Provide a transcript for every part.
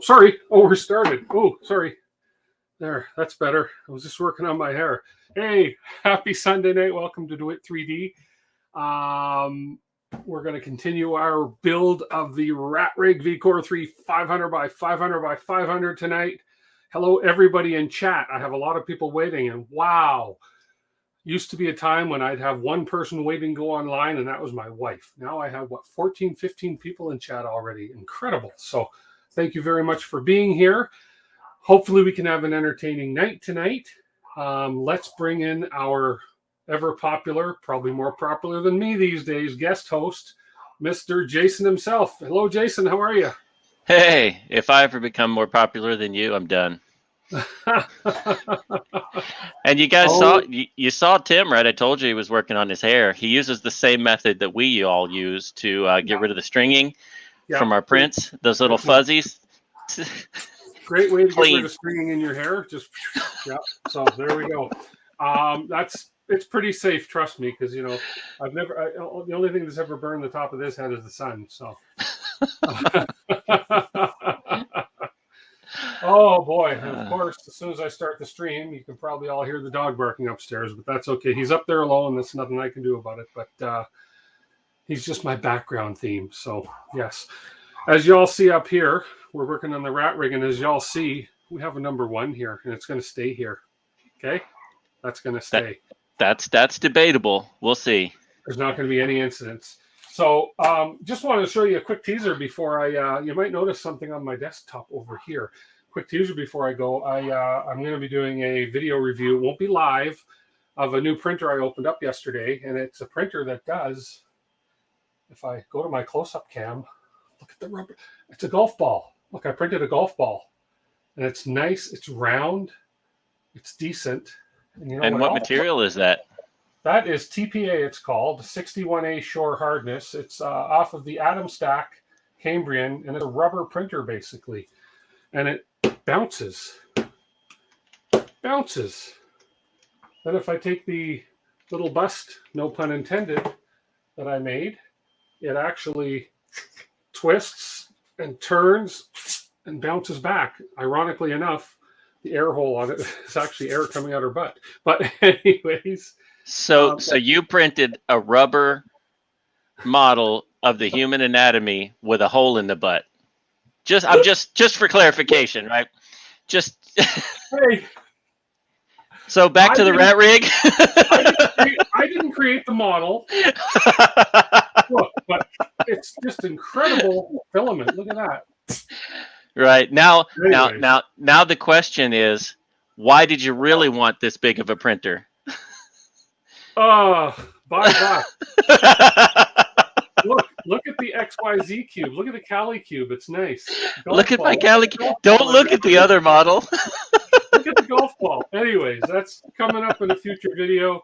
Sorry. Oh, we're started. Oh, sorry. There, that's better. I was just working on my hair. Hey, happy Sunday night. Welcome to DWIT 3D. We're going to continue our build of the RatRig VCore 3 500 by 500 by 500 tonight. Hello, everybody in chat. I have a lot of people waiting, and wow. Used to be a time when I'd have one person waiting to go online, and that was my wife. Now I have, 14, 15 people in chat already. Incredible. So thank you very much for being here. Hopefully we can have an entertaining night tonight. Let's bring in our ever popular, probably more popular than me these days, guest host, Mr. Jason himself. Hello, Jason. How are you? Hey, if I ever become more popular than you, I'm done. And you guys saw Tim, right? I told you he was working on his hair. He uses the same method that we all use to get rid of the stringing from our prints, those little fuzzies. Great way to get rid of stringing in your hair. Just so there we go. It's pretty safe, trust me, because the only thing that's ever burned the top of this head is the sun. So oh boy, and of course, as soon as I start the stream, you can probably all hear the dog barking upstairs, but that's okay. He's up there alone. There's nothing I can do about it, but he's just my background theme. So yes, as y'all see up here, we're working on the RatRig, and as y'all see, we have a number 1 here, and it's going to stay here. Okay, that's going to stay. That's debatable. We'll see. There's not going to be any incidents. So just wanted to show you a quick teaser before I, you might notice something on my desktop over here. Quick teaser before I go. I'm going to be doing a video review. It won't be live, of a new printer I opened up yesterday. And it's a printer that does, if I go to my close-up cam, look at the rubber. It's a golf ball. Look, I printed a golf ball. And it's nice. It's round. It's decent. And what material is that? That is TPA, it's called, 61A Shore Hardness. It's off of the Atom Stack Cambrian, and it's a rubber printer, basically. And it bounces. Bounces. Then if I take the little bust, no pun intended, that I made, it actually twists and turns and bounces back. Ironically enough, the air hole on it is actually air coming out her butt. But anyways... So you printed a rubber model of the human anatomy with a hole in the butt. Just for clarification, right? Hey. So back to the RatRig. I didn't create the model. Look, but it's just incredible filament. Look at that. Right. Now the question is, why did you really want this big of a printer? Bye. Look at the XYZ cube. Look at the Cali cube. It's nice. Look at my Cali cube. Don't look at the other model. Look at the golf ball. Anyways, that's coming up in a future video.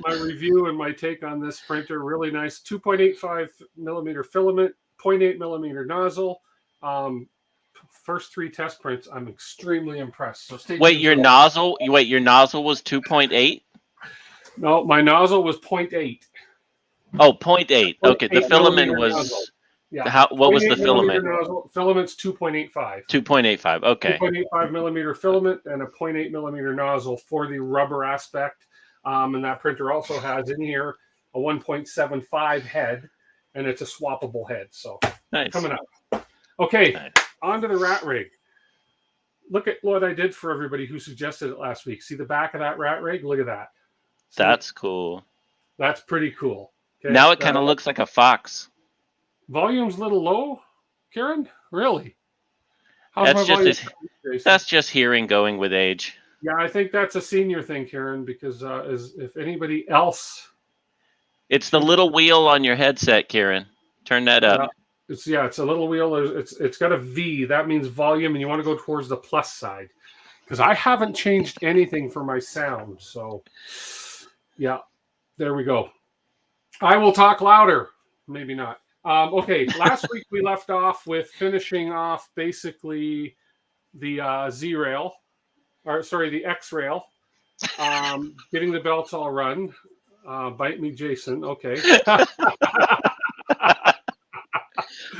My review and my take on this printer. Really nice. 2.85 millimeter filament, 0.8 millimeter nozzle. First 3 test prints. I'm extremely impressed. So stay tuned. Your nozzle was 2.8? No, my nozzle was 0.8. Oh, 0.8. Okay, the filament was... Yeah. What was the filament? Nozzle. Filament's 2.85. 2.85, okay. 2.85 millimeter filament and a 0.8 millimeter nozzle for the rubber aspect. And that printer also has in here a 1.75 head, and it's a swappable head. So nice. Coming up. Okay, nice. On to the RatRig. Look at what I did for everybody who suggested it last week. See the back of that RatRig? Look at that. That's cool. That's pretty cool. Okay. Now it kind of looks like a fox. Volume's a little low, Karen? Really? That's just hearing going with age. Yeah, I think that's a senior thing, Karen, because if anybody else... It's the little wheel on your headset, Karen. Turn that up. It's a little wheel. It's got a V. That means volume, and you want to go towards the plus side. Because I haven't changed anything for my sound, so... Yeah, there we go. I will talk louder. Maybe not. Okay, last week we left off with finishing off basically the Z-rail, the X-rail, getting the belts all run. Bite me, Jason. Okay.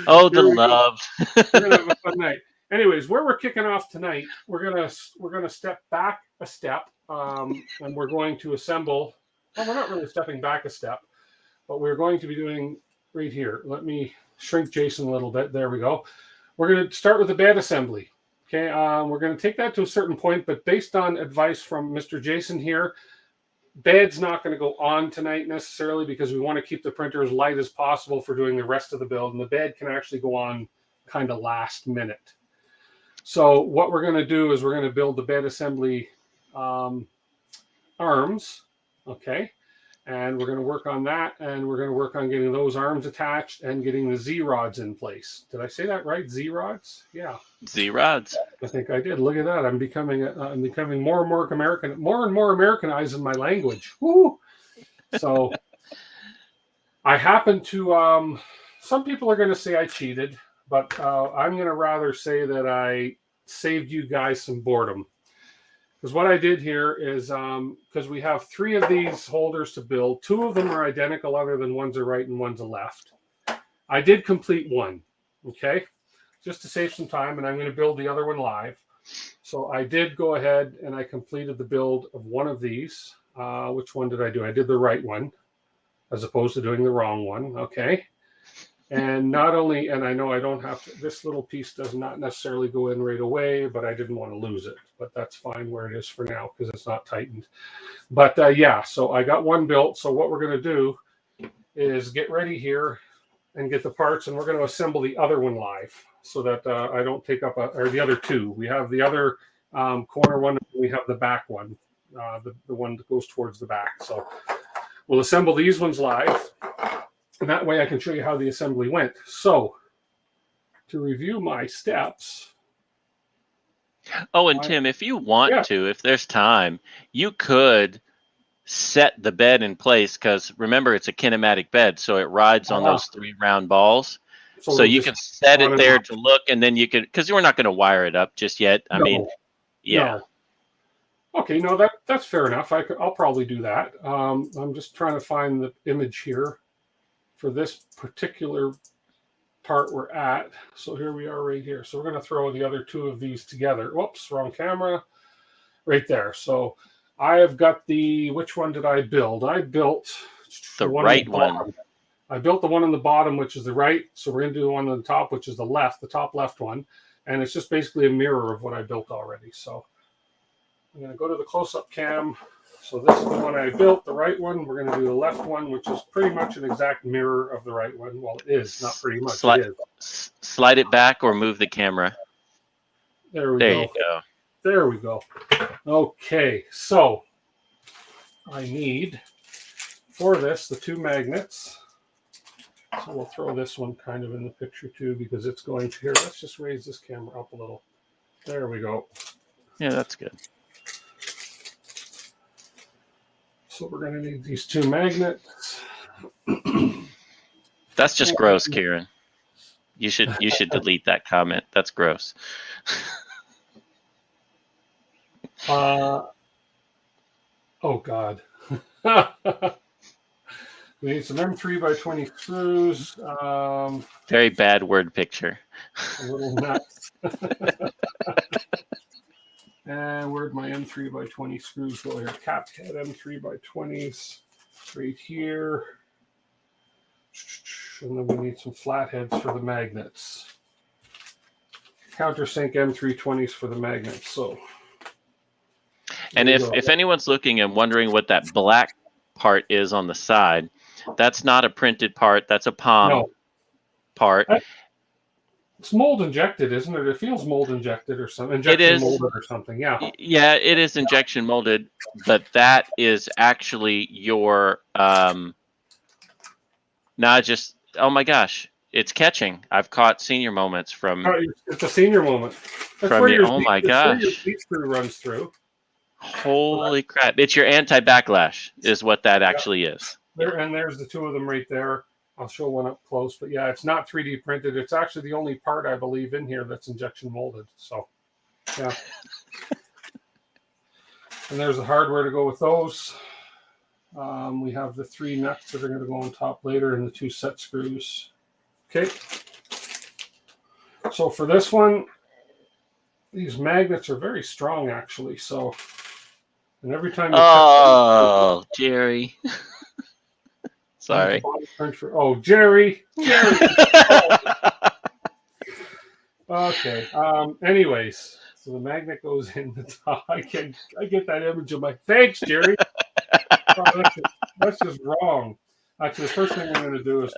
Oh, the love. We're gonna have a fun night. anyways, where we're kicking off tonight, we're gonna step back a step, and we're going to assemble. Well, we're not really stepping back a step, but we're going to be doing right here. Let me shrink Jason a little bit. There we go. We're going to start with the bed assembly. Okay, we're going to take that to a certain point, but based on advice from Mr. Jason here, bed's not going to go on tonight necessarily because we want to keep the printer as light as possible for doing the rest of the build, and the bed can actually go on kind of last minute. So what we're going to do is we're going to build the bed assembly arms, okay? And we're going to work on that, and we're going to work on getting those arms attached and getting the Z-rods in place. Did I say that right? Z-rods? Yeah. Z-rods. I think I did. Look at that. I'm becoming more and more Americanized in my language. Woo! So I happen to, some people are going to say I cheated, but I'm going to rather say that I saved you guys some boredom. Because what I did here is, because we have 3 of these holders to build, 2 of them are identical other than one's a right and one's a left. I did complete one, okay, just to save some time, and I'm going to build the other one live. So I did go ahead and I completed the build of one of these. Which one did I do? I did the right one as opposed to doing the wrong one, okay. And not only, and I know I don't have to, this little piece does not necessarily go in right away, but I didn't want to lose it. But that's fine where it is for now because it's not tightened. But yeah, so I got one built. So what we're going to do is get ready here and get the parts, and we're going to assemble the other one live so that I don't take up, or the other 2. We have the other corner one, and we have the back one, the one that goes towards the back. So we'll assemble these ones live. And that way I can show you how the assembly went. So to review my steps. Oh, and Tim, if you want to, if there's time, you could set the bed in place because remember, it's a kinematic bed. So it rides on those 3 round balls. So you can set it there to look, and then you can, because we're not going to wire it up just yet. I mean, yeah. No. Okay, no, that's fair enough. I'll probably do that. I'm just trying to find the image here for this particular part we're at. So here we are right here. So we're going to throw the other 2 of these together. Whoops, wrong camera. Right there. So I have got the, which one did I build? I built the right one. I built the one on the bottom, which is the right. So we're going to do the one on the top, which is the left, the top left one. And it's just basically a mirror of what I built already. So I'm going to go to the close-up cam. So this is the one I built, the right one. We're going to do the left one, which is pretty much an exact mirror of the right one. Well, it is, not pretty much. It is. Slide it back or move the camera. There you go. There we go. Okay, so I need, for this, the 2 magnets. So we'll throw this one kind of in the picture too because it's going to here. Let's just raise this camera up a little. There we go. Yeah, that's good. So we're going to need these 2 magnets. That's just gross, Kieran. You should delete that comment. That's gross. Oh God. We need some M3 by 20 screws. Very bad word picture. A little nuts. And where'd my M3 by 20 screws go here? Cap head M3 by 20s right here. And then we need some flatheads for the magnets. Countersink M320s for the magnets. So, and if anyone's looking and wondering what that black part is on the side, that's not a printed part. That's a palm part. It's mold injected, isn't it? It feels mold injected or something. Injection molded or something. Yeah. Yeah, it is injection molded, but that is actually your not just. Oh my gosh, it's catching. I've caught senior moments from. It's a senior moment. That's from your, oh my gosh. Your heat screw runs through. Holy crap! It's your anti-backlash, is what that actually is. There's the 2 of them right there. I'll show one up close, but yeah, it's not 3D printed. It's actually the only part I believe in here that's injection molded. So, yeah. And there's the hardware to go with those. We have the 3 nuts that are going to go on top later and the 2 set screws. Okay. So for this one, these magnets are very strong, actually. So, and every time you touch them, Jerry. Sorry. Oh, Jerry. Oh. Okay. Anyways, so the magnet goes in the top. I get that image of my. Thanks, Jerry. That's just wrong. Actually, the first thing I'm going to do is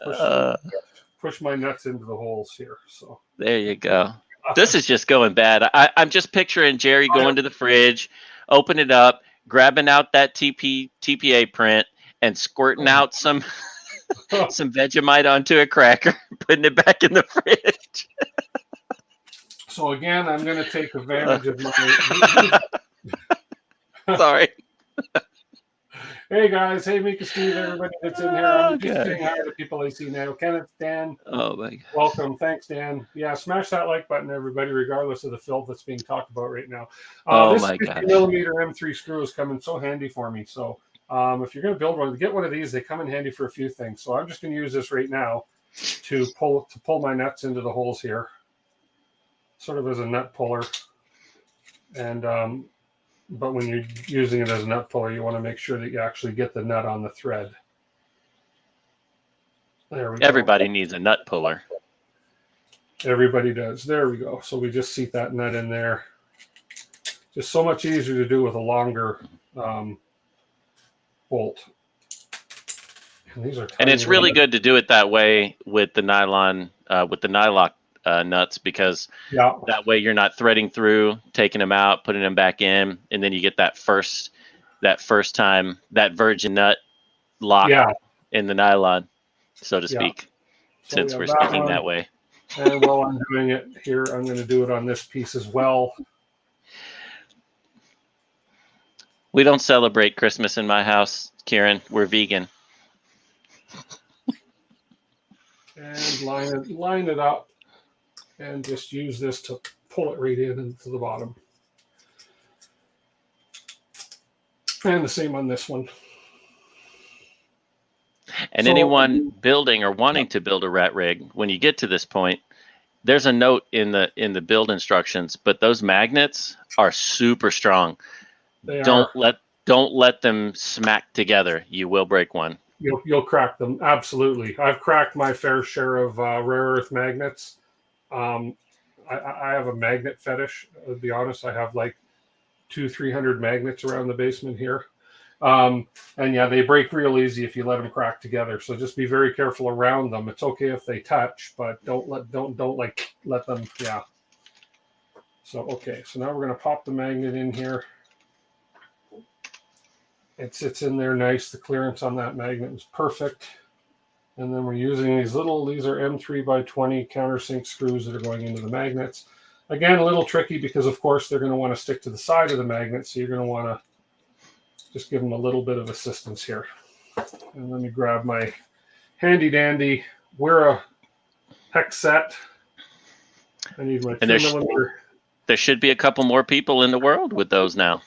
push my nuts into the holes here. So there you go. This is just going bad. I'm just picturing Jerry going to the fridge, open it up, grabbing out that TPA print, and squirting out some Vegemite onto a cracker, putting it back in the fridge. So again, I'm going to take advantage of my. Sorry. Hey guys, hey Mika, Steve, everybody that's in here. I'm just saying hi to people I see now. Kenneth, Dan. Oh my God. Welcome, thanks, Dan. Yeah, smash that like button, everybody, regardless of the filth that's being talked about right now. This 50mm M3 screw is coming so handy for me. So if you're going to build one, get one of these. They come in handy for a few things. So I'm just going to use this right now to pull my nuts into the holes here, sort of as a nut puller. And but when you're using it as a nut puller, you want to make sure that you actually get the nut on the thread. There we go. Everybody needs a nut puller. Everybody does. There we go. So we just seat that nut in there. Just so much easier to do with a longer bolt. And these are and it's really good to do it that way with the nylon, with the nylock nuts, because that way you're not threading through, taking them out, putting them back in, and then you get that first time, that virgin nut lock in the nylon, so to speak, since we're speaking that way. And while I'm doing it here, I'm going to do it on this piece as well. We don't celebrate Christmas in my house, Kieran. We're vegan. And line it up. And just use this to pull it right in into the bottom. And the same on this one. And anyone building or wanting to build a RatRig, when you get to this point, there's a note in the build instructions, but those magnets are super strong. Don't let them smack together. You will break one. You'll crack them. Absolutely. I've cracked my fair share of rare earth magnets. I have a magnet fetish. To be honest, I have like 200-300 magnets around the basement here. And yeah, they break real easy if you let them crack together. So just be very careful around them. It's okay if they touch, but don't let them. Yeah. So okay, so now we're going to pop the magnet in here. It sits in there nice. The clearance on that magnet is perfect. And then we're using these are M3x20 countersink screws that are going into the magnets. Again, a little tricky because, of course, they're going to want to stick to the side of the magnet. So you're going to want to just give them a little bit of assistance here. And let me grab my handy-dandy Wera hex set. I need my 3mm. There should be a couple more people in the world with those now.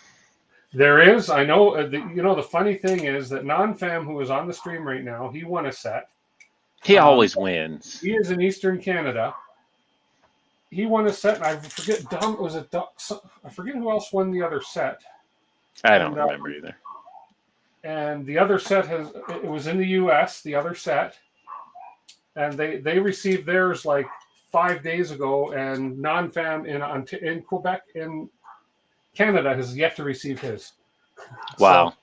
There is. I know. The funny thing is that Non-Fam, who is on the stream right now, he won a set. He always wins. He is in Eastern Canada. He won a set, and I forget. I forget who else won the other set. I don't remember either. And the other set it was in the U.S. The other set, and they received theirs like 5 days ago, and Non-Fam in Quebec in Canada has yet to receive his. Wow.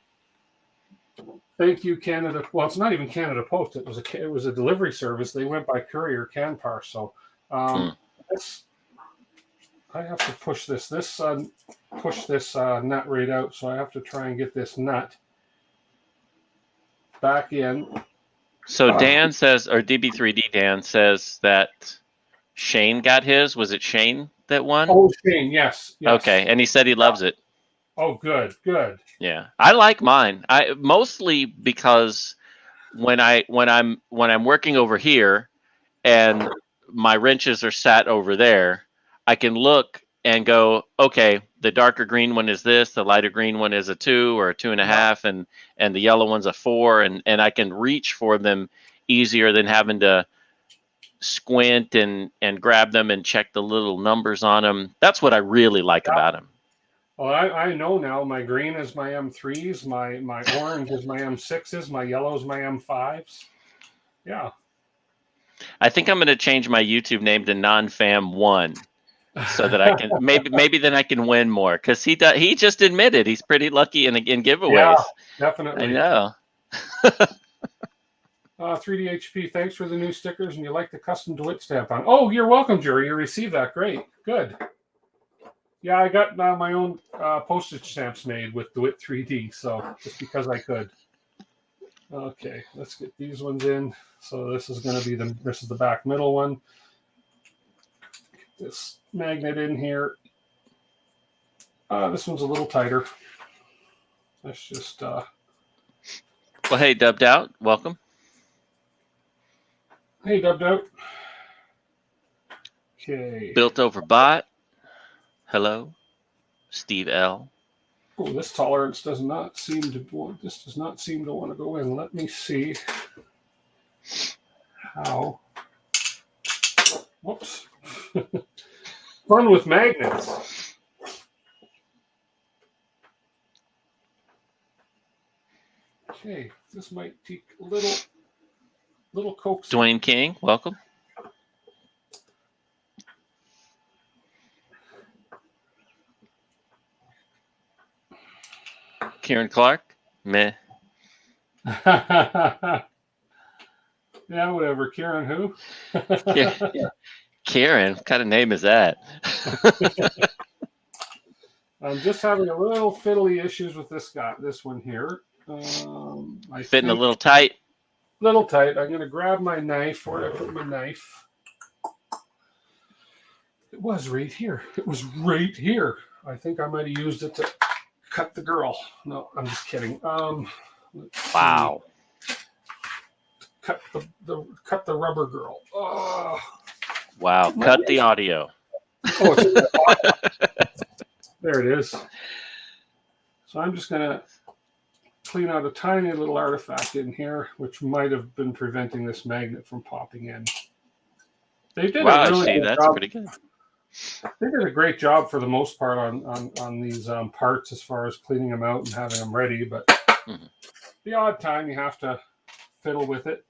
So, thank you, Canada. Well, it's not even Canada Post. It was a delivery service. They went by courier, Canpar. So this, I have to push this nut right out. So I have to try and get this nut back in. So Dan says, or DB3D Dan says that Shane got his. Was it Shane that won? Oh, Shane, yes. Okay, and he said he loves it. Oh, good. Yeah, I like mine. I mostly because when I'm working over here, and my wrenches are sat over there, I can look and go, okay, the darker green one is this, the lighter green one is a 2 or a 2.5, and the yellow one's a 4, and I can reach for them easier than having to squint and grab them and check the little numbers on them. That's what I really like about them. Well, I know now my green is my M3s, my orange is my M6s, my yellow is my M5s. Yeah. I think I'm going to change my YouTube name to NonFam1 so that I can maybe then I can win more, because he just admitted he's pretty lucky in giveaways. Yeah, definitely. I know. 3DHP, thanks for the new stickers, and you like the custom DWIT stamp on. Oh, you're welcome, Jerry. You received that. Great. Good. Yeah, I got my own postage stamps made with DWIT 3D, so just because I could. Okay, let's get these ones in. So this is going to be this is the back middle one. Get this magnet in here. This one's a little tighter. Let's just. Well, hey, Dubbed Out, welcome. Hey, Dubbed Out. Okay. Built Over Bot. Hello, Steve L. Oh, this tolerance does not seem to want. This does not seem to want to go in. Let me see how. Whoops. Fun with magnets. Okay, this might take a little coax. Dwayne King, welcome. Kieran Clark, meh. Yeah, whatever. Kieran who? Kieran, what kind of name is that? I'm just having a little fiddly issues with this one here. Fitting a little tight. Little tight. I'm going to grab my knife. Where did I put my knife? It was right here. It was right here. I think I might have used it to cut the girl. No, I'm just kidding. Wow. Cut the rubber girl. Oh. Wow. Cut the audio. Oh, there it is. So I'm just going to clean out a tiny little artifact in here, which might have been preventing this magnet from popping in. They did a really good that's job. pretty good. They did a great job for the most part on these parts as far as cleaning them out and having them ready, but the odd time you have to fiddle with it.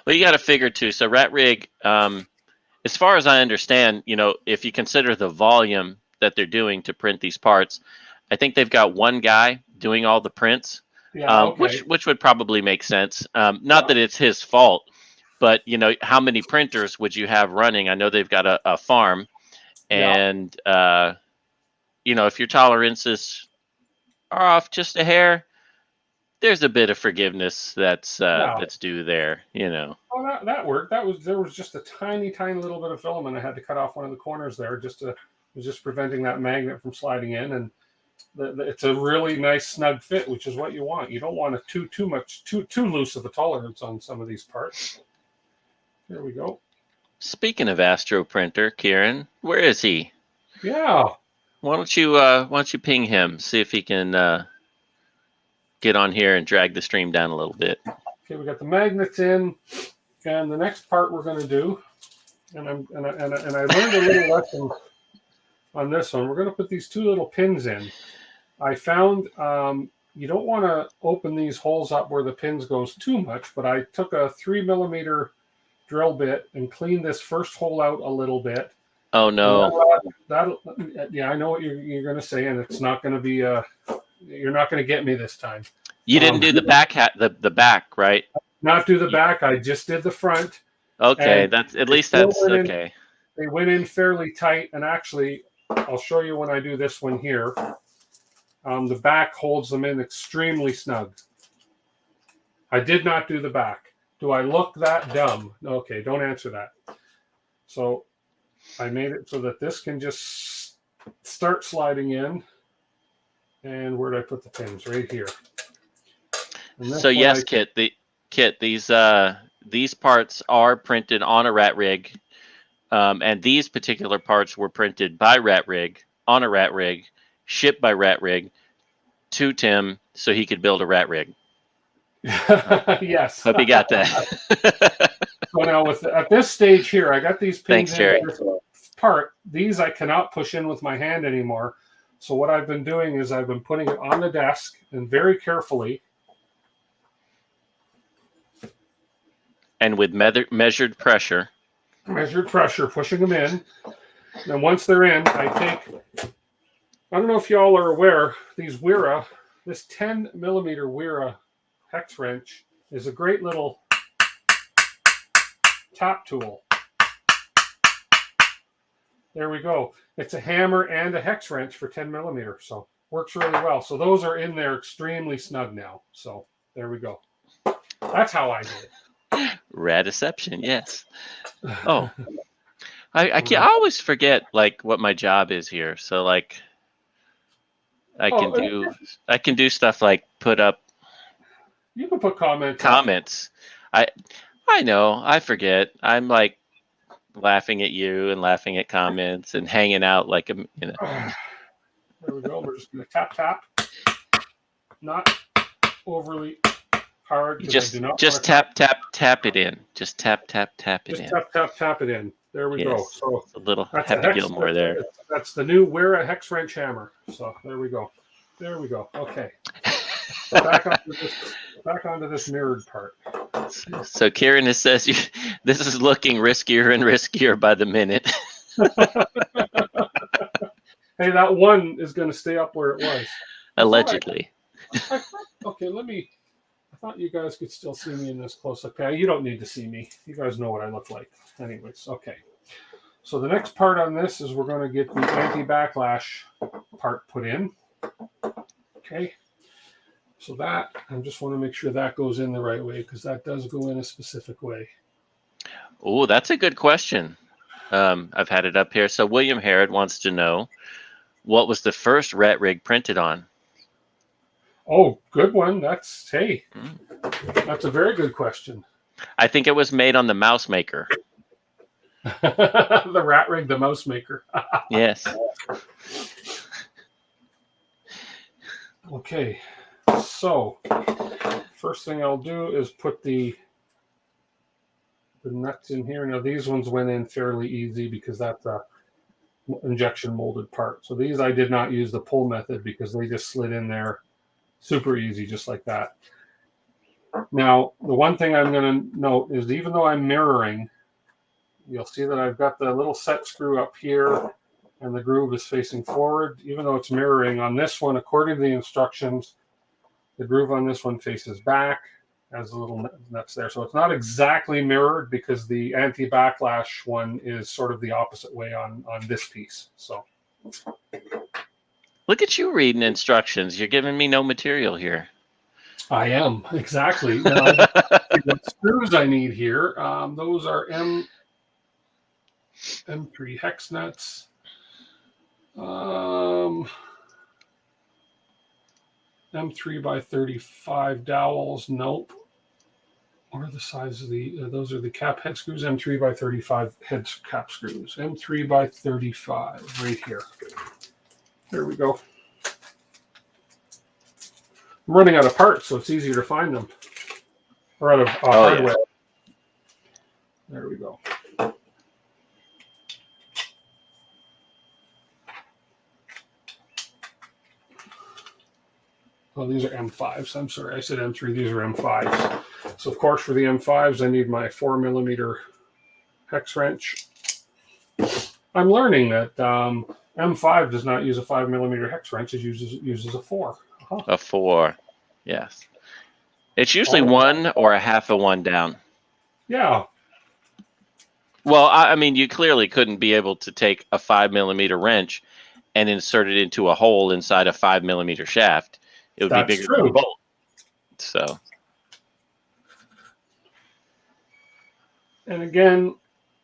Well, you got to figure too. So RatRig, as far as I understand, if you consider the volume that they're doing to print these parts, I think they've got one guy doing all the prints, which would probably make sense. Not that it's his fault. But, how many printers would you have running? I know they've got a farm. And, if your tolerances are off just a hair, there's a bit of forgiveness that's due there, Oh, that worked. There was just a tiny little bit of filament. I had to cut off one of the corners there was just preventing that magnet from sliding in. And it's a really nice snug fit, which is what you want. You don't want too loose of a tolerance on some of these parts. There we go. Speaking of Astro Printer, Kieran, where is he? Yeah. Why don't you ping him, see if he can get on here and drag the stream down a little bit. Okay, we got the magnets in, and the next part we're going to do, and I learned a little lesson on this one. We're going to put these two little pins in. I found you don't want to open these holes up where the pins goes too much, but I took a 3mm drill bit and clean this first hole out a little bit. Oh no! Yeah, I know what you're going to say, and it's not going to be you're not going to get me this time. You didn't do the back the back, right? Not do the back. I just did the front. Okay, that's okay. They went in fairly tight, and actually, I'll show you when I do this one here. The back holds them in extremely snug. I did not do the back. Do I look that dumb? Okay, don't answer that. So I made it so that this can just start sliding in. And where did I put the pins? Right here. So yes, Kit, these parts are printed on a RatRig, and these particular parts were printed by RatRig on a RatRig, shipped by RatRig to Tim so he could build a RatRig. Yes. Hope you got that. So now at this stage here, I got these pins Thanks, Jerry. in this part. These I cannot push in with my hand anymore. So what I've been doing is I've been putting it on the desk and very carefully. And with measured pressure. Measured pressure, pushing them in. And once they're in, I don't know if y'all are aware, these Wera, this 10 millimeter Wera hex wrench is a great little tap tool. There we go. It's a hammer and a hex wrench for 10 millimeter, so works really well. So those are in there extremely snug now. So there we go. That's how I did it. Radiception, yes. Oh, I always forget like what my job is here. So like, I can do stuff like put up. You can put comments. I know. I forget. I'm like laughing at you and laughing at comments and hanging out like There we go. We're just gonna tap. Not overly hard. Just tap it in. Just tap it in. Tap it in. There we go. So a little Happy Gilmore there. That's the new Wera hex wrench hammer. So there we go. Okay. Back onto this mirrored part. So Kieran says this is looking riskier and riskier by the minute. Hey, that one is going to stay up where it was. Allegedly. Okay, I thought you guys could still see me in this close up. Okay, you don't need to see me. You guys know what I look like. Anyways, okay. So the next part on this is we're going to get the anti-backlash part put in. Okay. So that, I just want to make sure that goes in the right way because that does go in a specific way. Oh, that's a good question. I've had it up here. So William Harrod wants to know, what was the first RatRig printed on? Oh, good one. That's a very good question. I think it was made on the Mouse Maker. The RatRig, the Mouse Maker. Yes. Okay. So, first thing I'll do is put the nuts in here. Now, these ones went in fairly easy because that's a injection molded part. So these I did not use the pull method because they just slid in there super easy, just like that. Now, the one thing I'm going to note is even though I'm mirroring, you'll see that I've got the little set screw up here and the groove is facing forward. Even though it's mirroring on this one, according to the instructions, the groove on this one faces back, has a little nuts there. So it's not exactly mirrored because the anti-backlash one is sort of the opposite way on this piece. So look at you reading instructions. You're giving me no material here. I am, exactly. The screws I need here, those are M3 Hex Nuts. M3 by 35 dowels. Nope. What are the size of those are the cap head screws. M3 by 35 head cap screws. M3 by 35 right here. There we go. I'm running out of parts, so it's easier to find them. Or out of hardware. Yeah. There we go. Oh, these are M5s. I'm sorry, I said M3. These are M5s. So, of course, for the M5s, I need my 4 millimeter hex wrench. I'm learning that M5 does not use a 5 millimeter hex wrench. It uses a 4. Uh-huh. A 4, yes. It's usually 1 or a half of 1 down. Yeah. Well, I mean, you clearly couldn't be able to take a 5 millimeter wrench and insert it into a hole inside a 5 millimeter shaft. It would be bigger than a bolt. So. And again,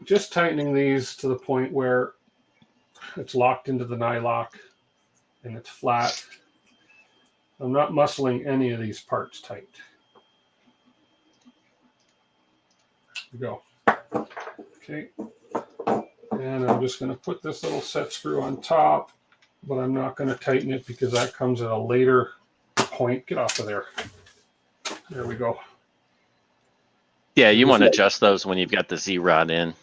just tightening these to the point where it's locked into the nylock and it's flat. I'm not muscling any of these parts tight. There we go. Okay. And I'm just going to put this little set screw on top, but I'm not going to tighten it because that comes at a later point. Get off of there. There we go. Yeah, you want to adjust those when you've got the Z-rod in.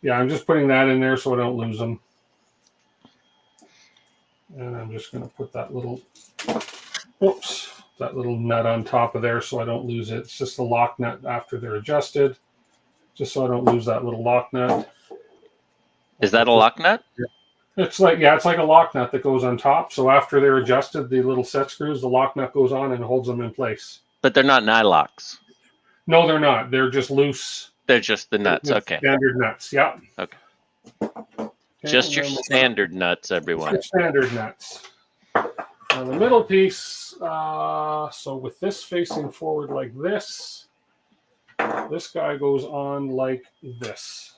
Yeah, I'm just putting that in there so I don't lose them. And I'm just going to put that little, that little nut on top of there so I don't lose it. It's just a lock nut after they're adjusted, just so I don't lose that little lock nut. Is that a lock nut? It's like, yeah, it's like a lock nut that goes on top. So after they're adjusted, the little set screws, the lock nut goes on and holds them in place. But they're not nylocks. No, they're not. They're just loose. They're just the nuts. Okay. Standard nuts. Yeah. Okay. Just your standard nuts, everyone. Your standard nuts. Now the middle piece, so with this facing forward like this guy goes on like this,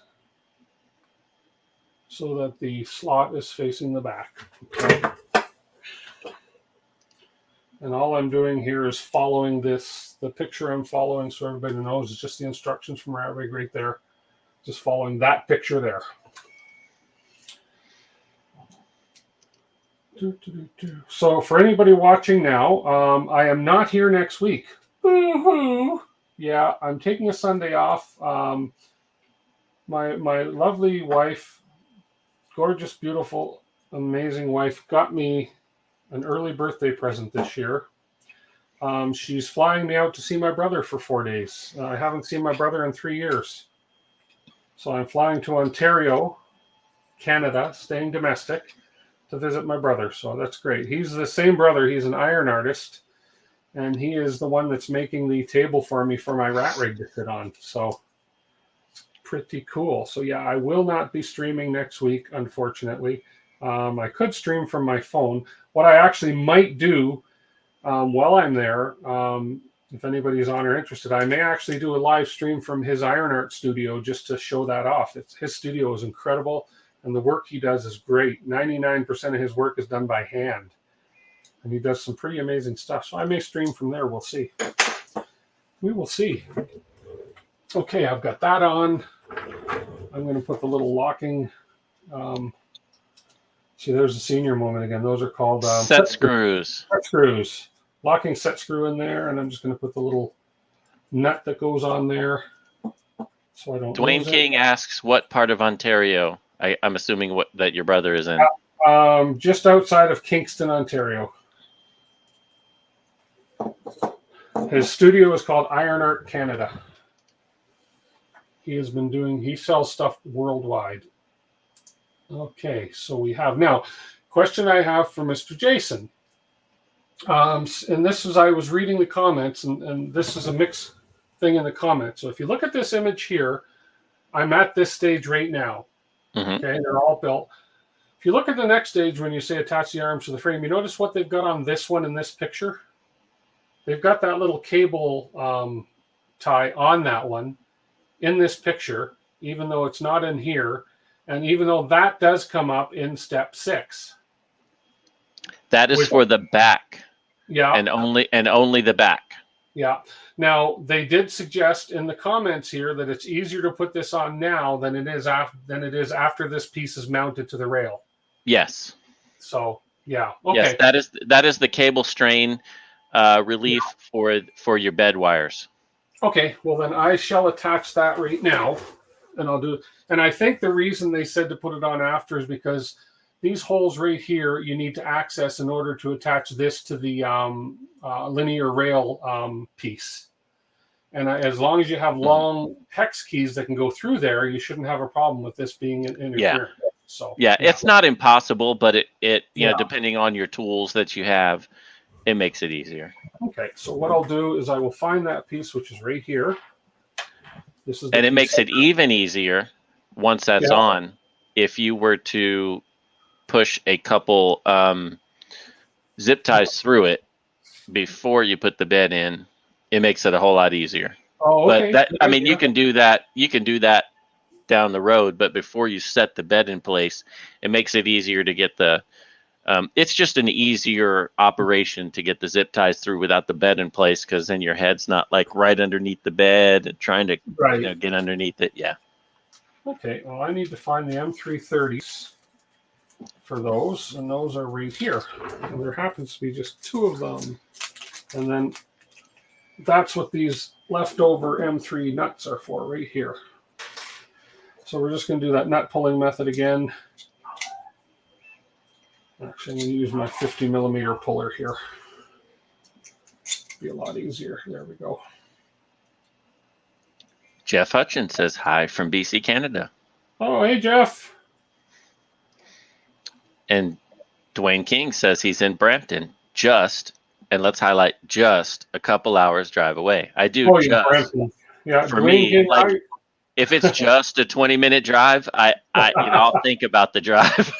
so that the slot is facing the back. Okay. And all I'm doing here is following this, the picture I'm following, so everybody knows, is just the instructions from RatRig right there. Just following that picture there. So for anybody watching now, I am not here next week. Boo-hoo. Yeah, I'm taking a Sunday off. My lovely wife, gorgeous, beautiful, amazing wife, got me an early birthday present this year. She's flying me out to see my brother for 4 days. I haven't seen my brother in 3 years. So I'm flying to Ontario, Canada, staying domestic, to visit my brother. So that's great. He's the same brother. He's an iron artist, and he is the one that's making the table for me for my RatRig to sit on. So it's pretty cool. So yeah, I will not be streaming next week, unfortunately. I could stream from my phone. What I actually might do while I'm there, if anybody's on or interested, I may actually do a live stream from his iron art studio just to show that off. His studio is incredible, and the work he does is great. 99% of his work is done by hand, and he does some pretty amazing stuff. So I may stream from there. We'll see. We will see. Okay, I've got that on. I'm going to put the little locking... see, there's the senior moment again. Those are called set screws. Set screws. Locking set screw in there, and I'm just going to put the little nut that goes on there, so I don't. Dwayne King asks, "What part of Ontario?" I'm assuming that your brother is in. Just outside of Kingston, Ontario. His studio is called Iron Art Canada. He sells stuff worldwide. Okay, so we have now, question I have for Mr. Jason. And this is, I was reading the comments, and this is a mixed thing in the comments. So if you look at this image here, I'm at this stage right now. Mm-hmm. Okay, they're all built. If you look at the next stage, when you say attach the arms to the frame, you notice what they've got on this one in this picture? They've got that little cable tie on that one in this picture, even though it's not in here. And even though that does come up in step 6. That is for the back. Yeah. And only the back. Yeah. Now, they did suggest in the comments here that it's easier to put this on now than it is after this piece is mounted to the rail. Yes. So, yeah. Okay. Yes, that is the cable strain relief for your bed wires. Okay. Well, then I shall attach that right now, and I'll do. And I think the reason they said to put it on after is because these holes right here you need to access in order to attach this to the linear rail piece. And as long as you have long hex keys that can go through there, you shouldn't have a problem with this being interfered. Yeah. So yeah, it's not impossible, but it you know, depending on your tools that you have, it makes it easier. Okay, so what I'll do is I will find that piece, which is right here. This is, and it makes it even easier once that's on. If you were to push a couple zip ties through it before you put the bed in, it makes it a whole lot easier. Oh, okay. But I mean, you can do that. You can do that down the road, but before you set the bed in place, it makes it easier to get the. It's just an easier operation to get the zip ties through without the bed in place, because then your head's not like right underneath the bed and trying to get underneath it. Yeah. Okay. Well, I need to find the M330s for those, and those are right here. And there happens to be just 2 of them. And then that's what these leftover M3 nuts are for right here. So we're just going to do that nut pulling method again. Actually, I'm going to use my 50 millimeter puller here. Be a lot easier. There we go. Jeff Hutchins says hi from BC, Canada. Oh, hey, Jeff. And Dwayne King says he's in Brampton, and let's highlight just a couple hours drive away. I do Brampton. Yeah, for Dwayne me, King, like if it's just a 20-minute drive, I'll think about the drive.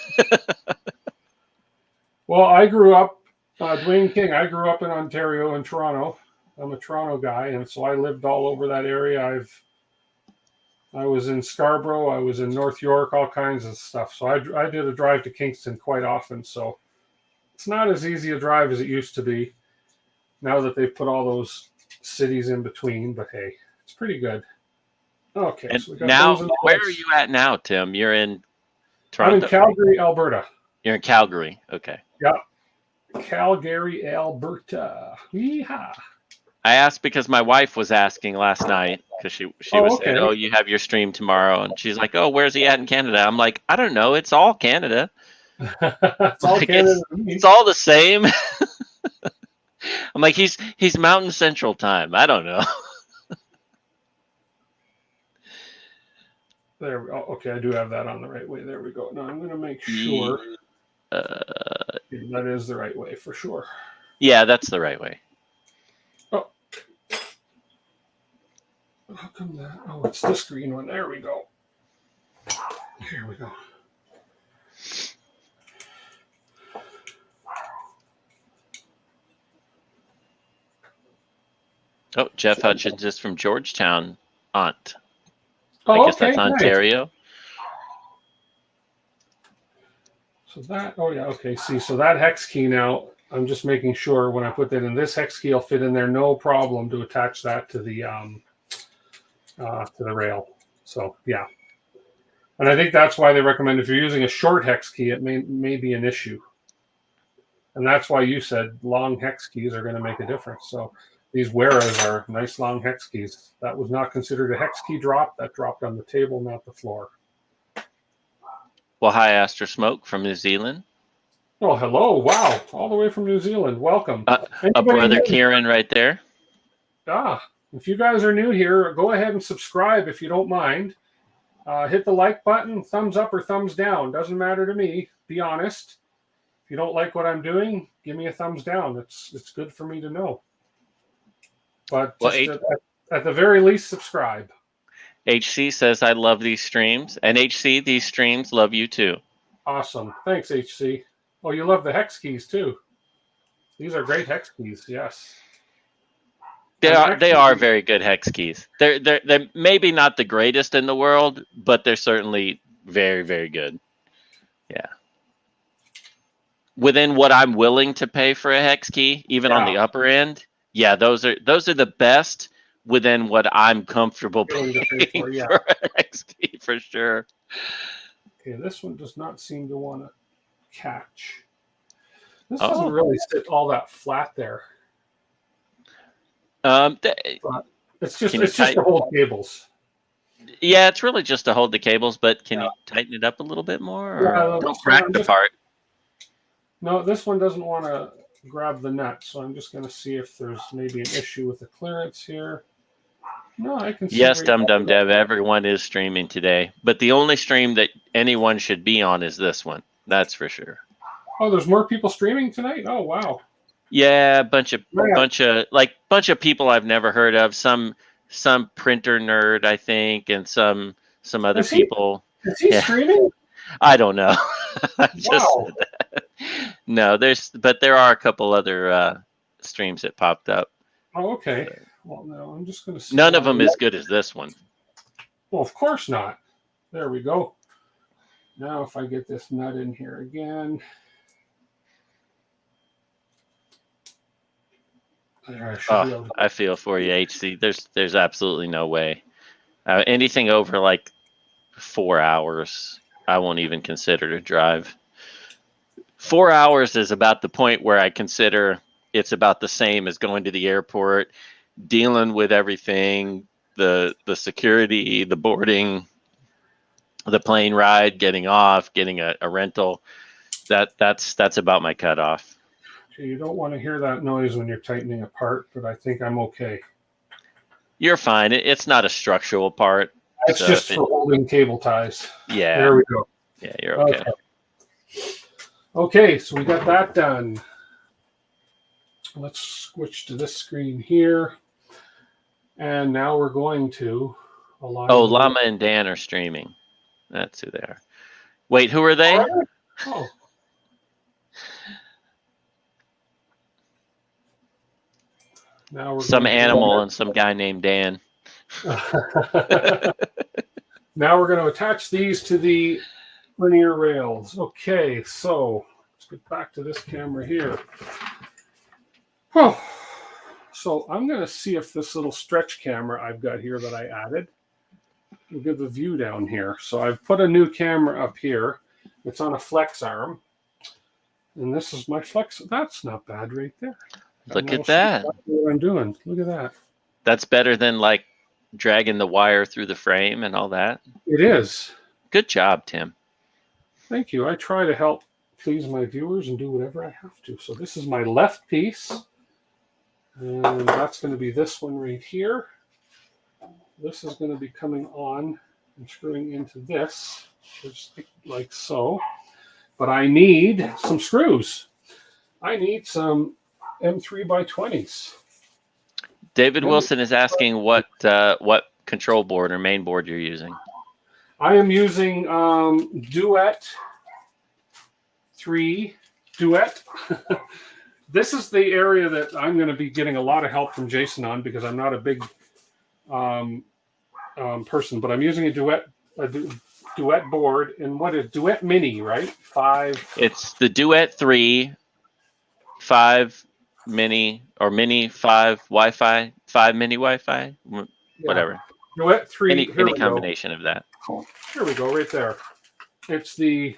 Well, I grew up, Dwayne King, I grew up in Ontario and Toronto. I'm a Toronto guy, and so I lived all over that area. I was in Scarborough, I was in North York, all kinds of stuff. So I did a drive to Kingston quite often. So it's not as easy a drive as it used to be now that they've put all those cities in between. But hey, it's pretty good. Okay. And so we got now, where are you at now, Tim? You're in Toronto? I'm in Calgary, Alberta. You're in Calgary. Okay. Yeah. Calgary, Alberta. Yeehaw. I asked because my wife was asking last night because she was saying, "Oh, you have your stream tomorrow," and she's like, "Oh, where's he at in Canada?" I'm like, "I don't know. It's all Canada. It's all Canada. It's all the same." I'm like, he's Mountain Central Time. I don't know. There we go. Okay, I do have that on the right way. There we go. Now I'm going to make sure that is the right way for sure. Yeah, that's the right way. How come that? Oh, it's this green one. There we go. Here we go. Oh, Jeff Hutchins is from Georgetown, Aunt. Oh, I guess that's Ontario. Nice. So that, oh yeah, okay. See, so that hex key now, I'm just making sure when I put that in, this hex key will fit in there, no problem to attach that to the rail. So yeah, and I think that's why they recommend if you're using a short hex key, it may be an issue, and that's why you said long hex keys are going to make a difference. So these Weras are nice long hex keys. That was not considered a hex key drop. That dropped on the table, not the floor. Well, hi, Astra Smoke from New Zealand. Oh, hello! Wow, all the way from New Zealand. Welcome. A brother Kieran right there. If you guys are new here, go ahead and subscribe if you don't mind. Hit the like button, thumbs up or thumbs down. Doesn't matter to me. Be honest. If you don't like what I'm doing, give me a thumbs down. It's good for me to know. But at the very least, subscribe. HC says, I love these streams. And HC, these streams love you too. Awesome. Thanks, HC. Oh, you love the hex keys too. These are great hex keys, yes. They are very good hex keys. They're maybe not the greatest in the world, but they're certainly very, very good. Yeah. Within what I'm willing to pay for a hex key, even on the upper end, yeah, those are the best within what I'm comfortable paying for a hex key for sure. Okay, this one does not seem to want to catch. This doesn't really sit all that flat there. It's just to hold cables. Yeah, it's really just to hold the cables, but can you tighten it up a little bit more? Or don't crack the part. No, this one doesn't want to grab the nut, so I'm just going to see if there's maybe an issue with the clearance here. No, I can see. Yes, Dum Dev, everyone is streaming today, but the only stream that anyone should be on is this one. That's for sure. Oh, there's more people streaming tonight? Oh, wow. Yeah, bunch of people I've never heard of. Some printer nerd, I think, and some other people. Is he streaming? I don't know. Wow. No, there are a couple other streams that popped up. Oh, okay. Well, no, I'm just going to see. None of them as good as this one. Well, of course not. There we go. Now, if I get this nut in here again. I feel for you, HC. There's absolutely no way. Anything over like 4 hours, I won't even consider to drive. 4 hours is about the point where I consider it's about the same as going to the airport, dealing with everything, the security, the boarding, the plane ride, getting off, getting a rental. That's about my cutoff. You don't want to hear that noise when you're tightening a part, but I think I'm okay. You're fine. It's not a structural part. It's so just for holding cable ties. Yeah. There we go. Yeah, you're okay. Okay, so we got that done. Let's switch to this screen here. And now we're going to align. Oh, Llama and Dan are streaming. That's who they are. Wait, who are they? Oh. Now we're some animal and some guy named Dan. Now we're going to attach these to the linear rails. Okay, so let's get back to this camera here. Oh, so I'm going to see if this little stretch camera I've got here that I added will give a view down here. So I've put a new camera up here. It's on a flex arm. And this is my flex. That's not bad right there. Look at that. What I'm doing. Look at that. That's better than like dragging the wire through the frame and all that. It is. Good job, Tim. Thank you. I try to help please my viewers and do whatever I have to. So this is my left piece. And that's going to be this one right here. This is going to be coming on and screwing into this, just like so. But I need some screws. I need some M3x20s. David Wilson is asking what control board or main board you're using. I am using DWIT 3 DWIT. This is the area that I'm going to be getting a lot of help from Jason on because I'm not a big person, but I'm using a DWIT board. And what is DWIT Mini, right? 5. It's the DWIT 3, 5 Mini, or Mini 5 Wi-Fi, 5 Mini Wi-Fi, whatever. Yeah. DWIT 3. Any combination of that. Here we go, right there. It's the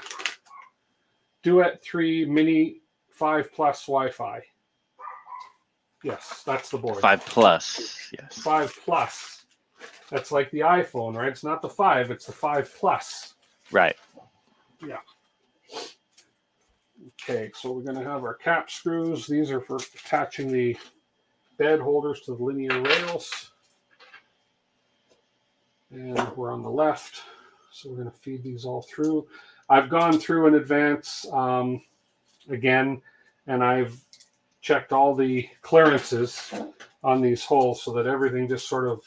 DWIT 3 Mini 5 Plus Wi-Fi. Yes, that's the board. 5 Plus, yes. 5 Plus. That's like the iPhone, right? It's not the 5, it's the 5 Plus. Right. Yeah. Okay, so we're going to have our cap screws. These are for attaching the bed holders to the linear rails. And we're on the left, so we're going to feed these all through. I've gone through in advance again, and I've checked all the clearances on these holes so that everything just sort of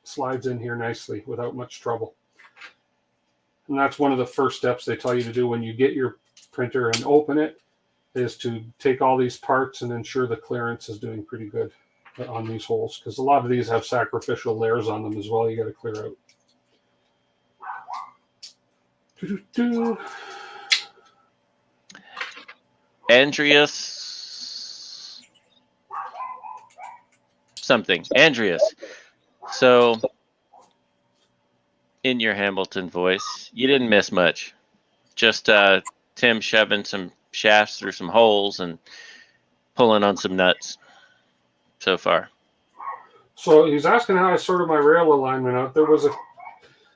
slides in here nicely without much trouble. And that's one of the first steps they tell you to do when you get your printer and open it, is to take all these parts and ensure the clearance is doing pretty good on these holes, because a lot of these have sacrificial layers on them as well. You got to clear out. Andreas something. Andreas. So in your Hamilton voice, you didn't miss much. Just Tim shoving some shafts through some holes and pulling on some nuts so far. So he's asking how I sorted my rail alignment out. There was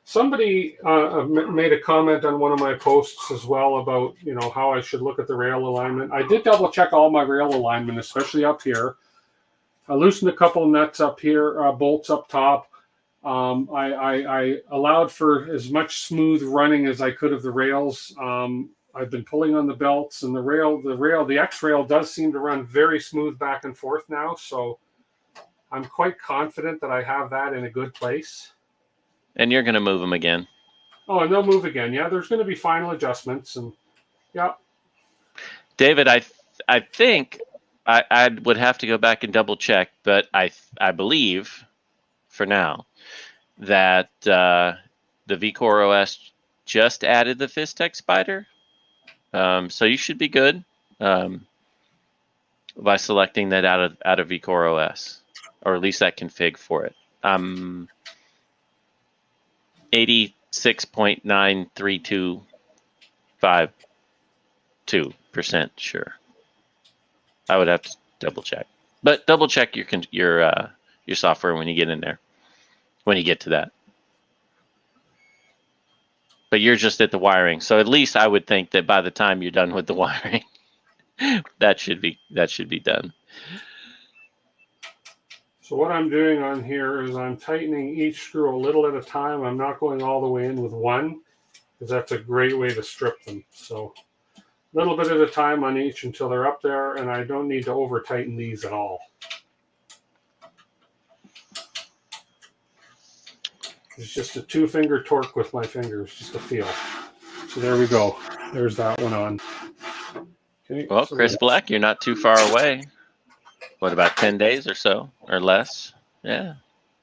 somebody made a comment on one of my posts as well about, you know, how I should look at the rail alignment. I did double check all my rail alignment, especially up here. I loosened a couple of nuts up here, bolts up top. I allowed for as much smooth running as I could of the rails. I've been pulling on the belts, and the X rail does seem to run very smooth back and forth now. So I'm quite confident that I have that in a good place. And you're going to move them again. Oh, and they'll move again. Yeah, there's going to be final adjustments, and yeah. David, I think I would have to go back and double check, but I believe for now that the vCore OS just added the Fistech spider. So you should be good by selecting that out of vCore OS, or at least that config for it. 86.9325.2% sure. I would have to double check, but double check your your software when you get in there, when you get to that. But you're just at the wiring, so at least I would think that by the time you're done with the wiring, that should be done. So what I'm doing on here is I'm tightening each screw a little at a time. I'm not going all the way in with one, because that's a great way to strip them. So a little bit at a time on each until they're up there, and I don't need to over tighten these at all. It's just a 2-finger torque with my fingers, just a feel. So there we go. There's that one on. Okay, Well, so Chris Black, you're not too far away. What, about 10 days or so, or less? Yeah,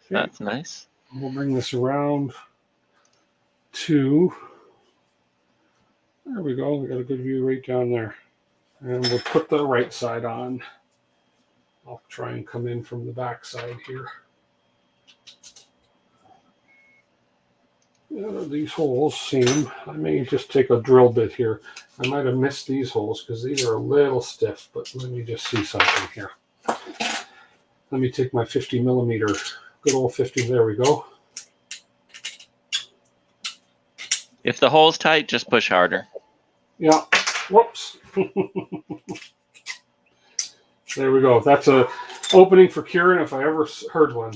okay. That's nice. We'll bring this around to, there we go. We got a good view right down there. And we'll put the right side on. I'll try and come in from the back side here. Yeah, these holes seem, I may just take a drill bit here. I might have missed these holes because these are a little stiff, but let me just see something here. Let me take my 50 millimeter, good old 50, there we go. If the hole's tight, just push harder. Yeah, whoops. There we go. That's a opening for Kieran if I ever heard one.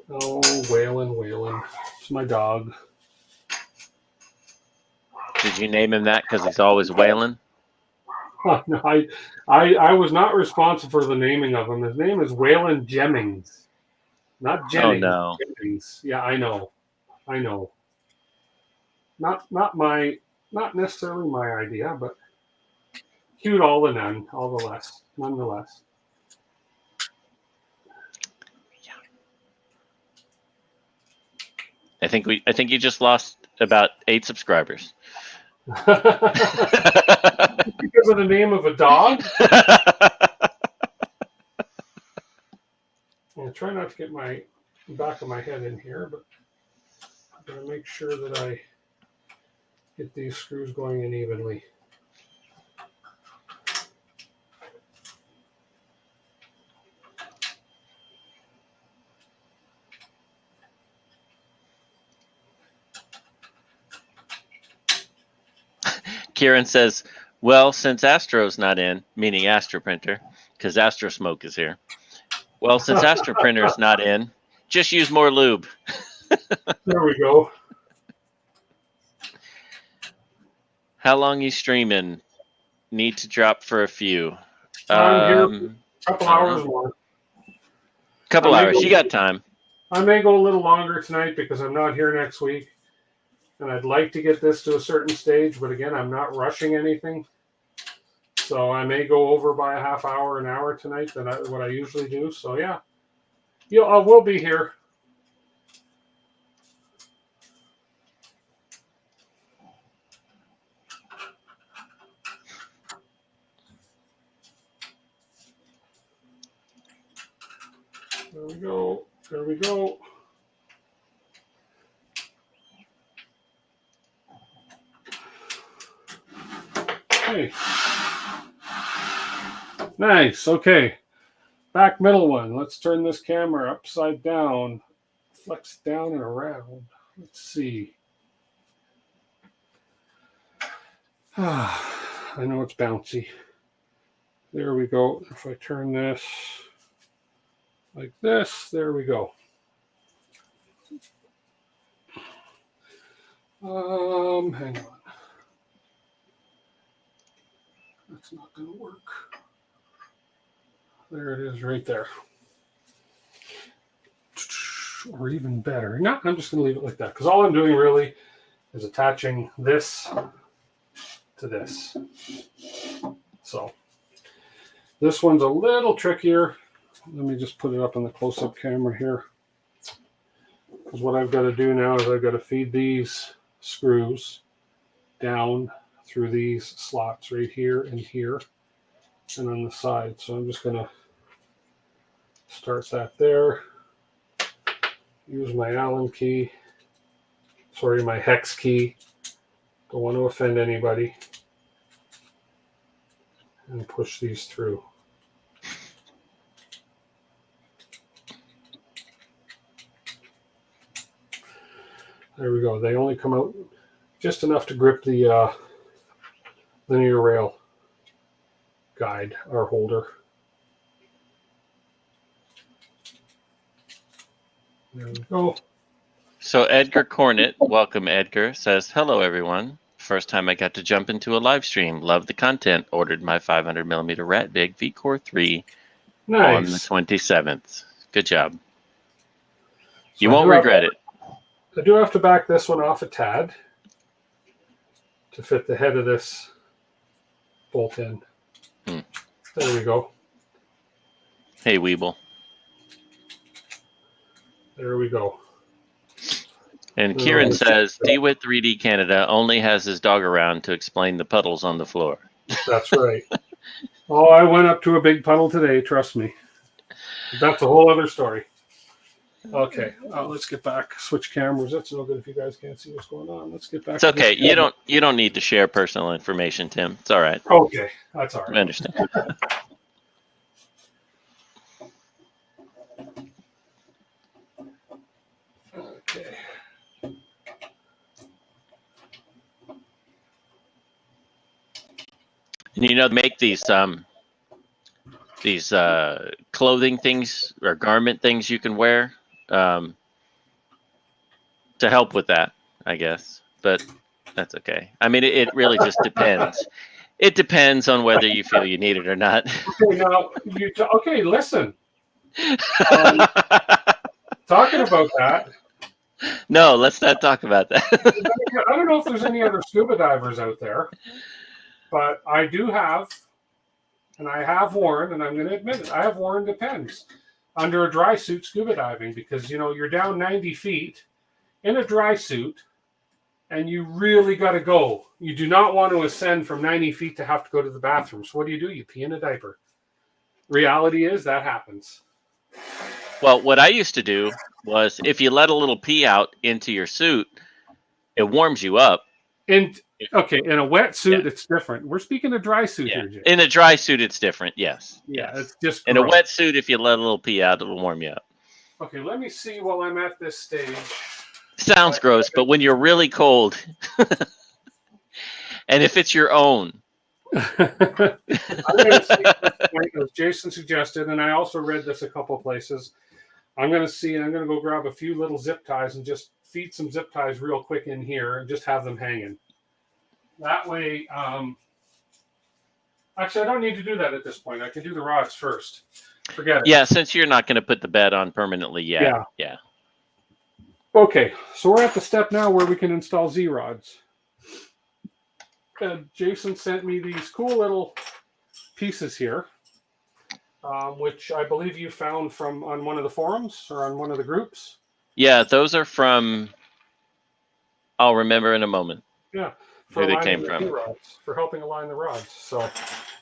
Oh, Waylon. It's my dog. Did you name him that because he's always wailing? No, I was not responsible for the naming of him. His name is Waylon Jennings. Not Jennings. Oh, no. Jennings. Yeah, I know. Not necessarily my idea, but cute nonetheless. I think you just lost about 8 subscribers. Because of the name of a dog? I'll try not to get my back of my head in here, but I'm going to make sure that I get these screws going in evenly. Kieran says, well, since Astro's not in, meaning Astro Printer, because Astro Smoke is here. Well, since Astro Printer is not in, just use more lube. There we go. How long you streaming? Need to drop for a few. I'm here for a couple hours more. Couple hours. You got time. I may go a little longer tonight because I'm not here next week. And I'd like to get this to a certain stage, but again, I'm not rushing anything. So I may go over by a half hour, an hour tonight than what I usually do. So yeah, I will be here. There we go. There we go. Okay. Nice. Okay. Back middle one. Let's turn this camera upside down. Flex down and around. Let's see. I know it's bouncy. There we go. If I turn this like this, there we go. Hang on. That's not going to work. There it is right there. Or even better. No, I'm just going to leave it like that because all I'm doing really is attaching this to this. So this one's a little trickier. Let me just put it up on the close-up camera here. Because what I've got to do now is I've got to feed these screws down through these slots right here and here and on the side. So I'm just going to start that there. use my Allen key. Sorry, my hex key. Don't want to offend anybody. And push these through. There we go. They only come out just enough to grip the linear rail guide or holder. There we go. So Edgar Cornett, welcome Edgar, says, hello everyone. First time I got to jump into a live stream. Love the content. Ordered my 500mm RatRig VCore 3 on the 27th. Good job. So you won't regret it. I do have to back this one off a tad to fit the head of this bolt in. There we go. Hey, Weeble. There we go. And Kieran says, DWIT 3D Canada only has his dog around to explain the puddles on the floor. That's right. Oh, I went up to a big puddle today, trust me. That's a whole other story. Okay, let's get back. Switch cameras. That's no good if you guys can't see what's going on. Let's get back. It's okay. You don't need to share personal information, Tim. It's all right. Okay, that's all right. I understand. Okay. And make these clothing things or garment things you can wear to help with that, I guess. But that's okay. I mean, it really just depends. It depends on whether you feel you need it or not. Okay, now okay, listen. Talking about that. No, let's not talk about that. I don't know if there's any other scuba divers out there, but I do have, and I have worn, and I'm going to admit it, I have worn Depends under a dry suit scuba diving because, you're down 90 feet in a dry suit and you really got to go. You do not want to ascend from 90 feet to have to go to the bathroom. So what do? You pee in a diaper. Reality is that happens. Well, what I used to do was if you let a little pee out into your suit, it warms you up. And okay, in a wet suit, it's different. We're speaking of dry suit here, Jay. In a dry suit, it's different. Yes. Yeah, yes. it's just in a wet suit. If you let a little pee out, it'll warm you up. Okay, let me see while I'm at this stage. Sounds gross, but when you're really cold, and if it's your own. I'm going to see, as Jason suggested, and I also read this a couple places. I'm going to see, and I'm going to go grab a few little zip ties and just feed some zip ties real quick in here and just have them hanging. That way, actually, I don't need to do that at this point. I can do the rods first. Forget it. Yeah, since you're not going to put the bed on permanently yet. Yeah. Okay, so we're at the step now where we can install Z-rods. Jason sent me these cool little pieces here, which I believe you found on one of the forums or on one of the groups. Yeah, those are from, I'll remember in a moment. Yeah. Where they came from. Rods, for helping align the rods. So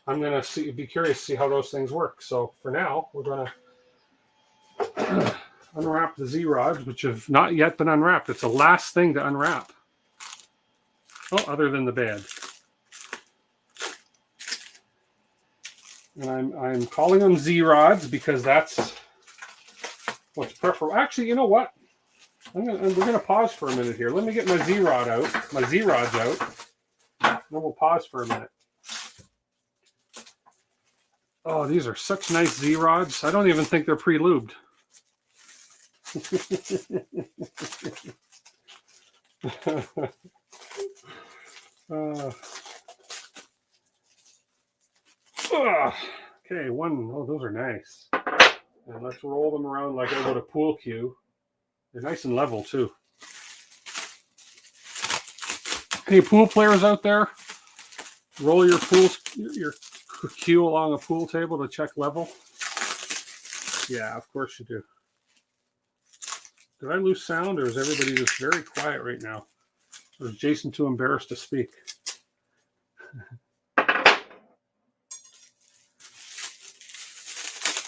I'm going to be curious to see how those things work. So for now, we're going to unwrap the Z-rods, which have not yet been unwrapped. It's the last thing to unwrap. Oh, other than the bed. And I'm calling them Z-rods because that's what's preferable. Actually, you know what? We're gonna pause for a minute here. Let me get my Z-rods out. Then we'll pause for a minute. Oh, these are such nice Z-rods. I don't even think they're pre-lubed. Okay, those are nice. And let's roll them around like I would a pool cue. They're nice and level too. Any pool players out there? Roll your cue along a pool table to check level. Yeah, of course you do. Did I lose sound, or is everybody just very quiet right now? Or is Jason too embarrassed to speak?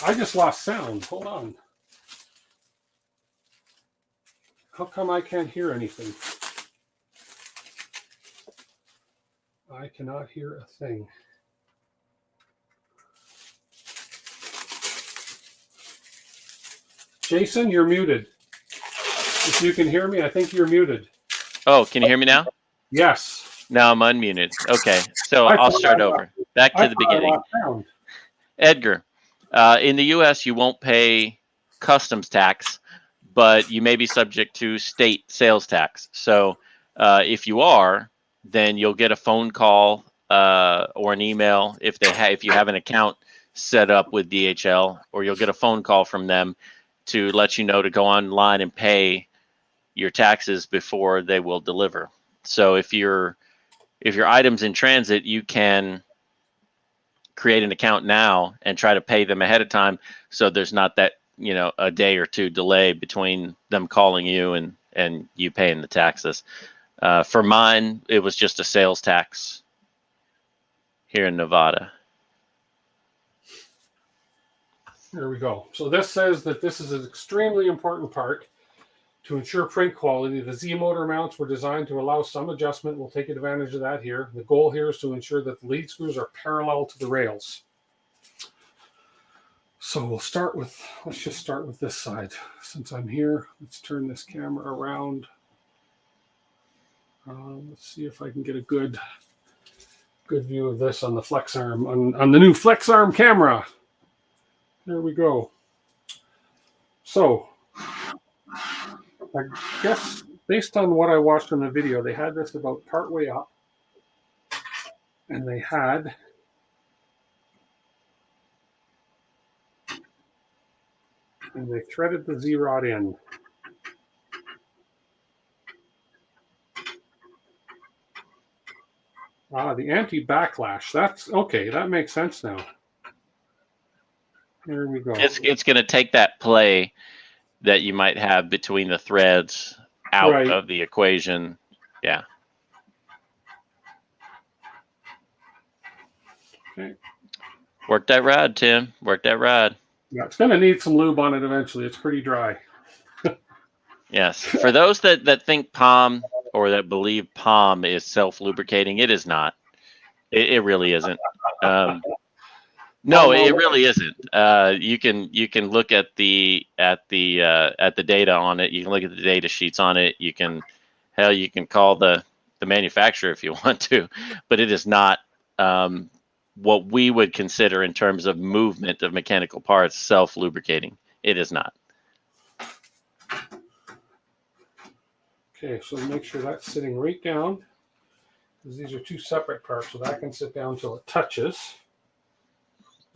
I just lost sound. Hold on. How come I can't hear anything? I cannot hear a thing. Jason, you're muted. If you can hear me, I think you're muted. Oh, can you hear me now? Yes. Now I'm unmuted. Okay, so I'll start over. Back to the beginning. Edgar, in the U.S., you won't pay customs tax, but you may be subject to state sales tax. So if you are, then you'll get a phone call or an email if you have an account set up with DHL, or you'll get a phone call from them to let you know to go online and pay your taxes before they will deliver. So if your item's in transit, you can create an account now and try to pay them ahead of time, so there's not that, a day or two delay between them calling you and you paying the taxes. For mine, it was just a sales tax here in Nevada. There we go. So this says that this is an extremely important part to ensure print quality. The Z motor mounts were designed to allow some adjustment. We'll take advantage of that here. The goal here is to ensure that the lead screws are parallel to the rails. So let's just start with this side. Since I'm here, let's turn this camera around. Let's see if I can get a good view of this on the flex arm, on the new flex arm camera. There we go. So I guess based on what I watched in the video, they had this about partway up, and they threaded the Z-rod in. The anti-backlash. That's okay. That makes sense now. There we go. It's going to take that play that you might have between the threads out of the equation. Yeah. Okay. Work that rod, Tim. Work that rod. Yeah, it's going to need some lube on it eventually. It's pretty dry. Yes. For those that think POM or that believe POM is self-lubricating, it is not. It really isn't. No, it really isn't. You can look at the data on it. You can look at the data sheets on it. You can call the manufacturer if you want to, but it is not what we would consider in terms of movement of mechanical parts self-lubricating. It is not. Okay, so make sure that's sitting right down, because these are two separate parts, so that can sit down until it touches.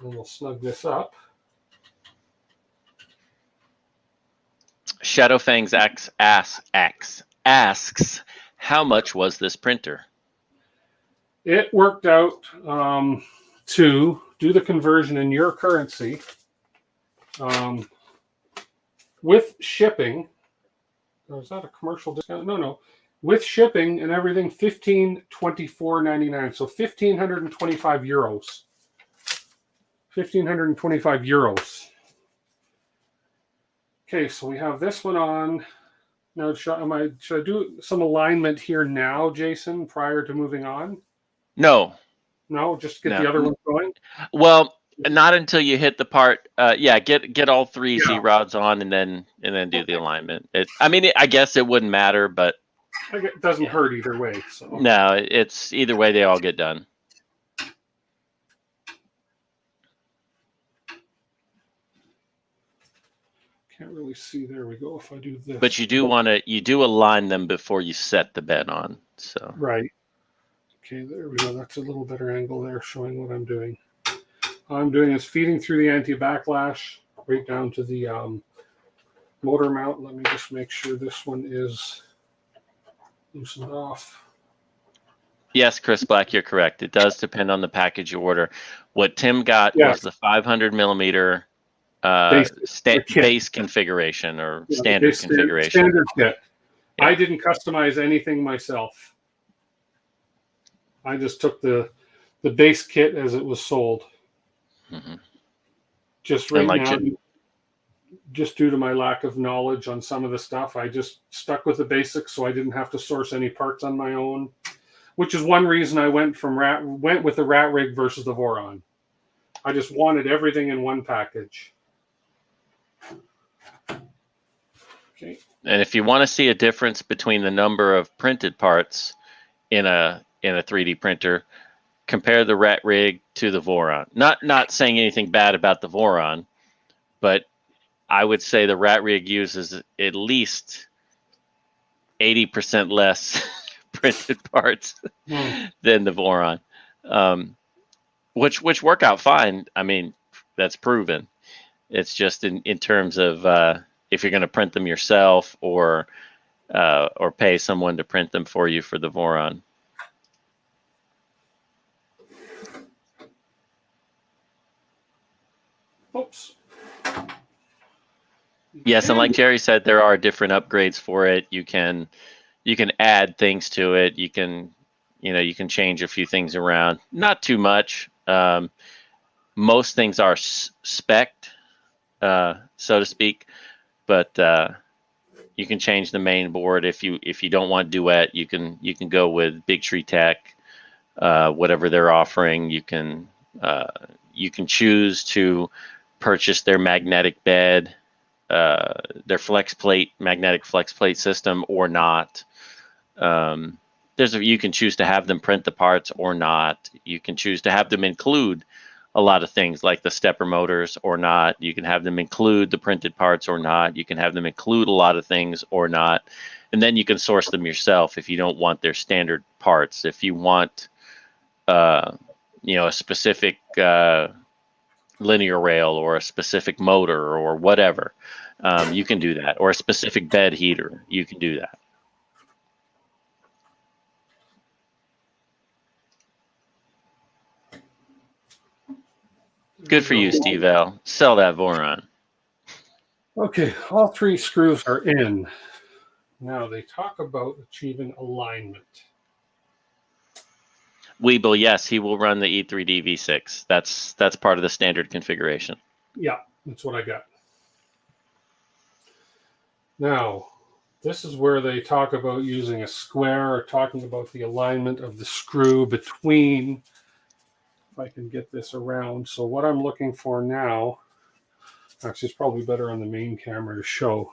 And we'll snug this up. Shadowfangs asks, how much was this printer? It worked out to do the conversion in your currency with shipping. Oh, is that a commercial discount? No. With shipping and everything, $1,524.99. So 1,525 euros. 1,525 euros. Okay, so we have this one on. Now, should I do some alignment here now, Jason, prior to moving on? No, just get the other one going. Well, not until you hit the part. Get all three Z rods on, and then do the alignment. I guess it wouldn't matter, but it doesn't hurt either way. So no, it's either way they all get done. Can't really see. There we go. If I do this, but you do align them before you set the bed on. So right. Okay, there we go. That's a little better angle there, showing what I'm doing. All I'm doing is feeding through the anti-backlash right down to the motor mount. Let me just make sure this one is loosened off. Yes, Chris Black, you're correct. It does depend on the package you order. What Tim got was the 500 millimeter base configuration or standard configuration. Standard kit. Yeah. I didn't customize anything myself. I just took the base kit as it was sold. Mm-hmm. Just right now. just due to my lack of knowledge on some of the stuff, I just stuck with the basics, so I didn't have to source any parts on my own. Which is one reason I went with the RatRig versus the Voron. I just wanted everything in one package. Okay. And if you want to see a difference between the number of printed parts in a 3D printer, compare the RatRig to the Voron. Not saying anything bad about the Voron, but I would say the RatRig uses at least 80% less printed parts than the Voron, which work out fine. I mean, that's proven. It's just in terms of if you're going to print them yourself or pay someone to print them for you for the Voron. Oops. Yes, and like Jerry said, there are different upgrades for it. You can add things to it. You can change a few things around. Not too much. Most things are spec'd, so to speak, but you can change the main board if you don't want DWIT. You can go with Big Tree Tech, whatever they're offering. You can choose to purchase their magnetic bed, their magnetic flex plate system, or not. You can choose to have them print the parts or not. You can choose to have them include a lot of things like the stepper motors or not. You can have them include the printed parts or not. You can have them include a lot of things or not. And then you can source them yourself if you don't want their standard parts. If you want, a specific linear rail or a specific motor or whatever, you can do that. Or a specific bed heater, you can do that. Good for you, Steve L. Sell that Voron. Okay, all 3 screws are in. Now they talk about achieving alignment. Weeble, yes, he will run the E3D V6. That's part of the standard configuration. Yeah, that's what I got. Now, this is where they talk about using a square, or talking about the alignment of the screw between. If I can get this around. So what I'm looking for now, actually it's probably better on the main camera to show.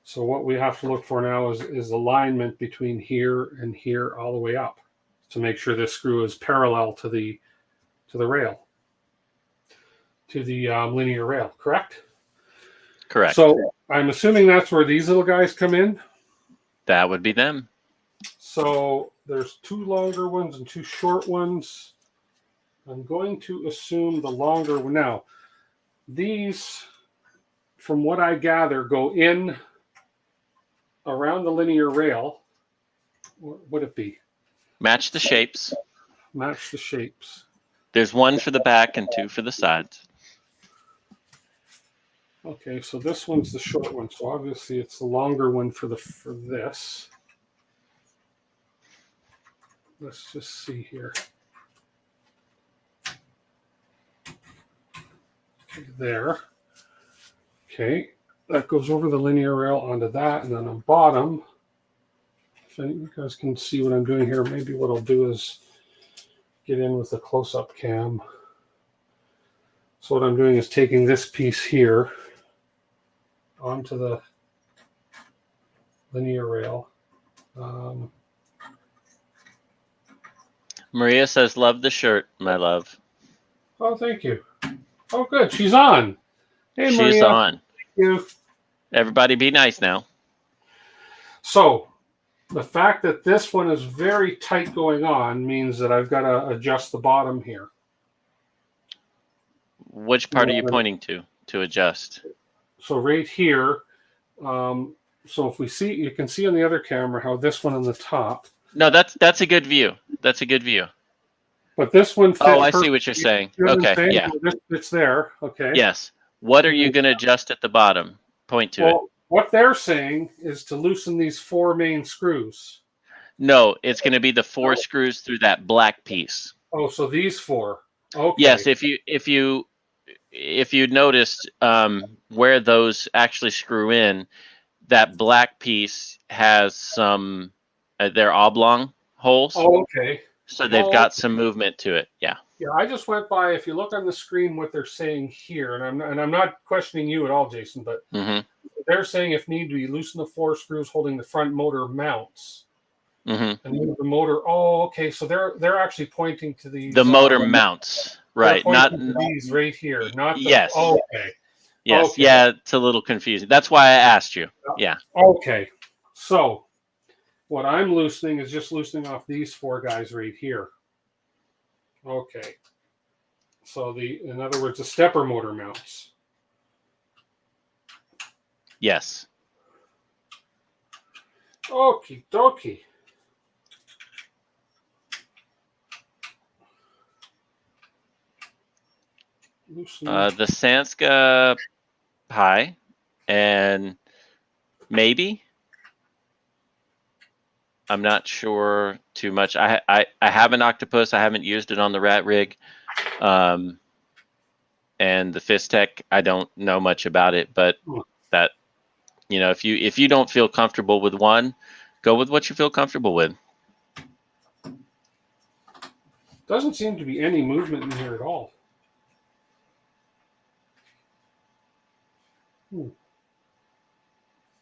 So what we have to look for now is alignment between here and here all the way up to make sure this screw is parallel to the rail, to the linear rail, correct? Correct. So I'm assuming that's where these little guys come in. That would be them. So there's 2 longer ones and 2 short ones. I'm going to assume the longer one. Now, these, from what I gather, go in around the linear rail. What would it be? Match the shapes. Match the shapes. There's 1 for the back and 2 for the sides. Okay, so this one's the short one. So obviously it's the longer one for this. Let's just see here. There. Okay, that goes over the linear rail onto that, and then on bottom, if you guys can see what I'm doing here, maybe what I'll do is get in with a close-up cam. So what I'm doing is taking this piece here onto the linear rail. Maria says, love the shirt, my love. Oh, thank you. Oh, good. She's on. Hey, Maria. She's on. Thank you. Everybody be nice now. So the fact that this one is very tight going on means that I've got to adjust the bottom here. Which part are you pointing to adjust? So right here. So if we see, you can see on the other camera how this one on the top. No, that's a good view. That's a good view. But this one fits. Oh, I see what you're saying. Okay, yeah. It's there. Okay. Yes. What are you going to adjust at the bottom? Point to it. What they're saying is to loosen these 4 main screws. No, it's going to be the 4 screws through that black piece. Oh, so these 4. Okay. Yes, if you if you noticed where those actually screw in, that black piece has some, they're oblong holes. Oh, okay. So they've got some movement to it. Yeah. Yeah, I just went by. If you look on the screen, what they're saying here, and I'm not questioning you at all, Jason, but they're saying if need be, loosen the 4 screws holding the front motor mounts, and move the motor. Oh, okay. So they're actually pointing to these. The motor mounts, right? Not these right here. Not the, yes. Oh, okay. Yes. Okay. Yeah. It's a little confusing. That's why I asked you. Yeah. Okay. So what I'm loosening is just loosening off these 4 guys right here. Okay. So in other words, the stepper motor mounts. Yes. Okie dokie. The Sanska Pi, and maybe, I'm not sure too much. I have an octopus. I haven't used it on the RatRig, and the Fistech. I don't know much about it, but that, you know, if you don't feel comfortable with one, go with what you feel comfortable with. Doesn't seem to be any movement in here at all.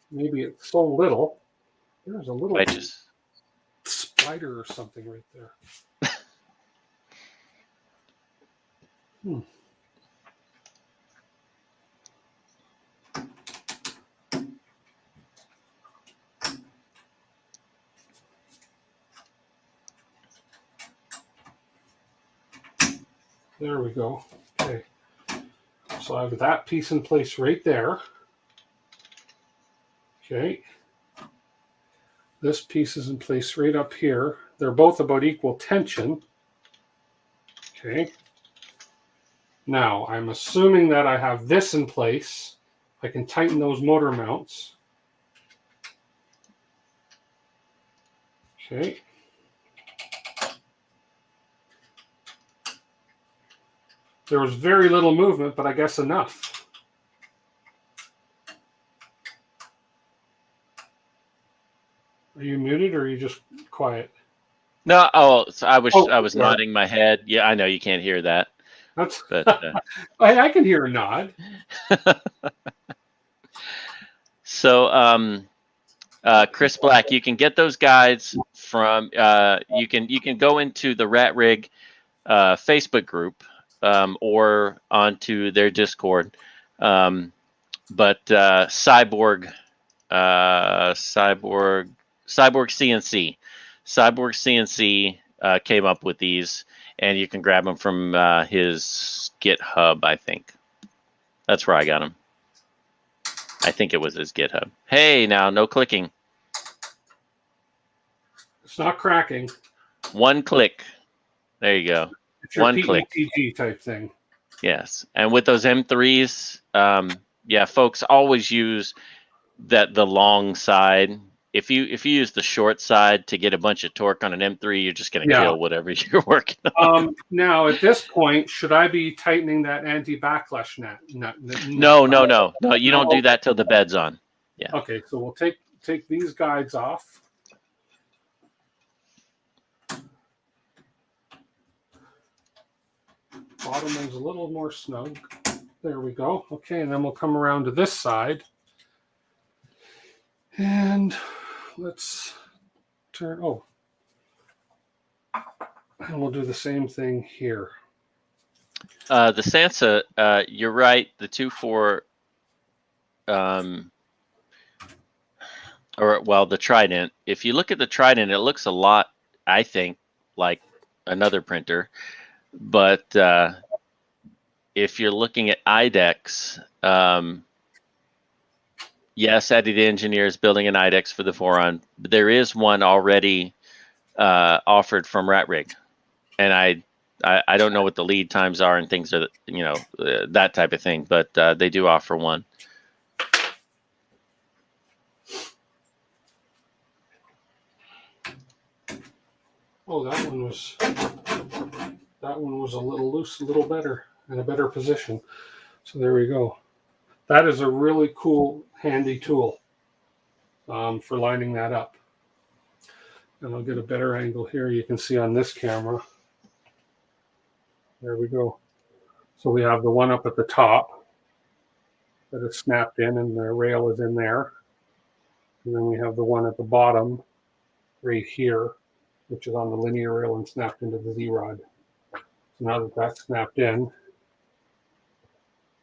Maybe it's so little. There's a little spider or something right there. There we go. Okay. So I have that piece in place right there. Okay. This piece is in place right up here. They're both about equal tension. Okay. Now, I'm assuming that I have this in place. I can tighten those motor mounts. Okay. There was very little movement, but I guess enough. Are you muted or are you just quiet? No, so I was nodding my head. Yeah, I know you can't hear that. That's but I can hear a nod. So Chris Black, you can get those guides from you can go into the RatRig Facebook group or onto their Discord. But Cyborg CNC came up with these, and you can grab them from his GitHub. I think that's where I got them. I think it was his GitHub. Hey, now no clicking. It's not cracking. One click. There you go. It's your one click type thing. Yes, and with those M3s, yeah, folks always use the long side. If you use the short side to get a bunch of torque on an M3, you're just going to kill whatever you're working on. Now, at this point, should I be tightening that anti-backlash nut? No. You don't do that till the bed's on. Yeah. Okay, so we'll take these guides off. Bottom one's a little more snug. There we go. Okay, and then we'll come around to this side. And let's turn, and we'll do the same thing here. The Sansa, you're right, the 2.4, the Trident. If you look at the Trident, it looks a lot, I think, like another printer. But if you're looking at IDEX, yes, Eddie Engineer is building an IDEX for the Voron, but there is one already offered from RatRig, and I don't know what the lead times are and things are, that type of thing, but they do offer one. Oh, that one was a little loose, a little better, in a better position. So there we go. That is a really cool, handy tool for lining that up. And I'll get a better angle here. You can see on this camera. There we go. So we have the one up at the top that is snapped in and the rail is in there. And then we have the one at the bottom right here, which is on the linear rail and snapped into the Z-rod. So now that that's snapped in,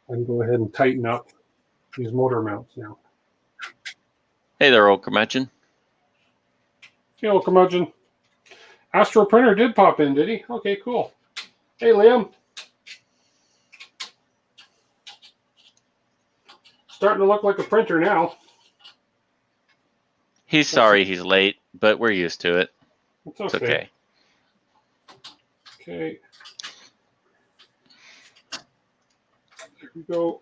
I can go ahead and tighten up these motor mounts now. Hey there, old curmudgeon. Hey, old curmudgeon. Astro Printer did pop in, did he? Okay, cool. Hey, Liam. Starting to look like a printer now. He's sorry he's late, but we're used to it. It's okay. It's okay. Okay. There we go.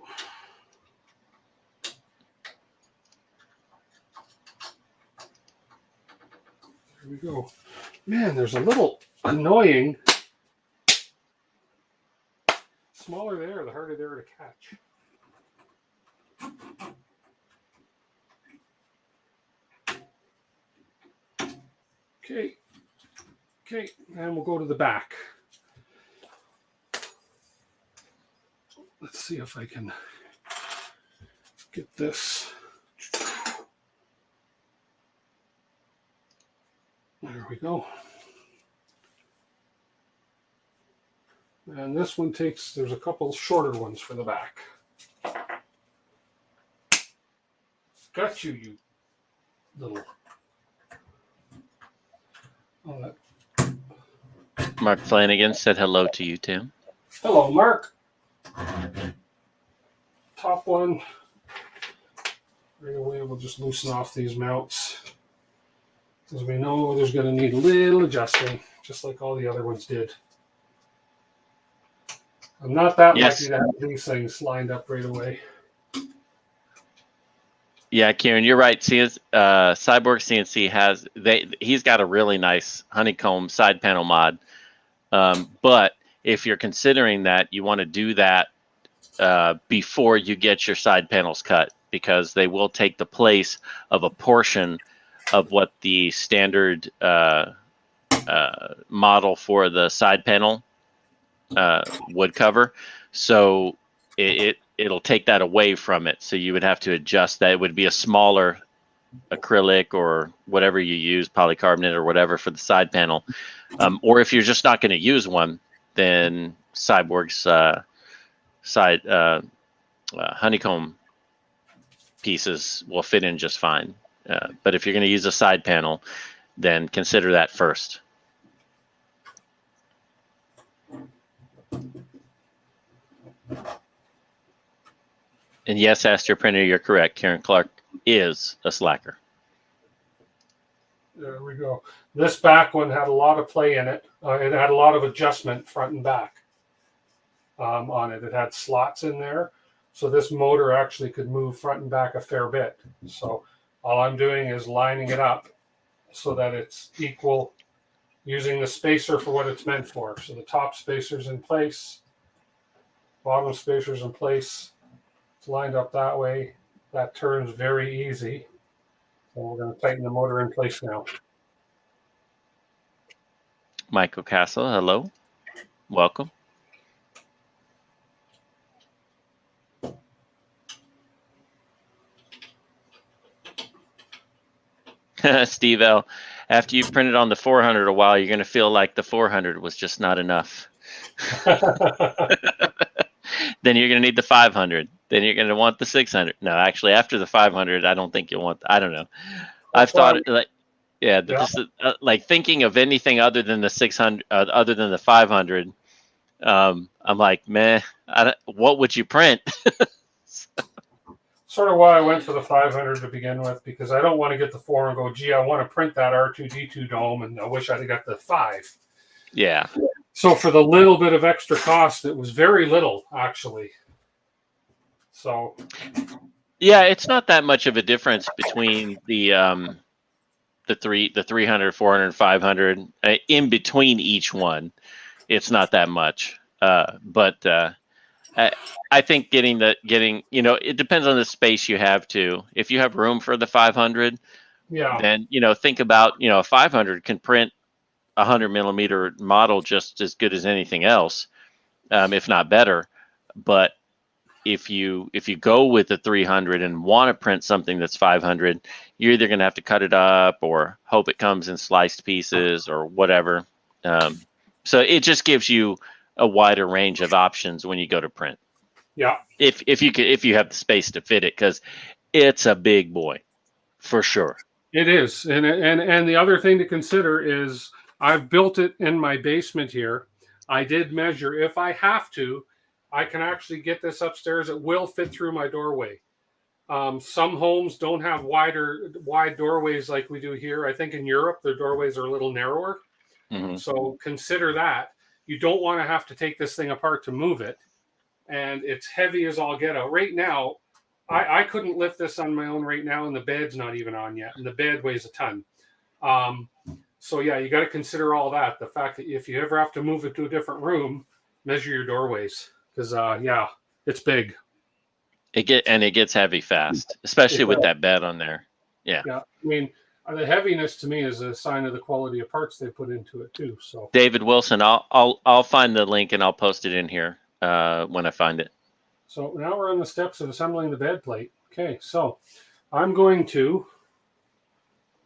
There we go. Man, there's a little annoying. Smaller there, the harder they're to catch. Okay. Okay, and we'll go to the back. Let's see if I can get this. There we go. And this one takes, there's a couple shorter ones for the back. Got you, you little. Oh, that. Mark Flanagan said hello to you, Tim. Hello, Mark. Top one. Right away, we'll just loosen off these mounts. Because we know there's going to need a little adjusting, just like all the other ones did. I'm not that lucky to have these things lined up right away. Yeah, Kieran, you're right. Cyborg CNC he's got a really nice honeycomb side panel mod. But if you're considering that, you want to do that before you get your side panels cut, because they will take the place of a portion of what the standard model for the side panel would cover. So it'll take that away from it. So you would have to adjust that. It would be a smaller acrylic or whatever you use, polycarbonate or whatever for the side panel. Or if you're just not going to use one, then Cyborg's honeycomb pieces will fit in just fine. But if you're going to use a side panel, then consider that first. And yes, Astro Printer, you're correct. Karen Clark is a slacker. There we go. This back one had a lot of play in it. It had a lot of adjustment front and back on it. It had slots in there. So this motor actually could move front and back a fair bit. So all I'm doing is lining it up so that it's equal, using the spacer for what it's meant for. So the top spacer's in place, bottom spacer's in place. It's lined up that way. That turns very easy. So we're going to tighten the motor in place now. Michael Castle, hello. Welcome. Steve L., after you printed on the 400 a while, you're going to feel like the 400 was just not enough. Then you're going to need the 500. Then you're going to want the 600. No, actually, after the 500, I don't think you'll want. I don't know. I've thought like, yeah. This is, like thinking of anything other than the 600, other than the 500. I'm like, meh. What would you print? Sort of why I went for the 500 to begin with, because I don't want to get the 4 and go, gee, I want to print that R2D2 dome, and I wish I'd have got the 5. Yeah. So for the little bit of extra cost, it was very little, actually. So. Yeah, it's not that much of a difference between the 300, 400, 500. In between each one, it's not that much. But I think getting it depends on the space you have too. If you have room for the 500, then think about a 500 can print a 100 millimeter model just as good as anything else, if not better. But if you go with the 300 and want to print something that's 500, you're either going to have to cut it up or hope it comes in sliced pieces or whatever. So it just gives you a wider range of options when you go to print. Yeah. If you have the space to fit it, because it's a big boy, for sure. It is, and the other thing to consider is I've built it in my basement here. I did measure. If I have to, I can actually get this upstairs. It will fit through my doorway. Some homes don't have wide doorways like we do here. I think in Europe, their doorways are a little narrower. Mm-hmm. So consider that. You don't want to have to take this thing apart to move it. And it's heavy as all get out. Right now, I couldn't lift this on my own right now, and the bed's not even on yet. And the bed weighs a ton. So yeah, you got to consider all that. The fact that if you ever have to move it to a different room, measure your doorways. Because it's big. It gets heavy fast, especially with that bed on there. Yeah. Yeah. I mean, the heaviness to me is a sign of the quality of parts they put into it too. So David Wilson, I'll find the link and I'll post it in here when I find it. So now we're on the steps of assembling the bed plate. Okay, so I'm going to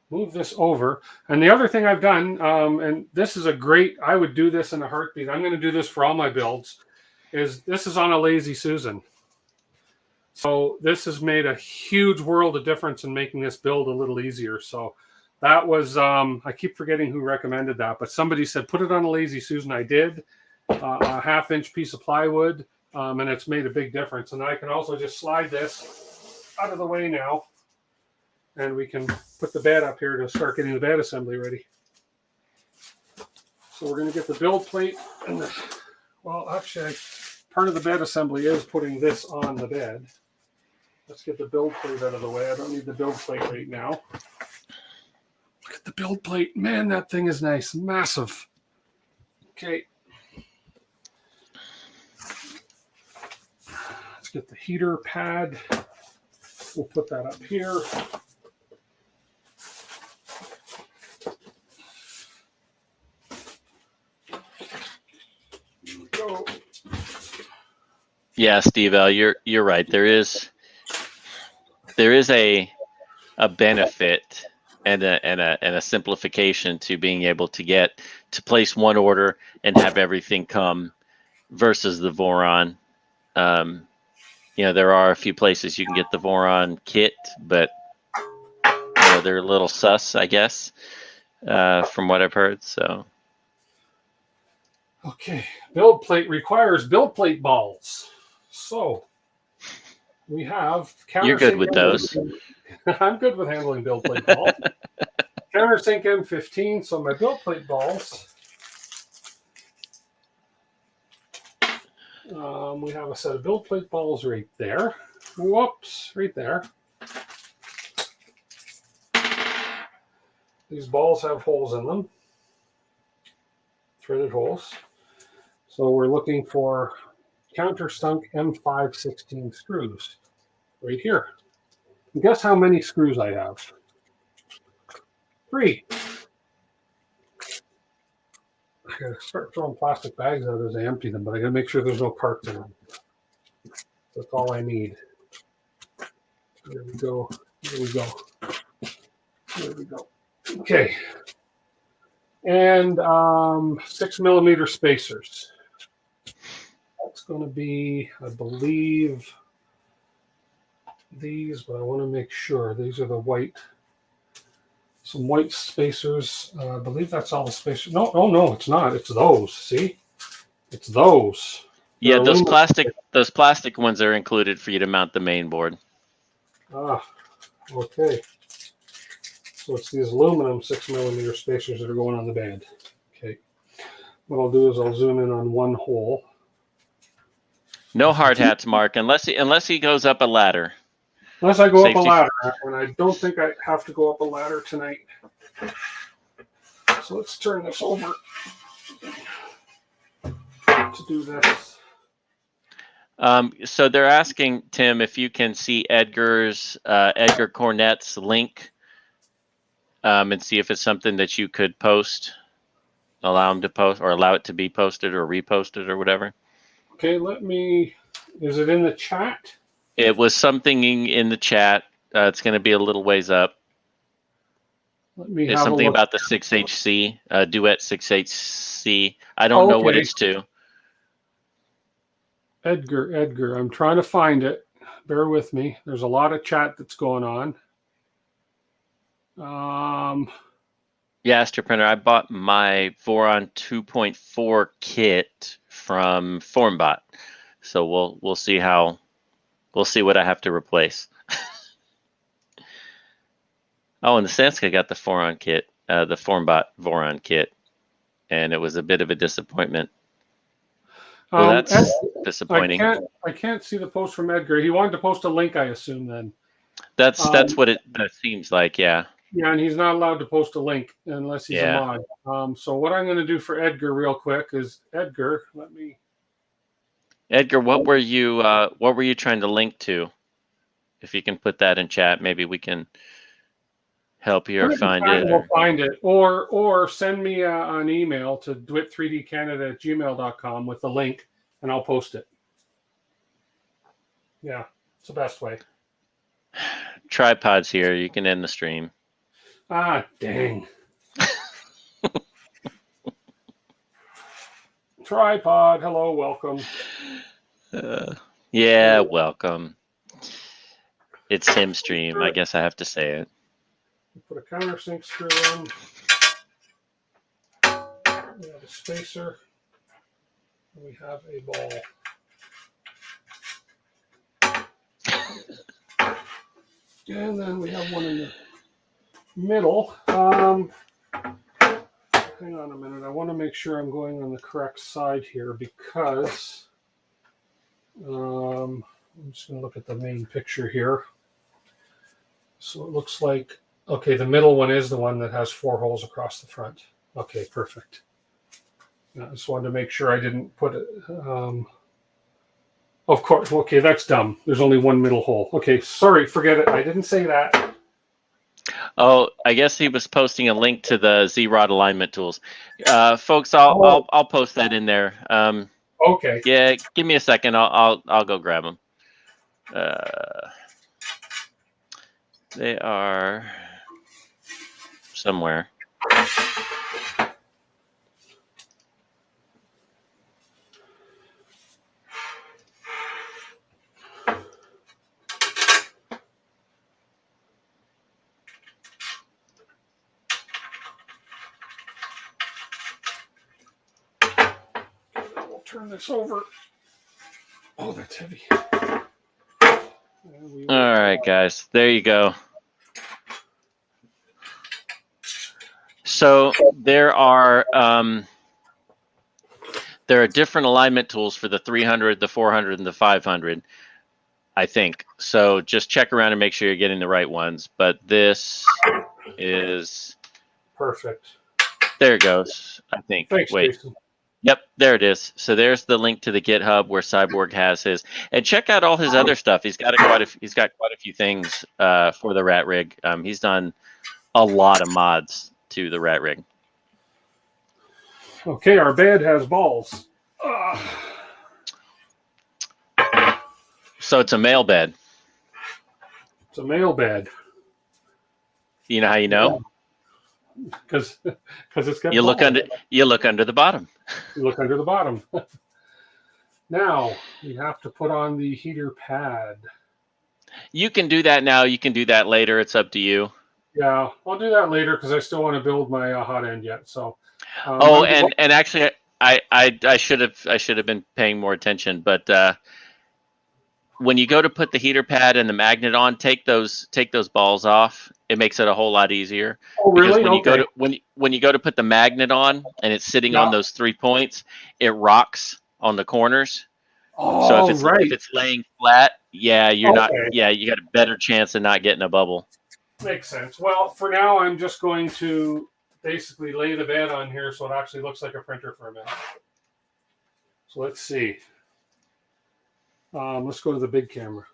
move this over. And the other thing I've done, and this is I would do this in a heartbeat. I'm going to do this for all my builds. This is on a Lazy Susan. So this has made a huge world of difference in making this build a little easier. So that was, I keep forgetting who recommended that, but somebody said, put it on a Lazy Susan. I did, a 1/2-inch piece of plywood, and it's made a big difference. And I can also just slide this out of the way now, and we can put the bed up here to start getting the bed assembly ready. So we're going to get the build plate and well, actually, part of the bed assembly is putting this on the bed. Let's get the build plate out of the way. I don't need the build plate right now. Look at the build plate. Man, that thing is nice. Massive. Okay. Let's get the heater pad. We'll put that up here. Go. Yeah, Steve L, you're right. There is a benefit and a simplification to being able to place one order and have everything come versus the Voron. There are a few places you can get the Voron kit, but they're a little sus, I guess, from what I've heard. So. Okay, build plate requires build plate balls. So we have You're good with those. I'm good with handling build plate balls. Countersink M15. So my build plate balls. We have a set of build plate balls right there. Whoops, right there. These balls have holes in them, threaded holes. So we're looking for countersunk M516 screws right here. And guess how many screws I have? 3. I gotta start throwing plastic bags out as I empty them, but I gotta make sure there's no parts in them. That's all I need. There we go. There we go. There we go. Okay. And 6mm spacers. That's going to be, I believe, these, but I want to make sure. These are the white, some white spacers. I believe that's all the spacers. No, it's not. It's those. See? It's those. Yeah, those plastic ones are included for you to mount the main board. Ah, okay. So it's these aluminum 6mm spacers that are going on the bed. Okay. What I'll do is I'll zoom in on one hole. No hard hats, Mark, unless he goes up a ladder. Unless I go up a ladder, and I don't think I have to go up a ladder tonight. So let's turn this over to do this. So they're asking, Tim, if you can see Edgar Cornett's link and see if it's something that you could post, allow him to post, or allow it to be posted or reposted or whatever. Okay, is it in the chat? It was something in the chat. It's going to be a little ways up. It's something about the 6HC, DWIT 6HC. I don't know what it's to. Edgar, I'm trying to find it. Bear with me. There's a lot of chat that's going on. Yeah, Astroprinter, I bought my Voron 2.4 kit from Formbot. So we'll see what I have to replace. Oh, and the Sanska got the Voron kit, the Formbot Voron kit, and it was a bit of a disappointment. Well, that's disappointing. I can't see the post from Edgar. He wanted to post a link, I assume. Then that's what it seems like. Yeah. Yeah, and he's not allowed to post a link unless he's a mod. So what I'm going to do for Edgar real quick is Edgar. Edgar, what were you trying to link to? If you can put that in chat, maybe we can help you or find it. We'll find it, or send me an email to dwit3dcanada@gmail.com with the link, and I'll post it. Yeah, it's the best way. Tripod's here. You can end the stream. Ah, dang. Tripod, hello, welcome. Yeah, welcome. It's Tim stream. I guess I have to say it. Put a countersink screw in. We have a spacer. And we have a ball. And then we have one in the middle. Hang on a minute. I want to make sure I'm going on the correct side here because I'm just going to look at the main picture here. So it looks like, okay, the middle one is the one that has 4 holes across the front. Okay, perfect. I just wanted to make sure I didn't put it. Of course, okay, that's dumb. There's only one middle hole. Okay, sorry, forget it. I didn't say that. Oh, I guess he was posting a link to the Z-Rod alignment tools. Folks, I'll post that in there. Okay. Yeah, give me a second. I'll go grab them. They are somewhere. Turn this over. Oh, that's heavy. All right, guys, there you go. So there are different alignment tools for the 300, the 400, and the 500, I think. So just check around and make sure you're getting the right ones. But this is perfect. There it goes, I think. Thanks, wait. Jason. Yep, there it is. So there's the link to the GitHub where Cyborg has his, and check out all his other stuff. He's got quite a few things for the RatRig. He's done a lot of mods to the RatRig. Okay, our bed has balls. So it's a male bed. It's a male bed. You know how you know? Because it's got. You look under the bottom. You look under the bottom. Now we have to put on the heater pad. You can do that now. You can do that later. It's up to you. Yeah, I'll do that later because I still want to build my hot end yet. So. And actually, I should have been paying more attention. But when you go to put the heater pad and the magnet on, take those balls off. It makes it a whole lot easier. Oh, really? Because when you go to put the magnet on and it's sitting on those 3 points, it rocks on the corners. Oh, so if right. it's laying flat, yeah, you're not. Yeah, you got a better chance of not getting a bubble. Makes sense. Well, for now, I'm just going to basically lay the bed on here so it actually looks like a printer for a minute. So let's see. Let's go to the big camera.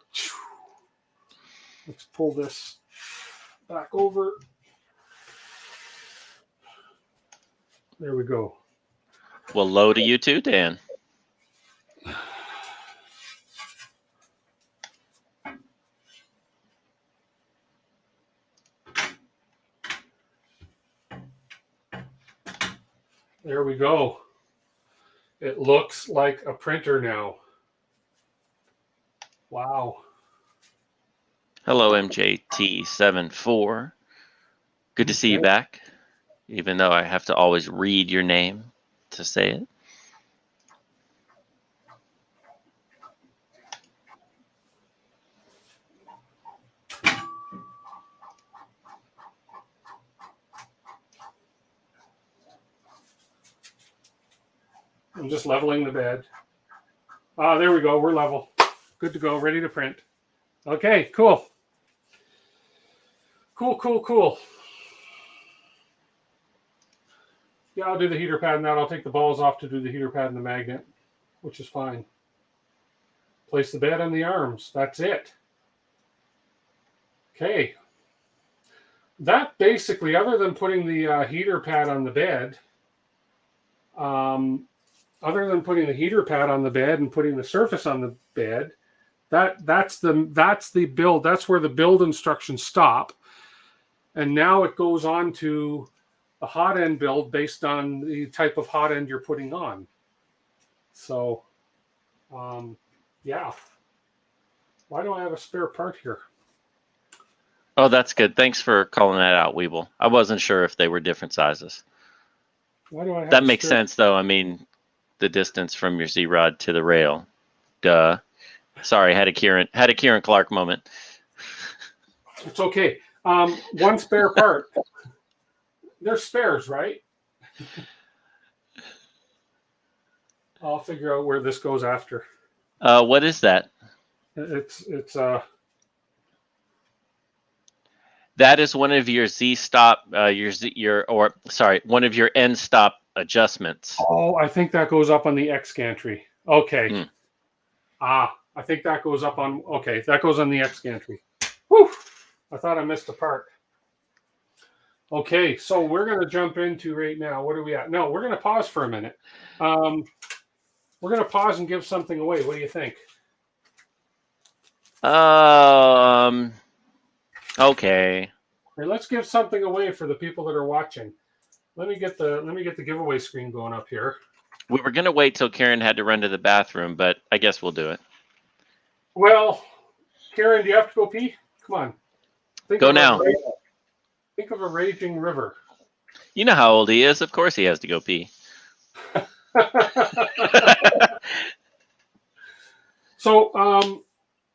Let's pull this back over. There we go. Well, low to you too, Dan. There we go. It looks like a printer now. Wow. Hello, MJT74. Good to see you back, even though I have to always read your name to say it. I'm just leveling the bed. There we go. We're level. Good to go. Ready to print. Okay, cool. Cool. Yeah, I'll do the heater pad and that. I'll take the balls off to do the heater pad and the magnet, which is fine. Place the bed on the arms. That's it. Okay. That basically, other than putting the heater pad on the bed, other than putting the heater pad on the bed and putting the surface on the bed, that's the build. That's where the build instructions stop. And now it goes on to a hot end build based on the type of hot end you're putting on. So, yeah. Why do I have a spare part here? Oh, that's good. Thanks for calling that out, Weeble. I wasn't sure if they were different sizes. Why do I have that makes sense, though. I mean, the distance from your Z-Rod to the rail. Duh. Sorry, had a Kieran Clark moment. It's okay. One spare part. They're spares, right? I'll figure out where this goes after. What is that? It's That is one of your Z-stop, one of your end stop adjustments. Oh, I think that goes up on the X gantry. Okay. I think that goes up on, okay, that goes on the X gantry. Whew, I thought I missed a part. Okay, so we're going to jump into right now. What are we at? No, we're going to pause for a minute. We're going to pause and give something away. What do you think? Okay. Hey, let's give something away for the people that are watching. Let me get the giveaway screen going up here. We were going to wait till Karen had to run to the bathroom, but I guess we'll do it. Well, Karen, do you have to go pee? Come on. Go now. Think of a raging river. You know how old he is. Of course he has to go pee. So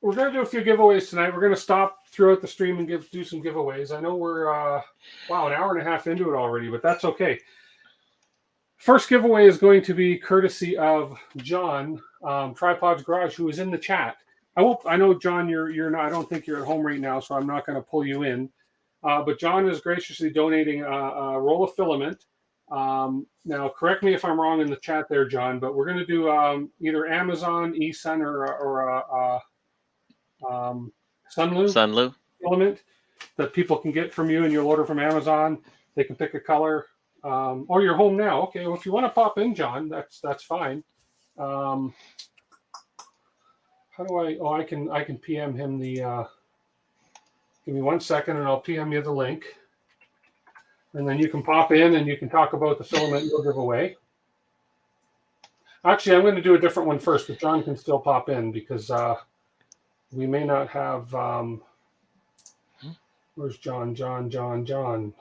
we're going to do a few giveaways tonight. We're going to stop throughout the stream and do some giveaways. I know we're, an hour and a half into it already, but that's okay. First giveaway is going to be courtesy of John, Tripod's Garage, who is in the chat. I know, John, you're not, I don't think you're at home right now, so I'm not going to pull you in. But John is graciously donating a roll of filament. Now, correct me if I'm wrong in the chat there, John, but we're going to do either Amazon, eSun, or Sunlu filament that people can get from you, and you'll order from Amazon. They can pick a color. Or you're home now. Okay, well, if you want to pop in, John, that's fine. How do I? Oh, I can PM him the. Give me 1 second, and I'll PM you the link, and then you can pop in and you can talk about the filament you'll give away. Actually, I'm going to do a different one first, but John can still pop in because we may not have. Where's John? John.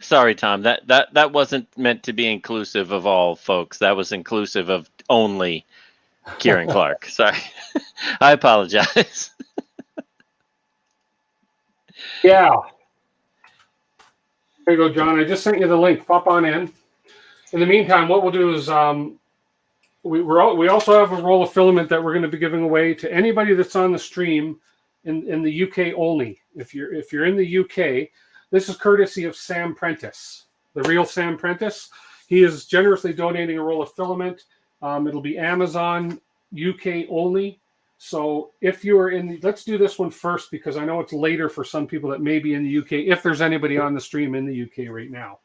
Sorry, Tom. That wasn't meant to be inclusive of all folks. That was inclusive of only Kieran Clark. Sorry. I apologize. Yeah. There you go, John. I just sent you the link. Pop on in. In the meantime, what we'll do is we also have a roll of filament that we're going to be giving away to anybody that's on the stream in the UK only. If you're in the UK, this is courtesy of Sam Prentice, the real Sam Prentice. He is generously donating a roll of filament. It'll be Amazon, UK only. So if you're let's do this one first, because I know it's later for some people that may be in the UK, if there's anybody on the stream in the UK right now.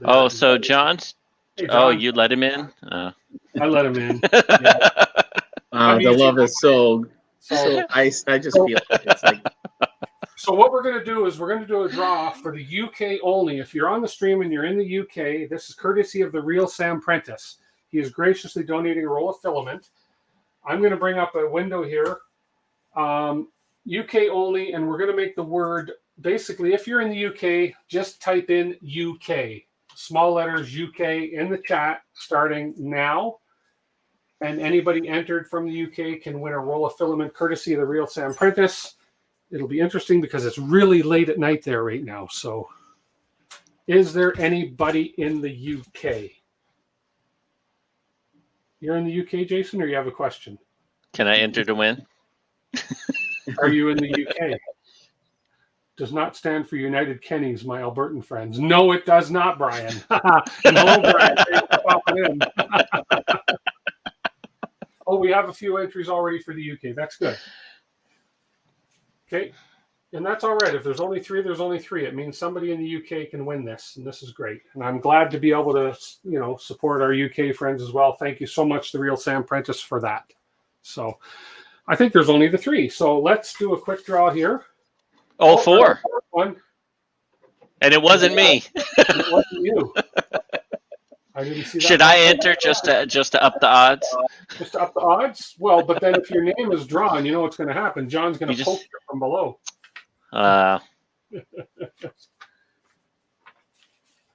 Oh, so John's. Hey, Oh, John. you let him in? I let him in. Yeah. The love is so I just feel it. It's like. So what we're going to do is we're going to do a draw for the UK only. If you're on the stream and you're in the UK, this is courtesy of the real Sam Prentice. He is graciously donating a roll of filament. I'm going to bring up a window here, UK only, and we're going to make the word, basically, if you're in the UK, just type in UK, small letters UK in the chat starting now. And anybody entered from the UK can win a roll of filament courtesy of the real Sam Prentice. It'll be interesting because it's really late at night there right now. So is there anybody in the UK? You're in the UK, Jason, or you have a question? Can I enter to win? Are you in the UK? Does not stand for United Kennys, my Albertan friends. No, it does not, Brian. No, Brian. Thanks for popping in. Oh, we have a few entries already for the UK. That's good. Okay. And that's all right. If there's only three, there's only three. It means somebody in the UK can win this, and this is great. And I'm glad to be able to, support our UK friends as well. Thank you so much, the real Sam Prentice, for that. So I think there's only the three. So let's do a quick draw here. All four. One. And it wasn't me. It wasn't you. I didn't see that. Should I enter just to up the odds? Just to up the odds? Well, but then if your name is drawn, you know what's going to happen. John's going to poke you from below.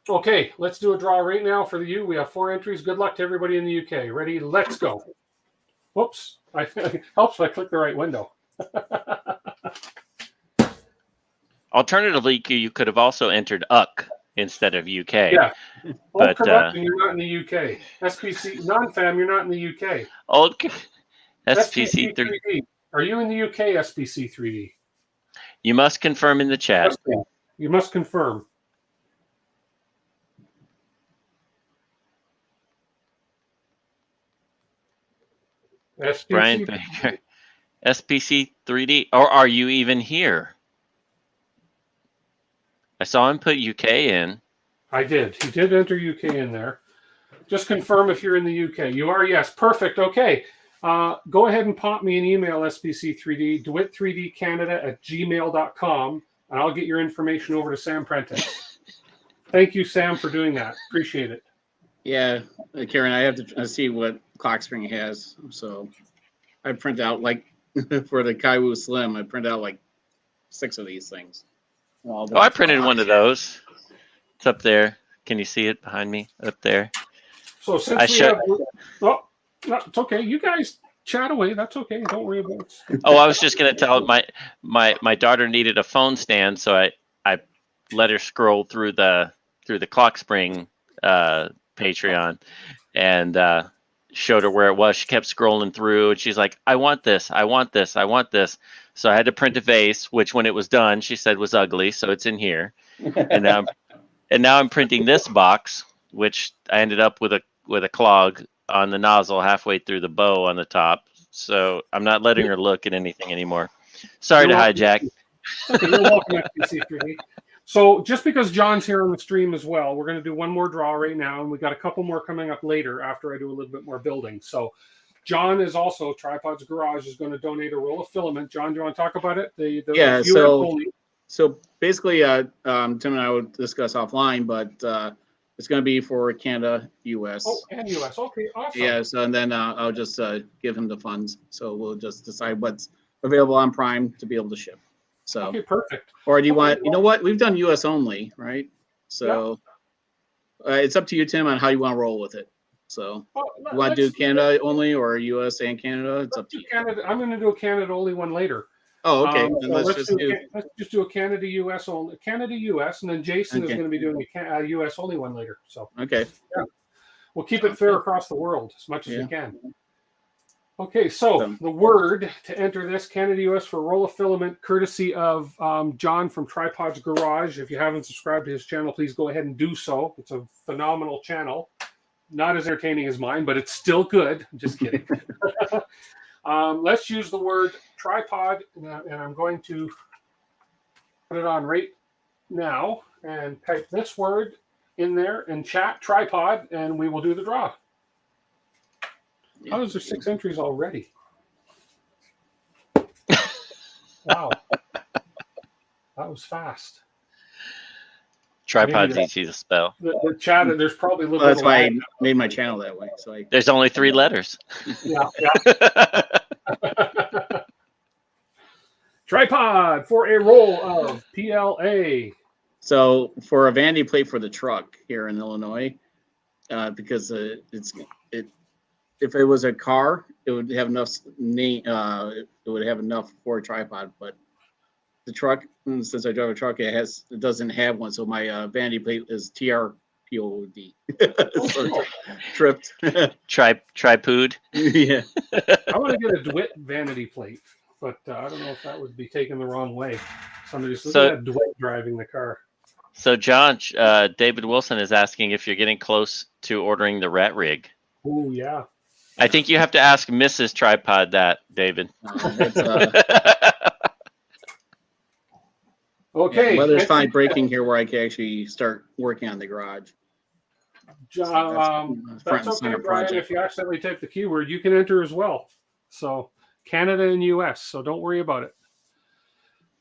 Okay, let's do a draw right now for the U. We have 4 entries. Good luck to everybody in the UK. Ready? Let's go. Whoops. It helps if I click the right window. Alternatively, you could have also entered UC instead of UK. Yeah. But you're not in the UK. SPC non-fam, you're not in the UK. Old SPC 3D. Are you in the UK, SPC 3D? You must confirm in the chat. You must confirm. SPC Brian Baker. SPC 3D. Or are you even here? I saw him put UK in. I did. He did enter UK in there. Just confirm if you're in the UK. You are, yes. Perfect. Okay. Go ahead and pop me an email, SPC3D, DWIT3DCanada@gmail.com, and I'll get your information over to Sam Prentice. Thank you, Sam, for doing that. Appreciate it. Yeah, Karen, I have to see what clock spring has. So I print out, like, for the Kaiwu Slim, I print out like 6 of these things. I printed one of those. It's up there. Can you see it behind me up there? So since no, it's okay. You guys chat away. That's okay. Don't worry about it. Oh, I was just gonna tell my daughter needed a phone stand, so I let her scroll through the Clock Spring Patreon and showed her where it was. She kept scrolling through, and she's like, "I want this. I want this. I want this." So I had to print a vase, which when it was done, she said was ugly. So it's in here, and now I'm printing this box, which I ended up with a clog on the nozzle halfway through the bow on the top. So I'm not letting her look at anything anymore. Sorry to hijack. Okay, you're welcome, FPC3D. So just because John's here on the stream as well, we're going to do one more draw right now, and we got a couple more coming up later after I do a little bit more building. So John is also, Tripod's Garage is going to donate a roll of filament. John, do you want to talk about it? Yeah, so basically, Tim and I will discuss offline, but it's going to be for Canada, US. Oh, and US. Okay, awesome. Yeah, so and then I'll just give him the funds. So we'll just decide what's available on Prime to be able to ship. So okay, perfect. Or do you want, you know what? We've done US only, right? So it's up to you, Tim, on how you want to roll with it. So you want to do Canada only or US and Canada? It's up to you. Canada. I'm going to do a Canada only one later. Oh, okay. So let's just do a Canada US only, Canada US, and then Jason is going to be doing a US only one later. So okay, yeah, we'll keep it fair across the world as much as we can. Okay, so the word to enter this Canada US for roll of filament, courtesy of John from Tripod's Garage. If you haven't subscribed to his channel, please go ahead and do so. It's a phenomenal channel. Not as entertaining as mine, but it's still good. I'm just kidding. Let's use the word tripod, and I'm going to put it on right now and type this word in there in chat, tripod, and we will do the draw. How is there 6 entries already? Wow. That was fast. Tripod's easy to spell. The chat, there's probably a little Well, that's bit why of I made my channel that way. So There's only 3 letters. yeah. Tripod for a roll of PLA. So for a vanity plate for the truck here in Illinois, because if it was a car, it would have enough it would have enough for a tripod. But the truck, since I drive a truck, it doesn't have one. So my vanity plate is TRPOD. So tripped. Tripod. Yeah. I want to get a DWIT vanity plate, but I don't know if that would be taken the wrong way. Somebody's looking at DWIT driving the car. So, John, David Wilson is asking if you're getting close to ordering the RatRig. Oh, yeah. I think you have to ask Mrs. Tripod that, David. Okay. Yeah, weather's fine breaking here where I can actually start working on the garage. That's okay, Brian. If you accidentally type the keyword, you can enter as well. So Canada and US. So don't worry about it.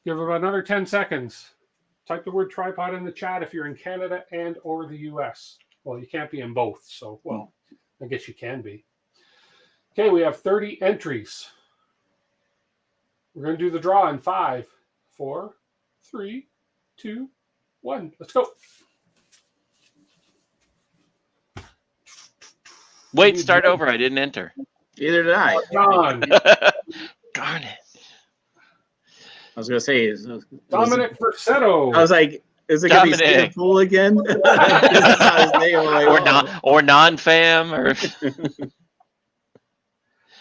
Give about another 10 seconds. Type the word tripod in the chat if you're in Canada and or the US. Well, you can't be in both. So, well, I guess you can be. Okay, we have 30 entries. We're going to do the draw in 5, 4, 3, 2, 1. Let's go. Wait, start over. I didn't enter. Either did I. John. Darn it. I was going to say, Dominic Versetto. I was like, is it going to be Stephen Poole again? or non-fam. Or...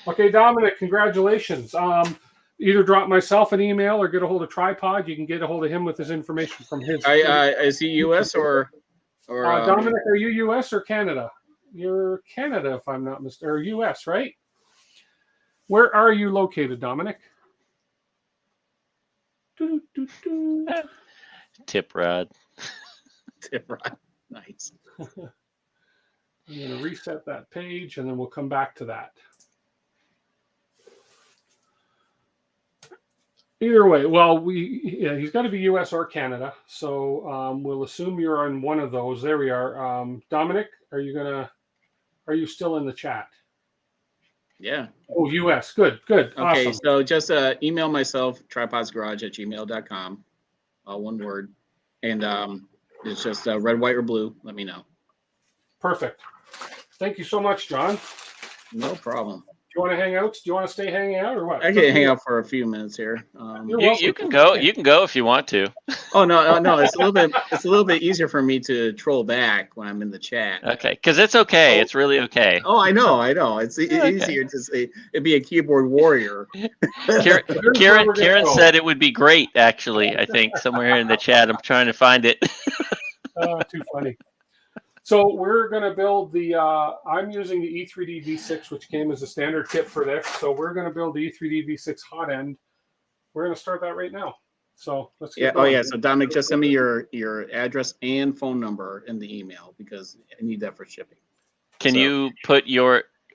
Okay, Dominic, congratulations. Either drop myself an email or get a hold of Tripod. You can get a hold of him with his information from his. Is he U.S. or Dominic, are you U.S. or Canada? You're Canada, if I'm not mistaken, or U.S., right? Where are you located, Dominic? Tip rod. Tip rod. Nice. I'm going to reset that page, and then we'll come back to that. Either way, well, he's got to be U.S. or Canada, so we'll assume you're on one of those. There we are. Dominic, are you still in the chat? Yeah. Oh, U.S. Good. Okay, awesome. So just email myself, tripodsgarage@gmail.com, all one word, and it's just red, white, or blue. Let me know. Perfect. Thank you so much, John. No problem. Do you want to hang out? Do you want to stay hanging out or what? I can hang out for a few minutes here. You can go. You can go if you want to. Oh no! It's a little bit easier for me to troll back when I'm in the chat. Okay, because it's okay. It's really okay. Oh, I know. It's easier to say it'd be a keyboard warrior. Karen said it would be great. Actually, I think somewhere in the chat. I'm trying to find it. Too funny. So we're going to build the, I'm using the E3D V6, which came as a standard kit for this. So we're going to build the E3D V6 hot end. We're going to start that right now. So let's get going. Oh yeah. So Dominic, just send me your address and phone number in the email because I need that for shipping. Can you put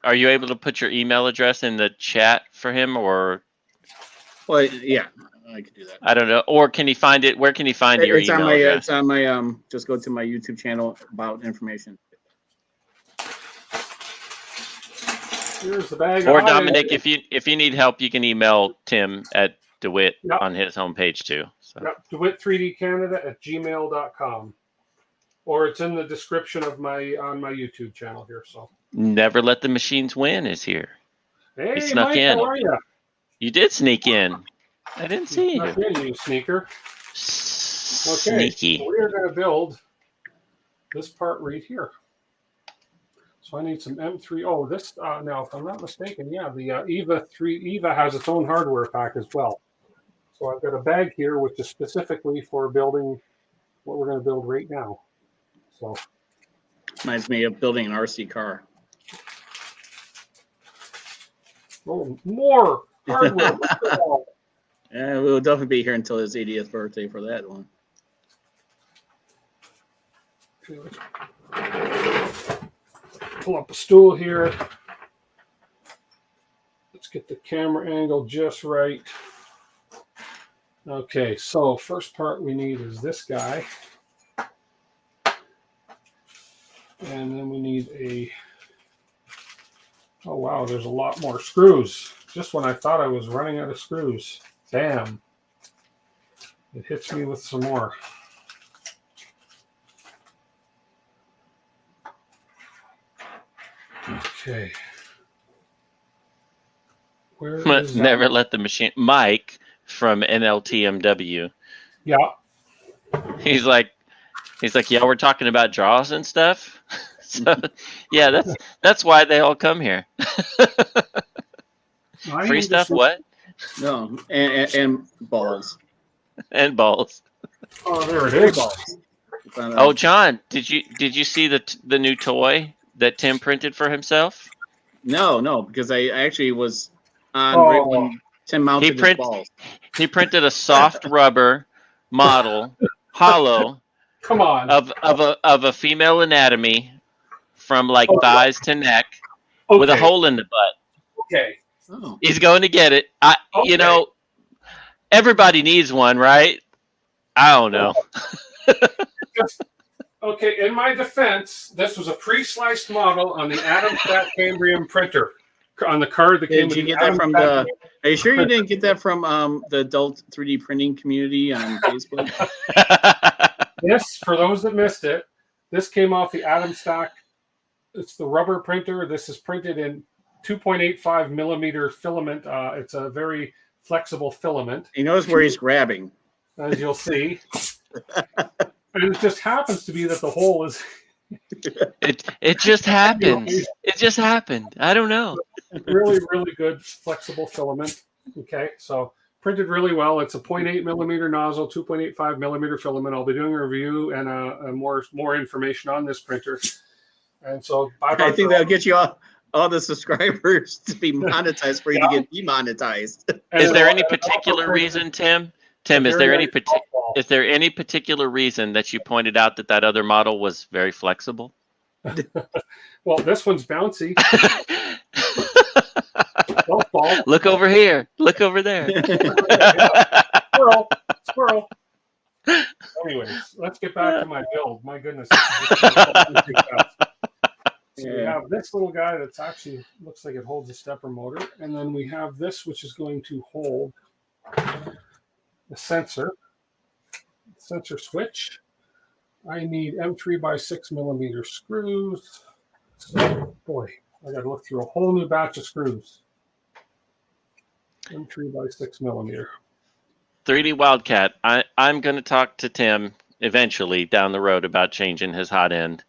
are you able to put your email address in the chat for him or? Well, yeah. I could do that. I don't know. Or can he find it? Where can he find your email address? It's on my just go to my YouTube channel about information. Here's the bag. Or Dominic, if you need help, you can email Tim at DeWitt on his homepage too. So. Yep, DeWitt3dCanada@gmail.com. Or it's in the description of on my YouTube channel here. So Never Let the Machines Win is here. Hey, he snuck Mike, in. How are you? You did sneak in. I didn't see you. You sneaker. Okay, Sneaky. so we're going to build this part right here. So I need some M3. Oh, this now, if I'm not mistaken, yeah, the EVA has its own hardware pack as well. So I've got a bag here, which is specifically for building what we're going to build right now. So Reminds me of building an RC car. Oh, more hardware. Look at it all. Yeah, we'll definitely be here until his 80th birthday for that one. Pull up a stool here. Let's get the camera angle just right. Okay, so first part we need is this guy. And then we need a, oh wow, there's a lot more screws. Just when I thought I was running out of screws. Bam. It hits me with some more. Okay. Where is that? Never let the machine. Mike from NLTMW. Yeah. He's like, yeah, we're talking about draws and stuff. So yeah, that's why they all come here. Free stuff, what? No, and balls. And balls. Oh, there it is. Balls. Oh, John, did you see the new toy that Tim printed for himself? No, because I actually was on right when Tim mounted his balls. He printed a soft rubber model, hollow, Come on, of a female anatomy from like thighs to neck, okay. with a hole in the butt. Okay. Oh. He's going to get it. You know, everybody needs one, right? I don't know. Okay, in my defense, this was a pre-sliced model on the Adam Stack Cambrian printer. On the card that came Did with you the get that Adam from Stack Are you sure you didn't get that from the adult 3D printing community on Facebook? This, for those that missed it, this came off the Adam Stack. It's the rubber printer. This is printed in 2.85 millimeter filament. It's a very flexible filament. He knows where he's grabbing. As you'll see. And it just happens to be that the hole is... It just happened. It just happened. I don't know. Really, really good flexible filament. Okay, so printed really well. It's a 0.8 millimeter nozzle, 2.85 millimeter filament. I'll be doing a review and more information on this printer. And so I think that'll get you all the subscribers to be monetized for you to get demonetized. Is there any particular reason, Tim? Tim, is there any particular reason that you pointed out that other model was very flexible? Well, this one's bouncy. Look over here. Look over there. Squirrel. Anyways, let's get back to my build. My goodness. So we have this little guy that's actually looks like it holds a stepper motor. And then we have this, which is going to hold the sensor switch. I need M3 by 6 millimeter screws. So, boy, I got to look through a whole new batch of screws. M3 by 6 millimeter. 3D Wildcat. I'm going to talk to Tim eventually down the road about changing his hot end.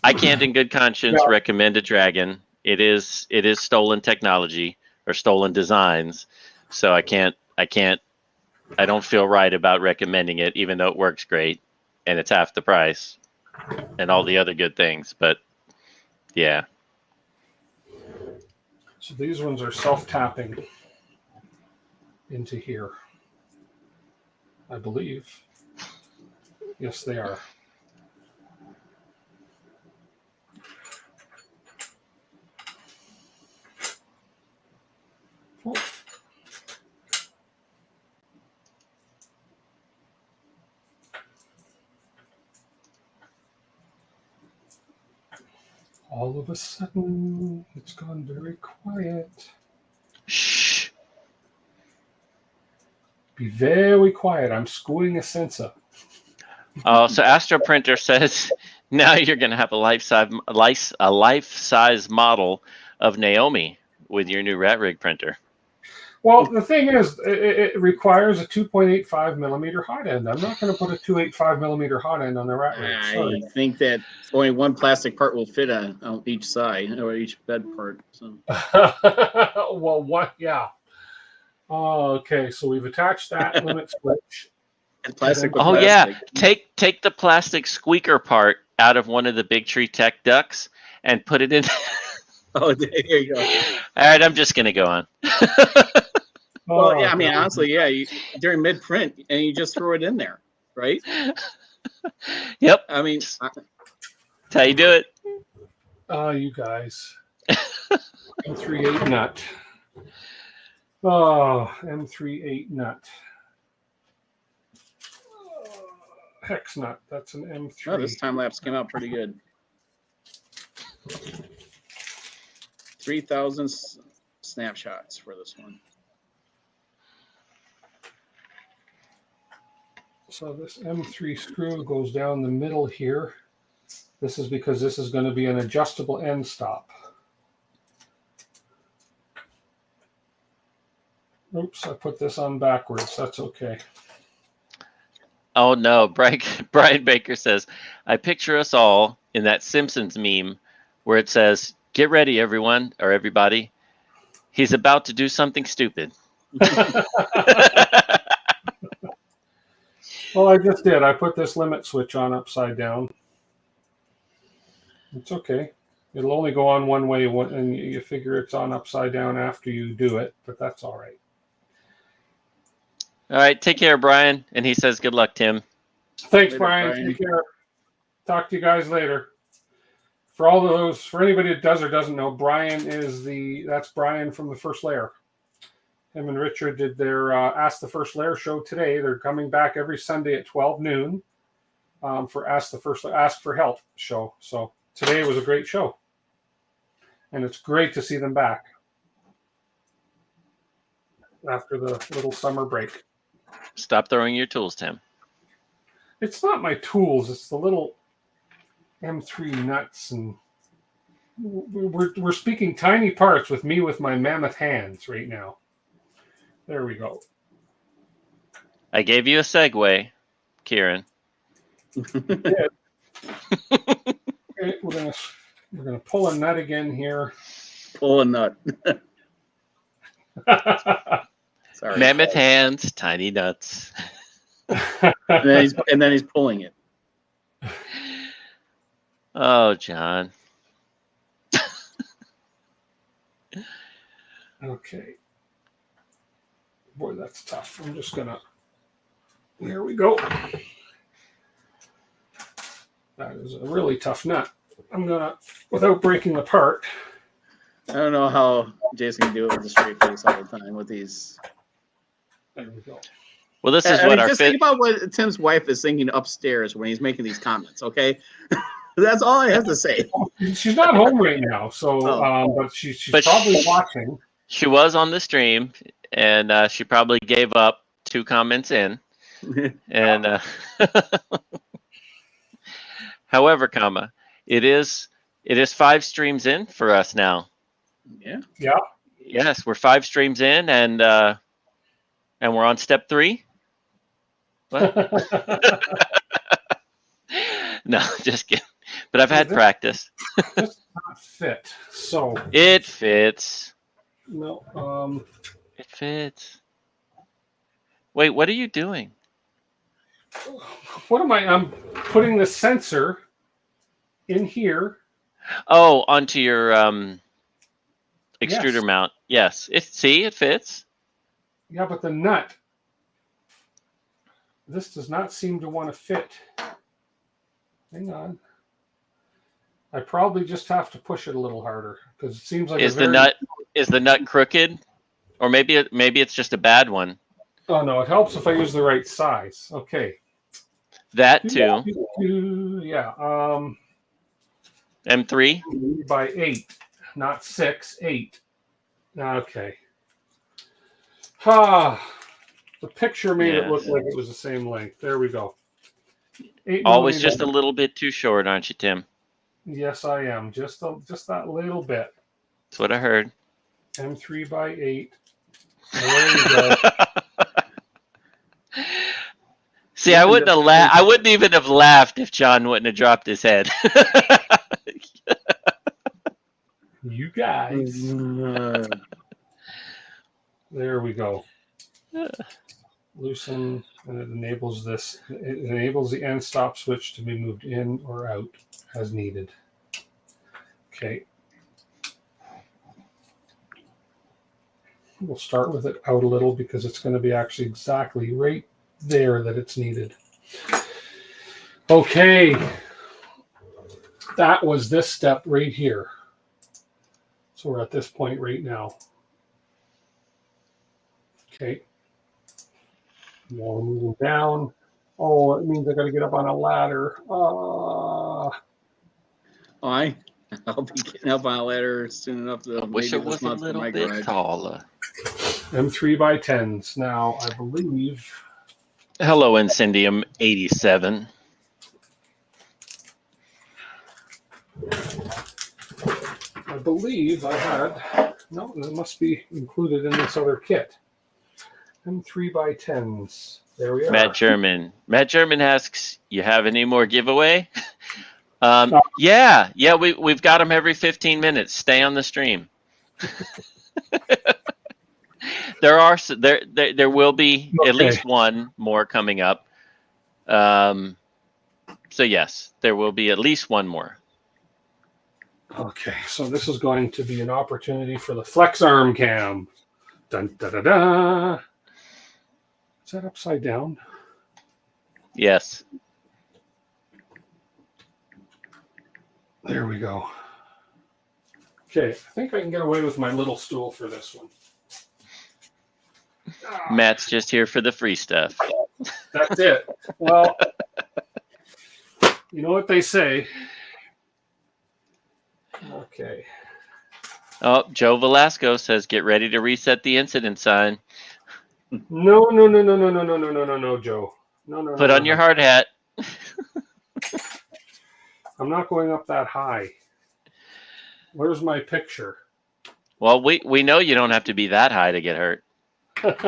I can't in good conscience recommend a Dragon. It is stolen technology or stolen designs. So I don't feel right about recommending it, even though it works great and it's half the price and all the other good things. But yeah. So these ones are self-tapping into here, I believe. Yes, they are. Oh. All of a sudden, it's gone very quiet. Shh. Be very quiet. I'm screwing a sensor. Oh, so Astro Printer says now you're going to have a life-size model of Naomi with your new RatRig printer. Well, the thing is, it requires a 2.85 millimeter hot end. I'm not going to put a 2.85 millimeter hot end on the RatRig. I think that only one plastic part will fit on each side or each bed part. So. Well, what? Yeah. Okay, so we've attached that limit switch. And plastic. Oh yeah, take the plastic squeaker part out of one of the Big Tree Tech ducks and put it in. Oh, there you go. All right, I'm just gonna go on. Well, yeah, I mean, honestly, yeah, during mid-print, and you just throw it in there, right? Yep, I mean, that's how you do it. You guys. M38 nut. Oh, M38 nut. Hex nut. That's an M3. oh, this time lapse came out pretty good. 3,000 snapshots for this one. So this M3 screw goes down the middle here. This is because this is going to be an adjustable end stop. Oops, I put this on backwards. That's okay. Oh no, Brian Baker says, I picture us all in that Simpsons meme where it says, "Get ready, everyone," or everybody. He's about to do something stupid. Well, I just did. I put this limit switch on upside down. It's okay. It'll only go on one way, and you figure it's on upside down after you do it, but that's all right. All right, take care, Brian. And he says, good luck, Tim. Thanks, Later, Brian. Brian. Take care. Talk to you guys later. For all of those, for anybody that does or doesn't know, that's Brian from the First Layer. Him and Richard did their Ask the First Layer show today. They're coming back every Sunday at 12 noon for Ask for Help show. So today was a great show. And it's great to see them back after the little summer break. Stop throwing your tools, Tim. It's not my tools. It's the little M3 nuts, and we're speaking tiny parts with me with my mammoth hands right now. There we go. I gave you a segue, Kieran. Okay, we're gonna pull a nut again here. Pull a nut. Sorry. Mammoth hands, tiny nuts. And then he's pulling it. Oh, John. Okay. Boy, that's tough. I'm just gonna. Here we go. That is a really tough nut. I'm gonna, without breaking the part. I don't know how Jason can do it with a straight face all the time with these. There we go. Well, this is I what mean, our just think about what Tim's wife is thinking upstairs when he's making these comments. Okay, that's all I have to say. She's not home right now, so but she's probably watching. She was on the stream, and she probably gave up 2 comments in. And however, it is 5 streams in for us now. Yeah. Yeah. Yes, we're 5 streams in, and we're on step 3. What? No, just kidding. But I've had practice. Does not fit. So It fits. no. It fits. Wait, what are you doing? What am I? I'm putting the sensor in here. Oh, onto your extruder Yes. mount. Yes. It fits. Yeah, but the nut. This does not seem to want to fit. Hang on. I probably just have to push it a little harder because it seems like Is the nut crooked? Or maybe it's just a bad one. Oh no, it helps if I use the right size. Okay. That too. Yeah. M3? By 8, not 6, 8. Okay. The picture made it look like it was the same length. There we go. Always just a little bit too short, aren't you, Tim? Yes, I am. Just that little bit. That's what I heard. M3 by 8. There you go. See, I wouldn't even have laughed if John wouldn't have dropped his head. You guys. There we go. loosen, and it enables this. It enables the end stop switch to be moved in or out as needed. Okay. We'll start with it out a little because it's going to be actually exactly right there that it's needed. Okay. That was this step right here. So we're at this point right now. Okay. Now we're moving down. Oh, it means I got to get up on a ladder. I'll be getting up on a ladder soon enough to Wish it was a little bit taller. M3 by 10s. Now, I believe. Hello, Incendium 87. I believe I had. No, it must be included in this other kit. M3 by 10s. There we are. Matt German asks, "You have any more giveaway?" Yeah, we've got them every 15 minutes. Stay on the stream. There will be at least one more coming up. So yes, there will be at least one more. Okay, so this is going to be an opportunity for the flex arm cam. Dun da da da. Is that upside down? Yes. There we go. Okay, I think I can get away with my little stool for this one. Matt's just here for the free stuff. That's it. Well, you know what they say. Okay. Oh, Joe Velasco says, "Get ready to reset the incident sign." No, Joe. No. Put on your hard hat. I'm not going up that high. Where's my picture? Well, we know you don't have to be that high to get hurt. Let's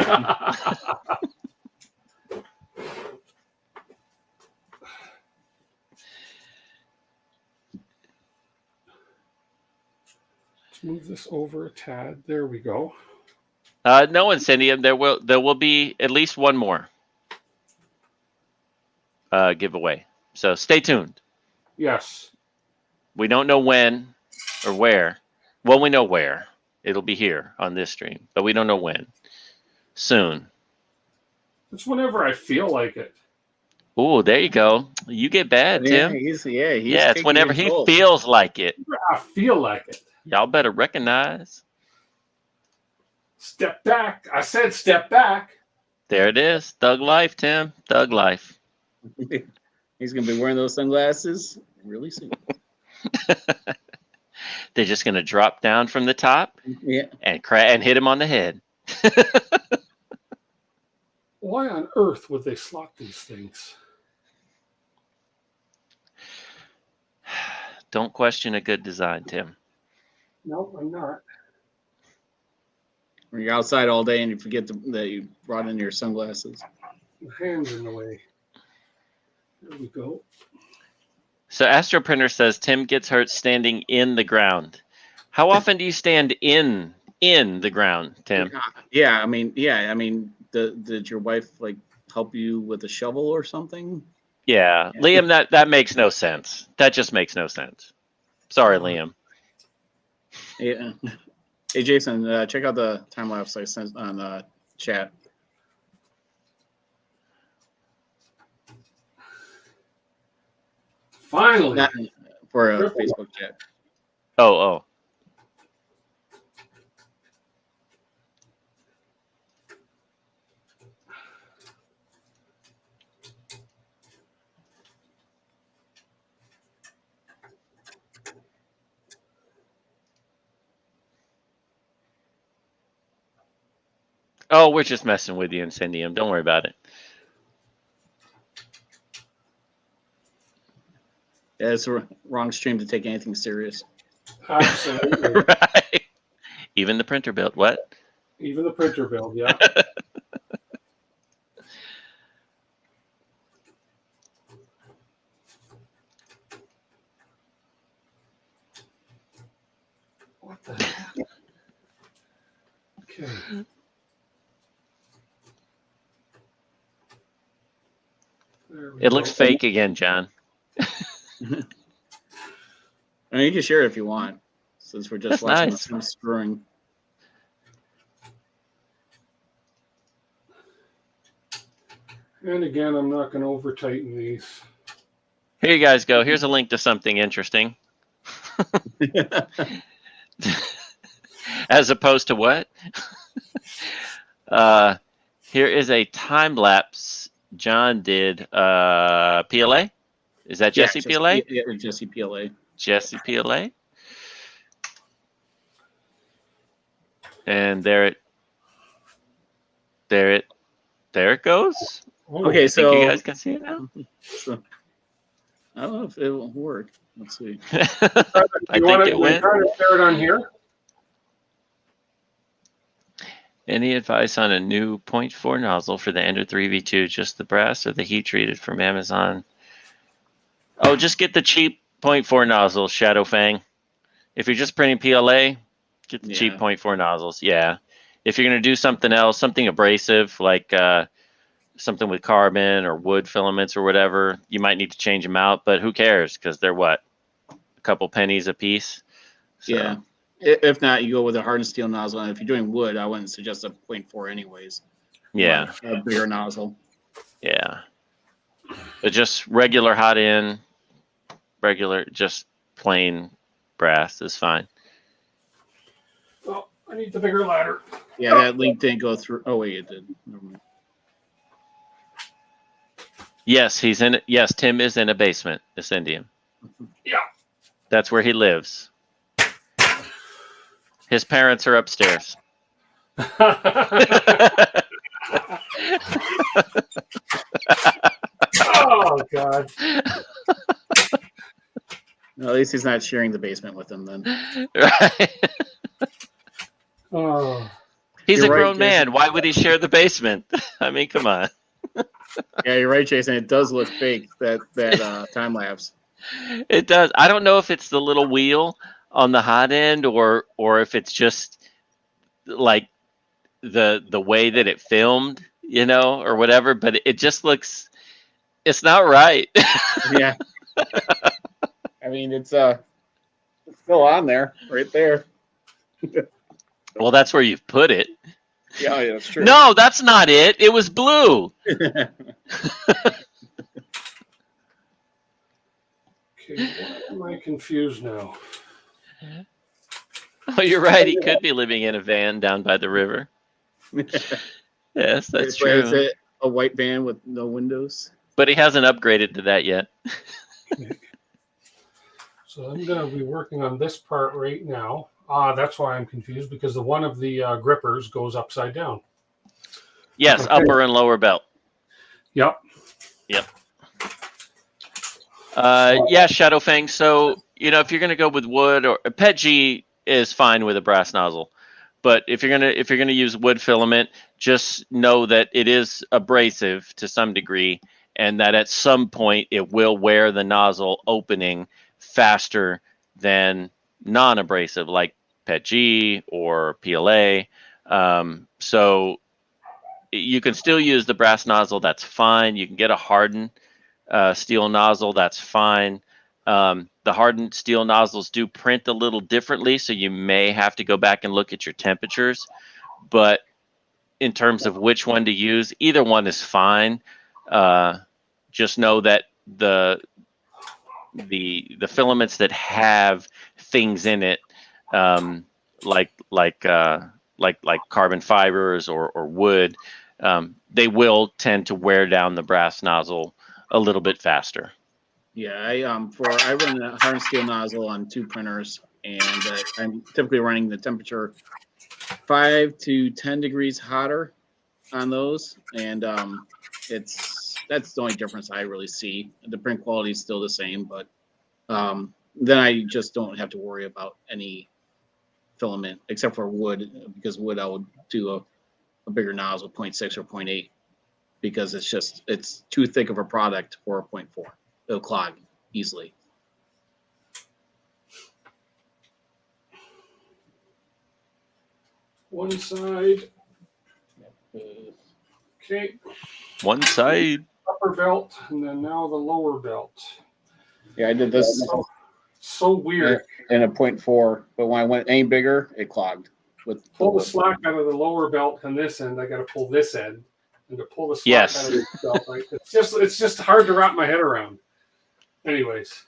move this over a tad. There we go. No, Incendium. There will be at least one more giveaway. So stay tuned. Yes. We don't know when or where. Well, we know where. It'll be here on this stream, but we don't know when. Soon. It's whenever I feel like it. Oh, there you go. You get bad, Tim. He's It's whenever he feels like it. I feel like it. Y'all better recognize. Step back. I said step back. There it is. Thug life, Tim. Thug life. He's going to be wearing those sunglasses really soon. They're just going to drop down from the top and hit him on the head. Why on earth would they slot these things? Don't question a good design, Tim. No, I'm not. When you're outside all day and you forget that you brought in your sunglasses. The hand's in the way. There we go. So Astro Printer says Tim gets hurt standing in the ground. How often do you stand in the ground, Tim? Yeah, I mean, did your wife like help you with a shovel or something? Yeah. Liam, that makes no sense. That just makes no sense. Sorry, Liam. Yeah. Hey, Jason, check out the time lapse I sent on chat. Finally. Not for a Facebook chat. Oh. Oh, we're just messing with you, Incendium. Don't worry about it. Yeah, it's a wrong stream to take anything serious. Absolutely. Right. Even the printer build. What? Even the printer build, yeah. What the heck? Okay. It looks fake again, John. I mean, you can share it if you want, since we're just That's watching nice. some screwing. And again, I'm not going to over tighten these. Here you guys go. Here's a link to something interesting. As opposed to what? Here is a time lapse John did. PLA? Is that Jesse PLA? Yeah, Jesse PLA. Jesse PLA. And there it goes. Okay, I so think you guys can see it now. So, I don't know if it will work. Let's see. I think it went. Try to share it on here. Any advice on a new 0.4 nozzle for the Ender 3V2? Just the brass or the heat treated from Amazon? Oh, just get the cheap 0.4 nozzle, Shadow Fang. If you're just printing PLA, get the cheap 0.4 nozzles. Yeah. If you're going to do something else, something abrasive, like something with carbon or wood filaments or whatever, you might need to change them out. But who cares? Because they're what? A couple pennies a piece. So. Yeah. If not, you go with a hardened steel nozzle. And if you're doing wood, I wouldn't suggest a 0.4 anyways. Yeah. A bigger nozzle. Yeah. But just regular hot end, regular, just plain brass is fine. Oh, I need the bigger ladder. Yeah, that link didn't go through. Oh, wait, it did. Never mind. Yes, he's in. Yes, Tim is in a basement. Ascendium. Yeah. That's where he lives. His parents are upstairs. Oh God. Well, at least he's not sharing the basement with them then. Right. Oh. He's You're a right, grown Jason. man. Why would he share the basement? I mean, come on. Yeah, you're right, Jason. It does look fake, that time lapse. It does. I don't know if it's the little wheel on the hot end or if it's just like the way that it filmed, you know, or whatever, but it just looks, it's not right. Yeah. I mean, it's still on there, right there. Well, that's where you've put it. Yeah, that's true. No, that's not it. It was blue. Okay, why am I confused now? Oh, you're right. He could be living in a van down by the river. Yes, that's true. Is it a white van with no windows? But he hasn't upgraded to that yet. So I'm going to be working on this part right now. That's why I'm confused, because the one of the grippers goes upside down. Yes, Okay. upper and lower belt. Yep. Yep. Yeah, Shadow Fang. So, you know, if you're gonna go with wood, or Pet G is fine with a brass nozzle, but if you're gonna use wood filament, just know that it is abrasive to some degree, and that at some point it will wear the nozzle opening faster than non-abrasive, like Pet G or PLA. So you can still use the brass nozzle. That's fine. You can get a hardened steel nozzle. That's fine. The hardened steel nozzles do print a little differently, so you may have to go back and look at your temperatures. But in terms of which one to use, either one is fine. Just know that the filaments that have things in it, like carbon fibers or wood, they will tend to wear down the brass nozzle a little bit faster. Yeah, I run a hardened steel nozzle on 2 printers, and I'm typically running the temperature 5 to 10 degrees hotter on those, and that's the only difference I really see. The print quality is still the same, but then I just don't have to worry about any filament except for wood, because wood I would do a bigger nozzle, 0.6 or 0.8, because it's too thick of a product for a 0.4. It'll clog easily. One side. Okay. One side. upper belt, and then now the lower belt. Yeah, I did this So weird. in a 0.4, but when I went any bigger, it clogged. Pull the slack out of the lower belt on this end. I got to pull this end, and to pull the slack out of this belt. Right? It's just hard to wrap my head around. Anyways,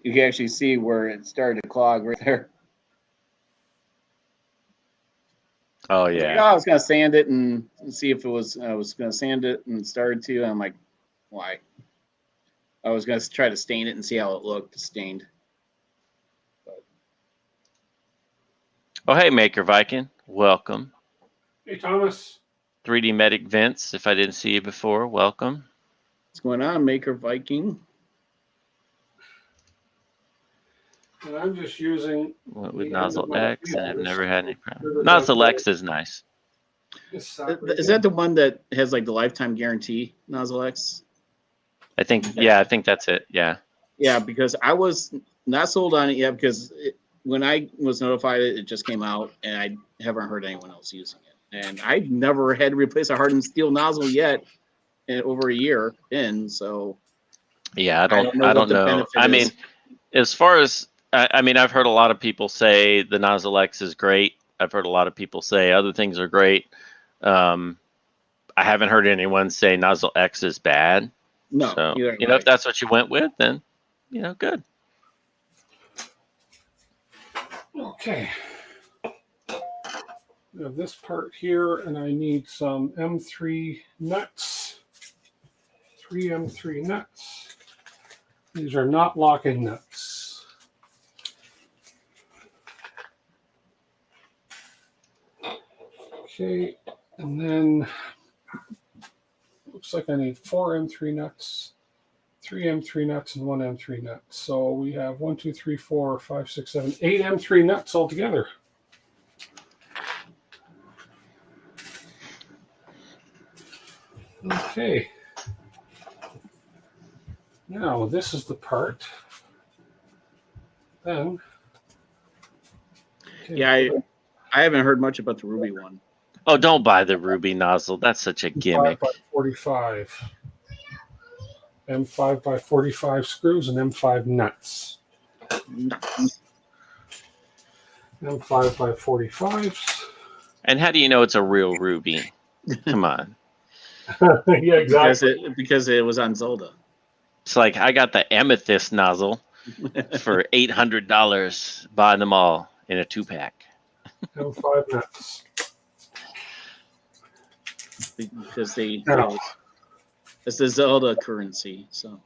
you can actually see where it started to clog right there. Oh yeah. I was gonna sand it and see if it was. I was gonna sand it and started to. And I'm like, why? I was gonna try to stain it and see how it looked stained. But. Oh hey, Maker Viking, welcome. hey Thomas. 3D Medic Vince, if I didn't see you before, welcome. What's going on, Maker Viking? And I'm just using Went with Nozzle X, and I've never had any problem. the Nozzle X is nice. this side right Is here. that the one that has like the lifetime guarantee, Nozzle X? I think, yeah, I think that's it. Yeah. Yeah, because I was not sold on it yet because when I was notified, it just came out, and I haven't heard anyone else using it. And I've never had to replace a hardened steel nozzle yet in over a year in. So Yeah, I don't what the know. benefit I is. mean, as far as I mean, I've heard a lot of people say the Nozzle X is great. I've heard a lot of people say other things are great. I haven't heard anyone say Nozzle X is bad. No, So, either you know, way. if that's what you went with, then, you know, good. Okay. We have this part here, and I need some M3 nuts. 3 M3 nuts. These are not locking nuts. Okay, and then looks like I need 4 M3 nuts, 3 M3 nuts, and 1 M3 nut. So we have 1, 2, 3, 4, 5, 6, 7, 8 M3 nuts altogether. Okay. Now this is the part. Then. Okay. Yeah, I haven't heard much about the Ruby one. Oh, don't buy the Ruby nozzle. That's such a gimmick. 5 by 45. M5 by 45 screws and M5 nuts. Nuts. M5 by 45s. And how do you know it's a real Ruby? Come on. Yeah, exactly. Because it was on Zelda. It's like I got the amethyst nozzle for $800. Buy them all in a 2-pack. M5 nuts. Because No. it's the Zelda currency. So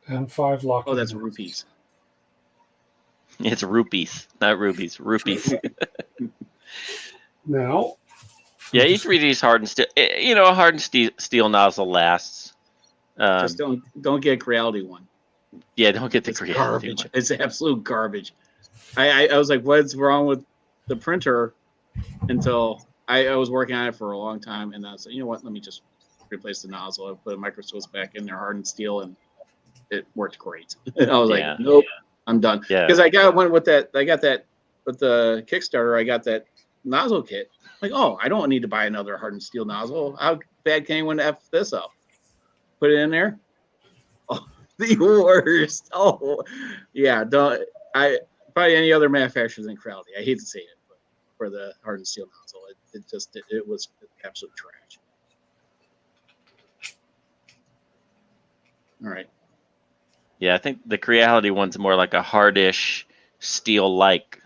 M5 lock. oh, that's rupees. It's rupees, not rubies. Rupees. Now. Yeah, E3D's hardened steel. You know, a hardened steel nozzle lasts. Just don't get a Creality one. Yeah, don't get the It's Creality garbage. one. It's absolute garbage. I was like, what's wrong with the printer? Until I was working on it for a long time, and I was like, you know what? Let me just replace the nozzle. I put a microscope back in there, hardened steel, and it worked great. I was Yeah. like, nope, I'm done. Yeah. Because I got one with that. I got that with the Kickstarter. I got that nozzle kit. Like, oh, I don't need to buy another hardened steel nozzle. How bad can anyone F this up? Put it in there. Oh, the worst. Oh, yeah. Don't probably any other manufacturer than Creality. I hate to say it, but for the hardened steel nozzle, it was absolute trash. All right. Yeah, I think the Creality one's more like a hardish steel-like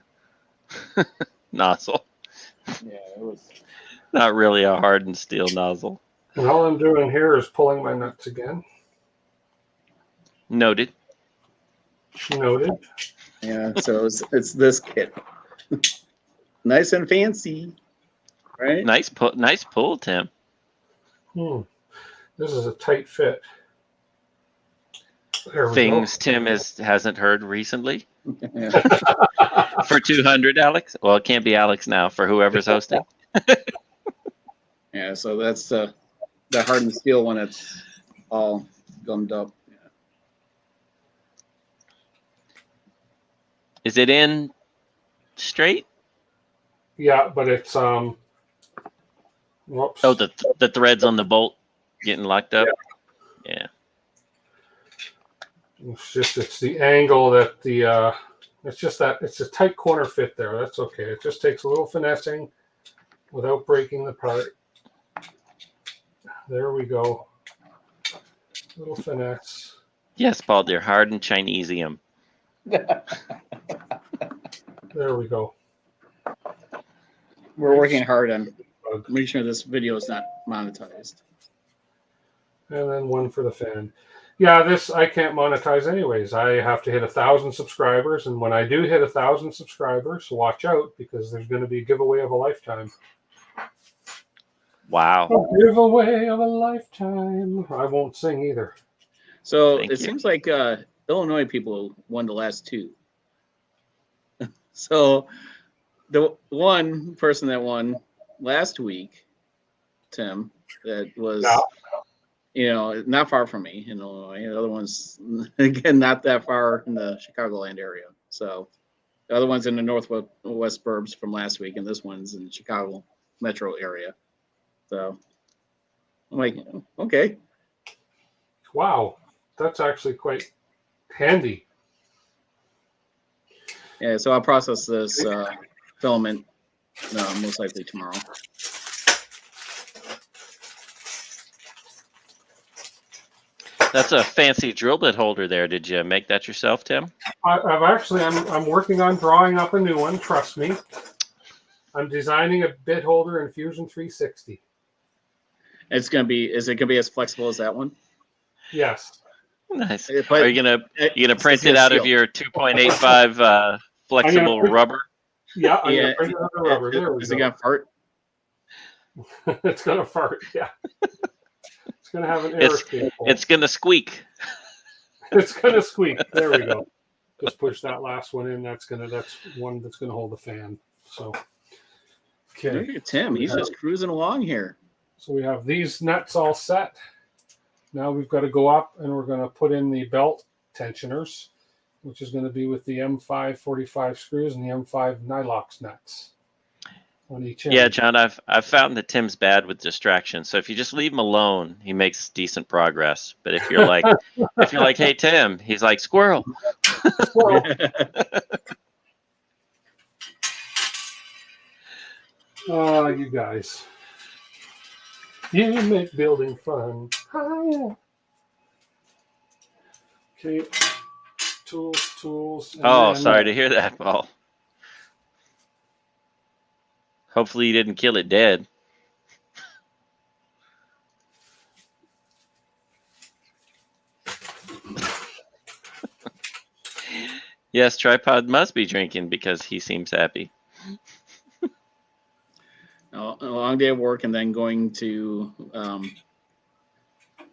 nozzle. Yeah, it was. Not really a hardened steel nozzle. And all I'm doing here is pulling my nuts again. Noted. Noted. Yeah, so it's this kit. Nice and fancy, right? Nice pull, Tim. This is a tight fit. There we Things Tim hasn't heard recently. Yeah. For 200, Alex? Well, it can't be Alex now for whoever's hosting. Yeah, so that's the hardened steel one. It's all gummed up. Yeah. Is it in straight? Yeah, but it's whoops. Oh, the threads on the bolt. getting locked up. Yeah. It's the angle that it's a tight corner fit there. That's okay. It just takes a little finessing without breaking the part. There we go. Little finesse. Yes, Paul, they're hard and Chinesium. There we go. We're working hard on making sure this video is not monetized. And then one for the fan. Yeah, this I can't monetize anyways. I have to hit 1,000 subscribers, and when I do hit 1,000 subscribers, watch out because there's going to be a giveaway of a lifetime. Wow. A giveaway of a lifetime. I won't sing either. So Thank it you. seems like Illinois people won the last two. So the one person that won last week, Tim, that was, not far from me in Illinois. The other one's, again, not that far in the Chicagoland area. So the other one's in the northwest burbs from last week, and this one's in the Chicago metro area. So I'm like, okay. Wow, that's actually quite handy. Yeah, so I'll process this filament most likely tomorrow. That's a fancy drill bit holder there. Did you make that yourself, Tim? I'm working on drawing up a new one. Trust me. I'm designing a bit holder in Fusion 360. Is it gonna be as flexible as that one? Yes. Nice. But Are you gonna print it out of your 2.85 flexible rubber? Yeah, I'm gonna print it out of rubber. There we is go. it gonna fart? It's gonna fart. Yeah. It's gonna have an air escape. It's gonna squeak. It's gonna squeak. There we go. Just push that last one in. That's one that's gonna hold the fan. So. Okay. Look at Tim. He's just cruising along here. So we have these nuts all set. Now we've got to go up and we're going to put in the belt tensioners, which is going to be with the M5 45 screws and the M5 Nylox nuts on each end. Yeah, John, I've found that Tim's bad with distractions. So if you just leave him alone, he makes decent progress. But if you're like, hey Tim, he's like squirrel. Squirrel. Oh, you guys. You make building fun. Oh, yeah. Okay. Tools. Oh, sorry to hear that, Paul. Hopefully you didn't kill it dead. Yes, Tripod must be drinking because he seems happy. A long day of work and then going to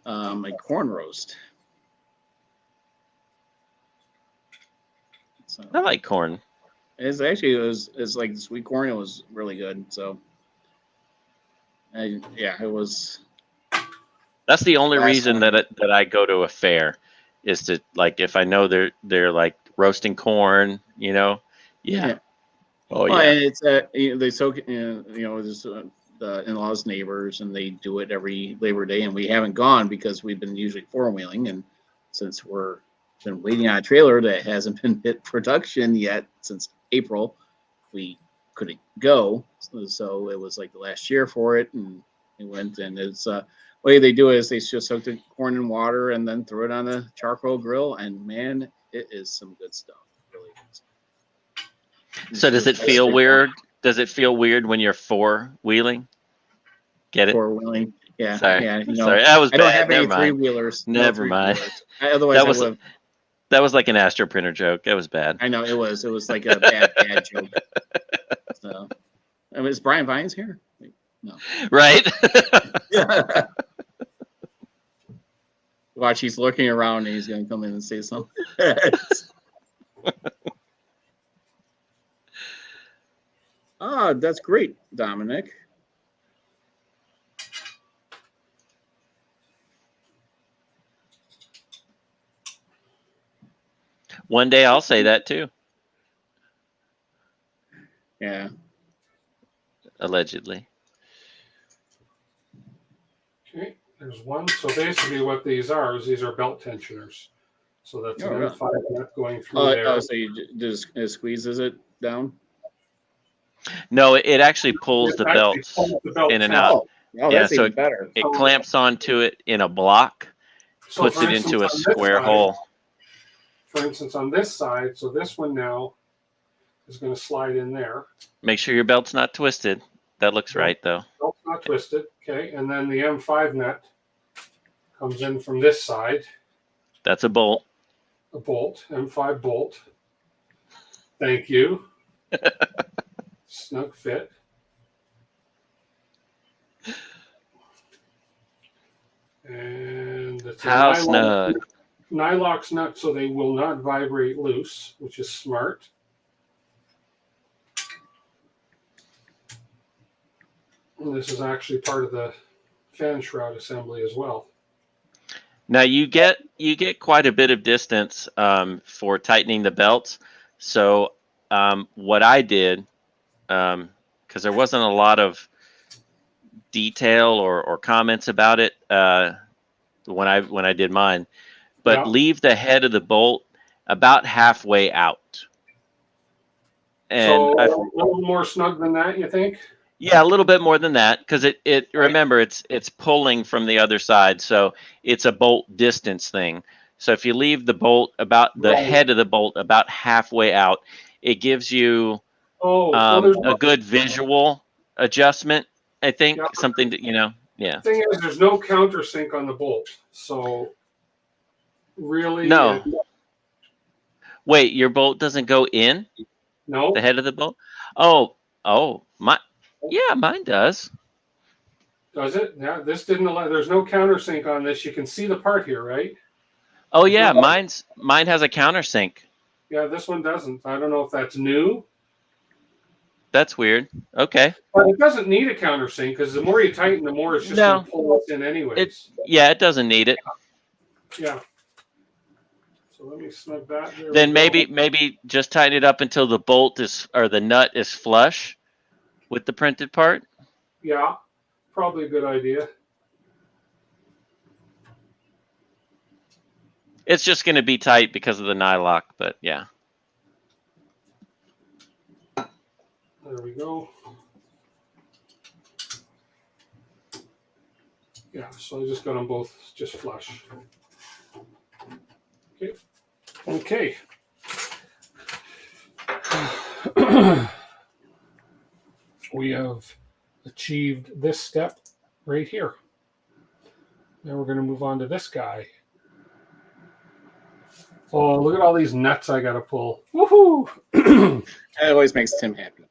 a corn roast. So I like corn. it's like sweet corn. It was really good. So it was. That's the only Last reason one. that I go to a fair is to, like, if I know they're like roasting corn, Yeah. Oh Well, yeah. and it's they soak there's the in-laws neighbors and they do it every Labor Day, and we haven't gone because we've been usually four-wheeling, and since we're been waiting on a trailer that hasn't been hit production yet since April, we couldn't go. So it was like the last year for it, and we went, and it's the way they do it is they just soak the corn in water and then throw it on the charcoal grill, and man, it is some good stuff. It really is. So does it feel weird? Does it feel weird when you're four-wheeling? Get it? Four-wheeling. Yeah. Sorry. Yeah. Sorry. That was I bad. don't have any Never mind. three-wheelers. Never mind. Otherwise, That was- I would have. That was like an Astro printer joke. That was bad. I know it was. It was like a bad joke. So, is Brian Vines here? No. Right? Watch, he's looking around and he's going to come in and say something. That's great, Dominic. One day I'll say that too. Yeah. Allegedly. Okay. There's one. So basically what these are is these are belt tensioners. So that's an really? M5 nut going through there. Oh, so you just it squeezes it down? No, it actually pulls the belts in and out. Oh, Yeah, that's so even better. It clamps onto it in a block, So puts for it instance, into a on this square side- hole. For instance, on this side, so this one now is going to slide in there. Make sure your belt's not twisted. That looks right, though. Belt's not twisted. Okay. And then the M5 nut comes in from this side. That's a bolt. A bolt, M5 bolt. Thank you. Snug fit. And it's How snug. Nylox nut, so they will not vibrate loose, which is smart. And this is actually part of the fan shroud assembly as well. Now you get quite a bit of distance for tightening the belts. So what I did, because there wasn't a lot of detail or comments about it when I did mine, but Yeah. leave the head of the bolt about halfway out. And So a little more snug than that, you think? yeah, a little bit more than that, because it remember it's pulling from the other side, so it's a bolt distance thing. So if you leave the bolt about the head of the bolt about halfway out, it gives you a good visual adjustment. I think something that yeah. The thing is, there's no countersink on the bolt, so really, No. Wait, your bolt doesn't go in no. the head of the bolt? Oh, mine does. Does it? Yeah, this didn't allow. There's no countersink on this. You can see the part here, right? Oh yeah, mine has a countersink. Yeah, this one doesn't. I don't know if that's new. That's weird. Okay. But it doesn't need a countersink because the more you tighten, the more it's just going to pull us in anyways. It doesn't need it. Yeah. So let me snug that. There Then we go. maybe just tighten it up until the bolt the nut is flush with the printed part. Yeah, probably a good idea. It's just going to be tight because of the nylock, but yeah. There we go. Yeah, so I just got them both just flush. Okay. We have achieved this step right here. Now we're going to move on to this guy. Oh, look at all these nuts I got to pull. Woohoo! That always makes Tim happy.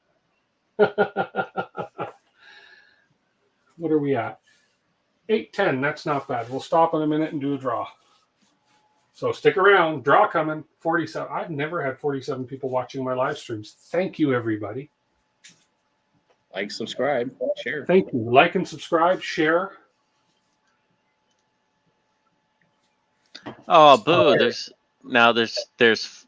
What are we at? 8:10. That's not bad. We'll stop in a minute and do a draw. So stick around. Draw coming. 47. I've never had 47 people watching my live streams. Thank you, everybody. Like, subscribe, share. Thank you. Like and subscribe. Share. Oh, boo! There's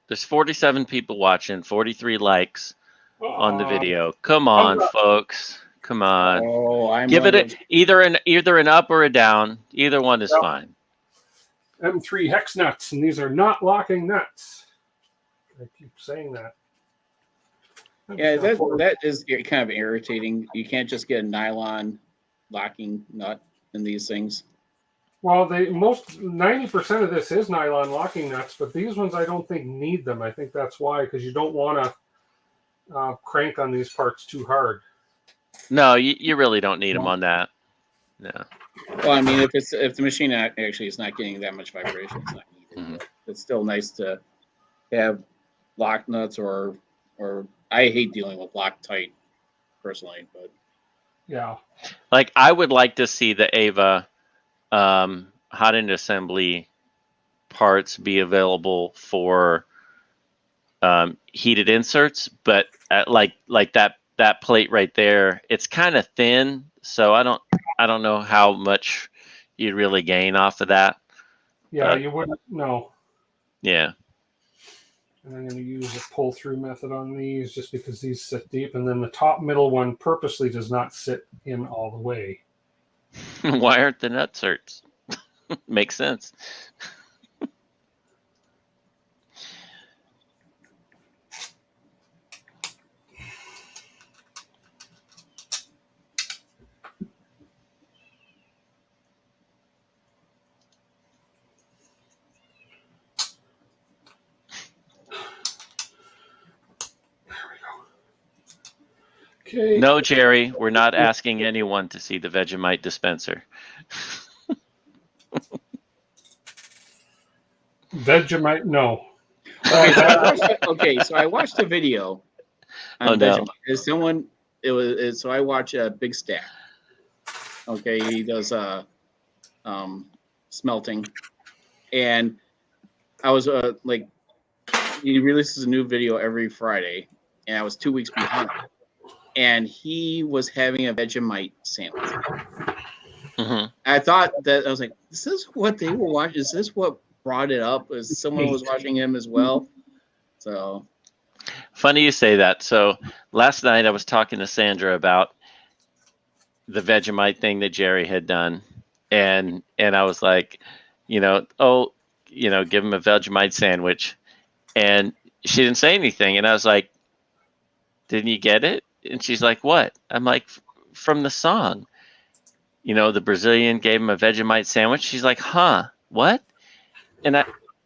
47 people watching, 43 likes on the video. Come on, folks. Come on. Oh, Give it either an up or a down. Either one is fine. M3 Hex Nuts, and these are not locking nuts. I keep saying that. Yeah, that is kind of irritating. You can't just get a nylon locking nut in these things. Well, 90% of this is nylon locking nuts, but these ones I don't think need them. I think that's why, because you don't want to crank on these parts too hard. No, you really don't need them on that. No. Well, I mean, if the machine actually is not getting that much vibration, it's not needed. Mm-hmm. It's still nice to have lock nuts or I hate dealing with Loctite personally, but yeah. Like I would like to see the Ava hot end assembly parts be available for heated inserts, but like that plate right there, it's kind of thin, so I don't know how much you'd really gain off of that. Yeah, you wouldn't know. Yeah. And I'm going to use a pull-through method on these just because these sit deep. And then the top middle one purposely does not sit in all the way. Why aren't the nuts certs? Makes sense. Okay. No, Jerry, we're not asking anyone to see the Vegemite dispenser. Vegemite, no. So I watched a video on Oh, no. Vegemite. So I watch Big Stack. Okay, he does smelting, and I was like, he releases a new video every Friday, and I was 2 weeks behind. And he was having a Vegemite sandwich. Mm-hmm. I thought that I was like, is this what they were watching? Is this what brought it up? Is someone was watching him as well? So Funny you say that. So last night I was talking to Sandra about the Vegemite thing that Jerry had done, and I was like, give him a Vegemite sandwich, and she didn't say anything, and I was like, didn't you get it? And she's like, what? I'm like, from the song. The Brazilian gave him a Vegemite sandwich. She's like, huh? What? And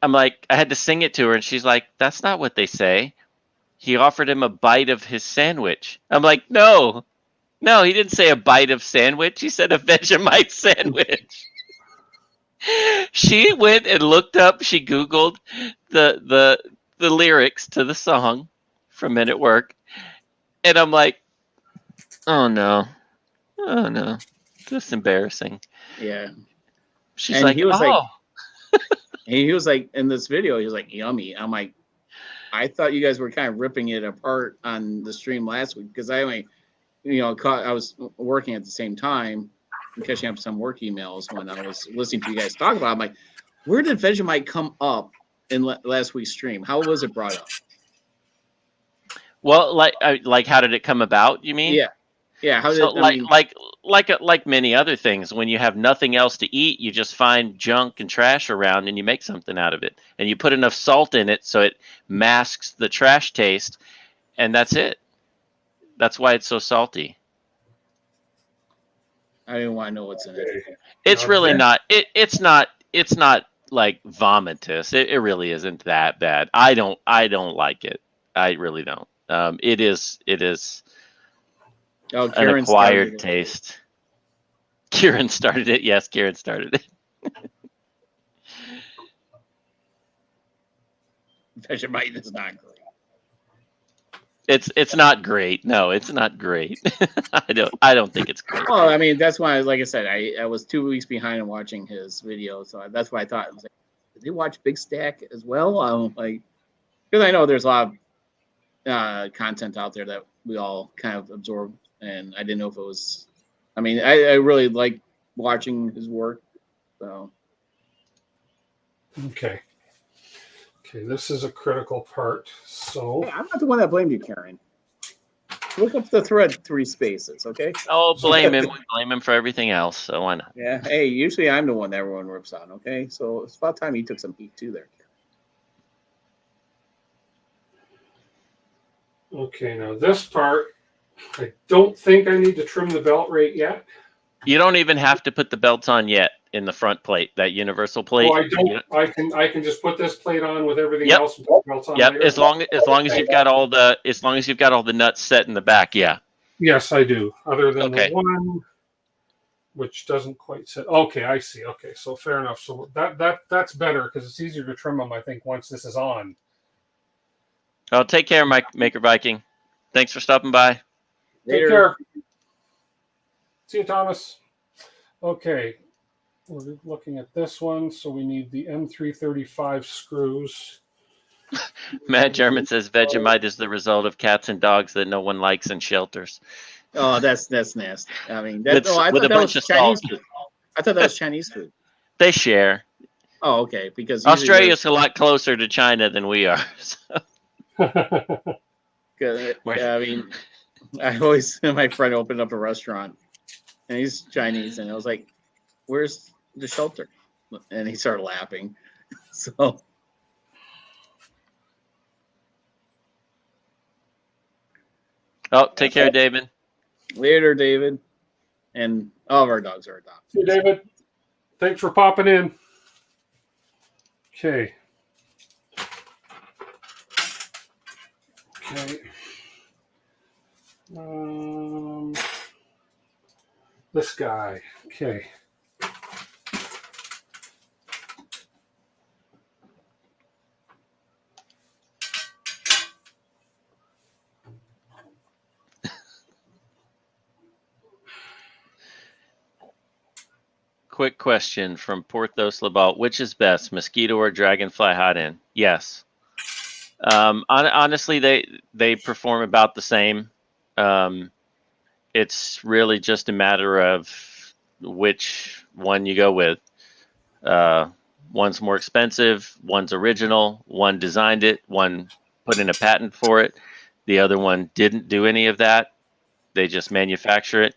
I'm like, I had to sing it to her, and she's like, that's not what they say. He offered him a bite of his sandwich. I'm like, no, he didn't say a bite of sandwich. He said a Vegemite sandwich. She went and looked up. She Googled the lyrics to the song from Men at Work. And I'm like, oh no, that's embarrassing. yeah. She's And like, he was oh. he was like, in this video, he was like, yummy. I'm like, I thought you guys were kind of ripping it apart on the stream last week, because I only, I was working at the same time and catching up some work emails when I was listening to you guys talk about it. I'm like, where did Vegemite come up in last week's stream? How was it brought up? Well, like how did it come about? You mean? Yeah. How did So like many other things, when you have nothing else to eat, you just find junk and trash around and you make something out of it, and you put enough salt in it so it masks the trash taste, and that's it. That's why it's so salty. I didn't want to know what's in it. It's really not. It's not like vomitous. It really isn't that bad. I don't like it. I really don't. It is Oh, an acquired taste. Kieran started it. Yes, Kieran started it. Vegemite is not great. It's not great. No, it's not great. I don't think it's great. Well, I mean, that's why, like I said, I was 2 weeks behind in watching his video, so that's why I thought, I was like, did they watch Big Stack as well? Like, because I know there's a lot of content out there that we all kind of absorb, and I didn't know if it was. I mean, I really like watching his work. So. Okay, this is a critical part. So Hey, I'm not the one that blamed you, Karen. Look up the thread 3 spaces, okay? Oh, blame him. We blame him for everything else, so why not? Yeah. Hey, usually I'm the one that everyone rips on, okay? So it's about time you took some heat too there. okay, now this part, I don't think I need to trim the belt right yet. You don't even have to put the belts on yet in the front plate, that universal plate. Oh, I don't. I can just put this plate on with everything Yep. else. And put the belts on Yep, later. as long as you've got all the nuts set in the back, yeah. Yes, I do. Other than Okay. the one which doesn't quite sit. Okay, I see. Okay, so fair enough. So that's better because it's easier to trim them, I think, once this is on. Oh, take care, Mike Maker Viking. Thanks for stopping by. Take Later. care. See you, Thomas. Okay, we're looking at this one. So we need the M335 screws. Matt German says Vegemite is the result of cats and dogs that no one likes in shelters. Oh, that's nasty. I mean, I thought that was Chinese food. I thought that was Chinese food. They share. Oh, okay. Because Australia's a lot closer to China than we are. So. I mean, I always, my friend opened up a restaurant and he's Chinese, and I was like, "Where's the shelter?" And he started laughing. So. Oh, take care, David. Later, David. And all of our dogs are adopted. Hey, David. Thanks for popping in. Okay. Okay. This guy. Okay. Quick question from Porthos Labault. Which is best, mosquito or dragonfly hot end? Yes. Honestly, they perform about the same. It's really just a matter of which one you go with. One's more expensive, one's original, one designed it, one put in a patent for it. The other one didn't do any of that. They just manufacture it.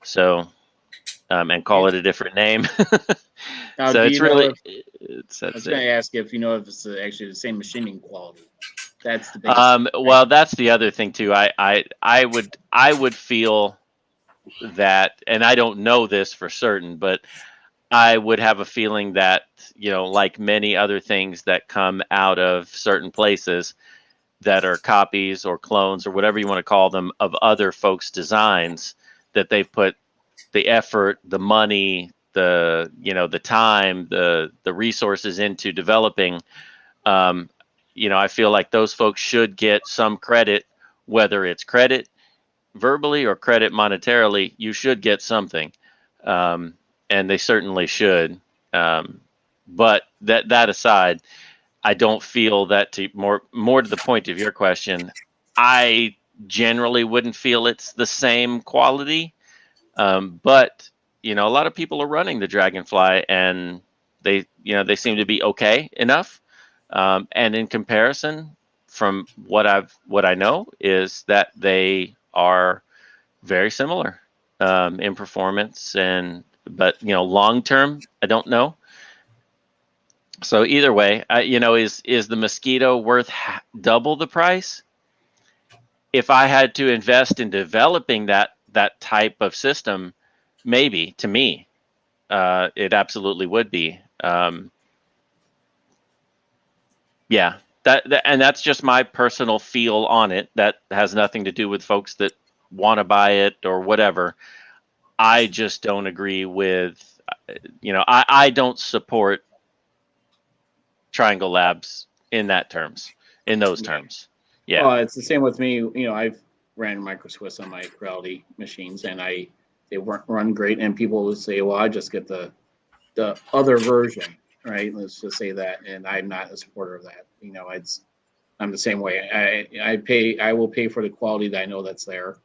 So, and call it a different name. Now, So it's really. I was going to ask if you know if it's actually the same machining quality. That's the biggest thing, well, that's the other thing too. I would feel that, and I don't know this for certain, but I would have a feeling that, like many other things that come out of certain places that are copies or clones or whatever you want to call them of other folks' designs, that they've put the effort, the money, the time, the resources into developing. I feel like those folks should get some credit, whether it's credit verbally or credit monetarily. You should get something, and they certainly should. But that aside, I don't feel that more to the point of your question, I generally wouldn't feel it's the same quality. But a lot of people are running the Dragonfly, and they seem to be okay enough. And in comparison, from what I know, is that they are very similar in performance, but long term, I don't know. So either way, is the Mosquito worth double the price? If I had to invest in developing that type of system, maybe, to me, it absolutely would be. Yeah, and that's just my personal feel on it. That has nothing to do with folks that want to buy it or whatever. I just don't agree with, I don't support Triangle Labs in those terms. Yeah. Well, it's the same with me. I've ran Micro Swiss on my Creality machines, and they run great. And people will say, "Well, I just get the other version." Right, let's just say that, and I'm not a supporter of that. I'm the same way. I will pay for the quality that I know that's there,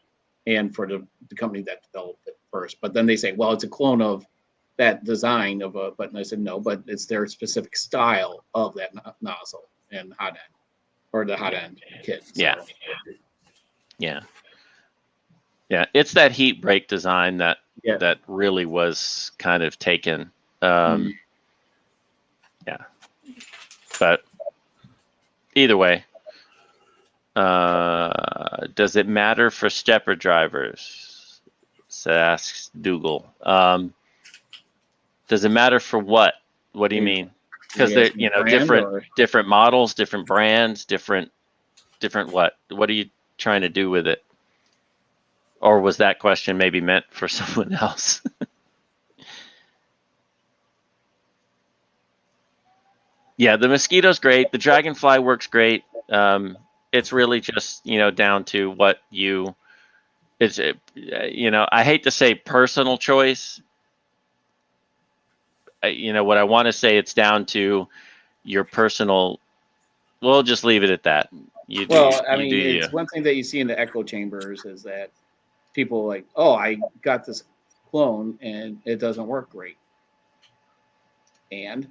and for the company that developed it first. But then they say, well, it's a clone of that design of a. But I said no, but it's their specific style of that nozzle and hot end, or the hot end kit. So. Yeah. It's that heat break design that really was kind of taken. Yeah, but either way, does it matter for stepper drivers? So asks Dougal. Does it matter for what? What do you mean? Because they're different models, different brands, different what? What are you trying to do with it? Or was that question maybe meant for someone else? Yeah, the Mosquito's great. The Dragonfly works great. It's really just, down to what I hate to say personal choice. What I want to say, it's down to your personal. We'll just leave it at that. It's one thing that you see in the echo chambers is that people like, oh, I got this clone and it doesn't work great. And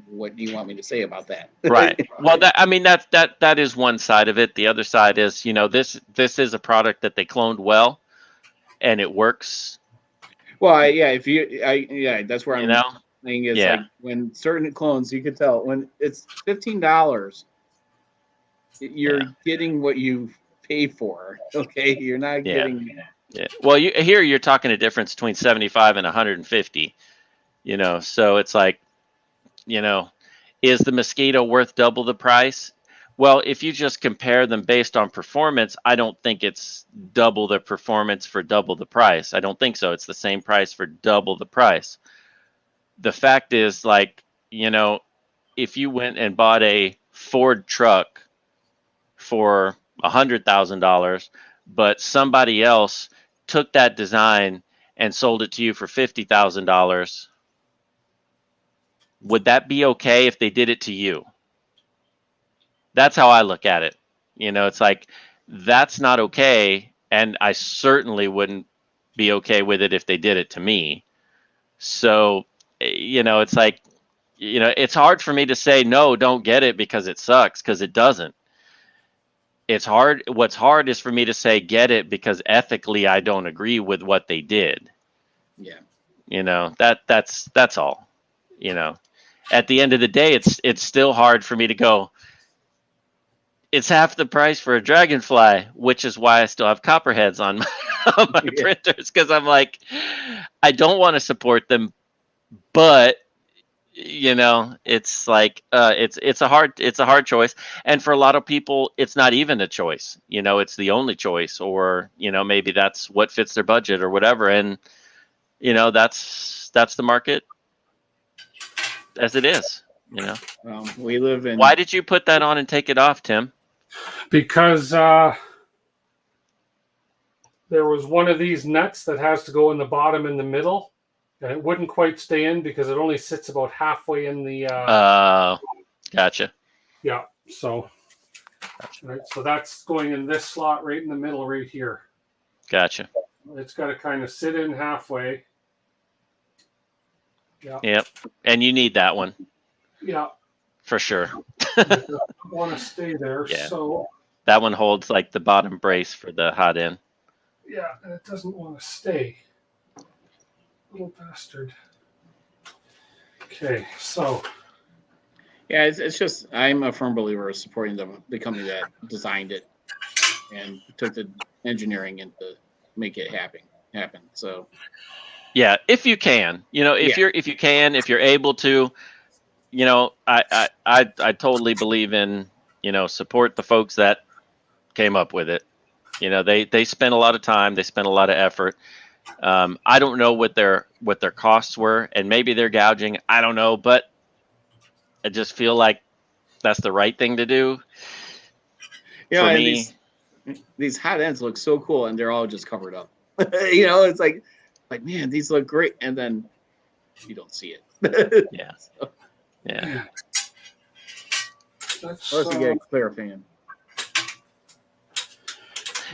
what do you want me to say about that? Right. Well, that is one side of it. The other side is, this is a product that they cloned well. and it works. Well, yeah, that's where You I'm know, saying is Yeah. like when certain clones, you could tell when it's $15, you're getting what you pay for. Okay, you're not Yeah. getting. Yeah. Well, here you're talking a difference between 75 and 150. You know, so it's like, you know, is the Mosquito worth double the price? Well, if you just compare them based on performance, I don't think it's double the performance for double the price. I don't think so. It's the same price for double the price. The fact is, like, you know, if you went and bought a Ford truck for $100,000, but somebody else took that design and sold it to you for $50,000, would that be okay if they did it to you? That's how I look at it. You know, it's like, that's not okay, and I certainly wouldn't be okay with it if they did it to me. So, you know, it's like, you know, it's hard for me to say no, don't get it because it sucks, because it doesn't. It's hard. What's hard is for me to say get it because ethically I don't agree with what they did. Yeah. You know, that's all. You know, at the end of the day, it's still hard for me to go, it's half the price for a Dragonfly, which is why I still have copperheads on on my printers, because I'm like, I don't want to support them, but you know, it's like it's a hard choice, and for a lot of people, it's not even a choice. You know, it's the only choice, or you know, maybe that's what fits their budget or whatever, and you know, that's the market as it is. You know, We live in. Why did you put that on and take it off, Tim? Because there was one of these nuts that has to go in the bottom in the middle, and it wouldn't quite stay in because it only sits about halfway in the. Gotcha. Yeah. So. Right. So that's going in this slot right in the middle, right here. Gotcha. It's got to kind of sit in halfway. Yeah. Yep. And you need that one. Yeah. For sure. I want to stay there. Yeah. So. That one holds like the bottom brace for the hot end. Yeah, and it doesn't want to stay. Little bastard. Okay, so. Yeah, it's just I'm a firm believer of supporting the company that designed it and took the engineering and to make it happen. So. Yeah, if you can, you know, if you're able to, you know, I totally believe in, you know, support the folks that came up with it. You know, they spent a lot of time, they spent a lot of effort. I don't know what their costs were, and maybe they're gouging. I don't know, but I just feel like that's the right thing to do. You know, for and me. These hot ends look so cool, and they're all just covered up. You know, it's like man, these look great, and then you don't see it. Yeah. So, Yeah. unless you get a clear fan.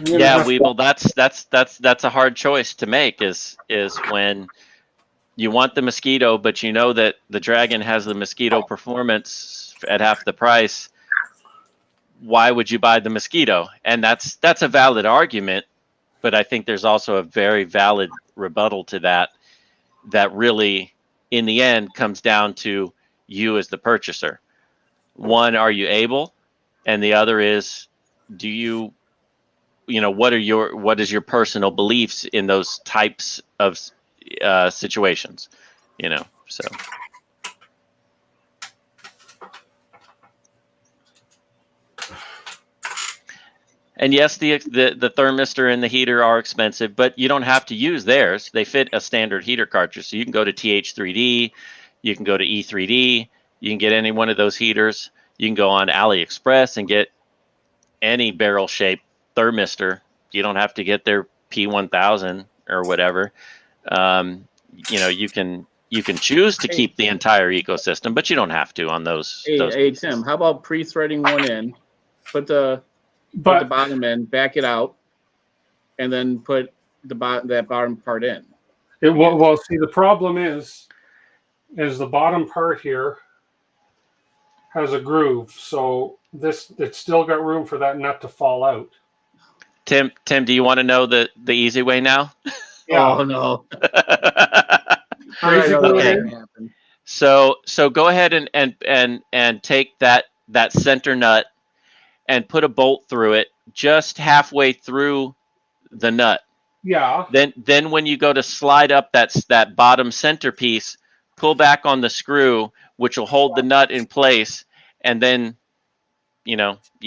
Yeah, Weeble, that's a hard choice to make is when you want the Mosquito, but you know that the Dragon has the Mosquito performance at half the price. Why would you buy the Mosquito? And that's a valid argument, but I think there's also a very valid rebuttal to that really, in the end, comes down to you as the purchaser. One, are you able? And the other is, do you know, what is your personal beliefs in those types of situations, you know? So. And yes, the thermistor and the heater are expensive, but you don't have to use theirs. They fit a standard heater cartridge. So you can go to TH3D, you can go to E3D, you can get any one of those heaters. You can go on AliExpress and get any barrel-shaped thermistor. You don't have to get their P1000 or whatever. You know, you can choose to keep the entire ecosystem, but you don't have to on those. Hey, Tim, how about pre-threading one in, put the bottom in, back it out, and then put that bottom part in? Well, see, the problem is the bottom part here has a groove, so it's still got room for that nut to fall out. Tim, do you want to know the easy way now? Yeah. Oh no. Crazy Okay. good. So go ahead and take that center nut and put a bolt through it just halfway through the nut. Yeah. Then when you go to slide up that bottom center piece, pull back on the screw, which will hold the nut in place, and then you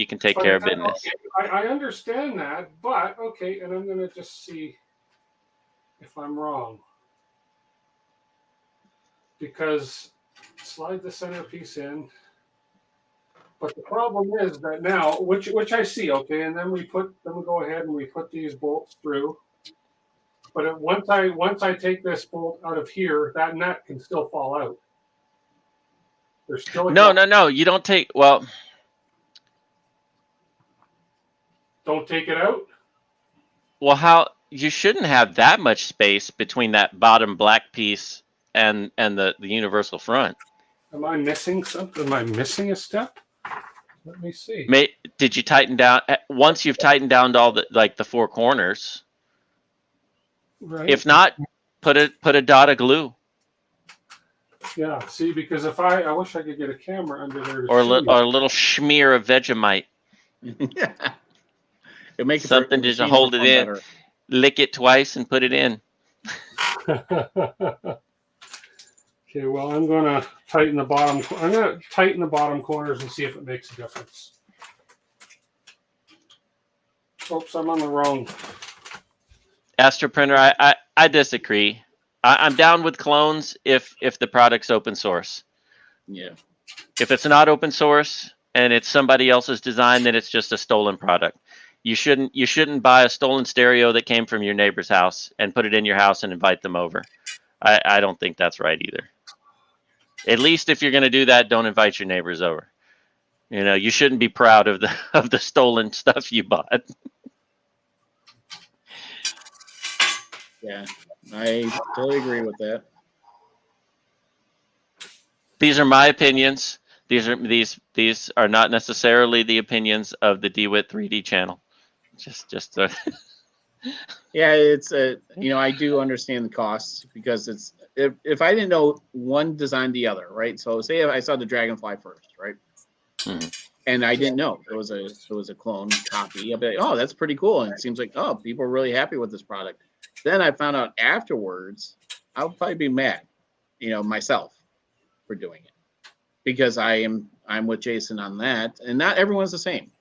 can take care of business. Okay, I understand that, but okay, and I'm gonna just see if I'm wrong. Because slide the centerpiece in. But the problem is that now, which I see, okay, and then we go ahead and we put these bolts through. But once I take this bolt out of here, that nut can still fall out. There's still No. You don't take. Well, don't take it out. Well, how you shouldn't have that much space between that bottom black piece and the universal front. Am I missing something? Am I missing a step? Let me see. Did you tighten down once you've tightened down to all the four corners? Right. If not, put a dot of glue. Yeah. See, because if I wish I could get a camera under there to Or show a little smear of Vegemite. It makes something just to hold it in. Better. Lick it twice and put it in. Okay, well, I'm going to tighten the bottom. I'm going to tighten the bottom corners and see if it makes a difference. Oops, I'm on the wrong. Astro Printer, I disagree. I'm down with clones if the product's open source. Yeah. If it's not open source and it's somebody else's design, then it's just a stolen product. You shouldn't buy a stolen stereo that came from your neighbor's house and put it in your house and invite them over. I don't think that's right either. At least if you're going to do that, don't invite your neighbors over. You shouldn't be proud of the stolen stuff you bought. Yeah, I totally agree with that. These are my opinions. These are not necessarily the opinions of the DWIT 3D channel. Just Yeah, it's I do understand the costs because it's if I didn't know one designed the other, right? So say I saw the Dragonfly first, right? Mm-hmm. And I didn't know it was a clone copy. I'd be like, oh, that's pretty cool. And it seems like, oh, people are really happy with this product. Then I found out afterwards, I would probably be mad, myself for doing it. Because I'm with Jason on that. And not everyone's the same.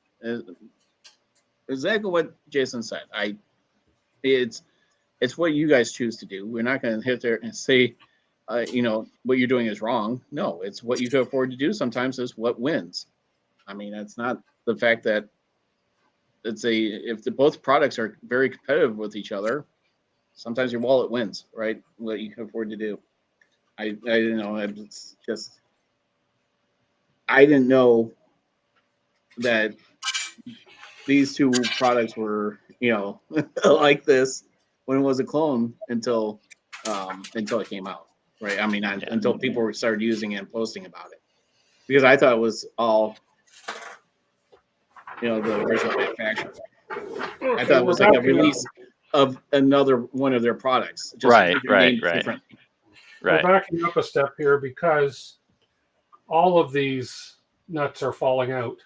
Exactly what Jason said. It's what you guys choose to do. We're not going to hit there and say, what you're doing is wrong. No, it's what you can afford to do. Sometimes is what wins. I mean, it's not the fact that if both products are very competitive with each other, sometimes your wallet wins, right? What you can afford to do. I didn't know. It's just I didn't know that these two products were, like this when it was a clone until it came out, right? I mean, until people started using it and posting about it, because I thought it was all, the original manufacturer. I thought it was like a release of another one of their products. Just right. We're backing up a step here because all of these nuts are falling out.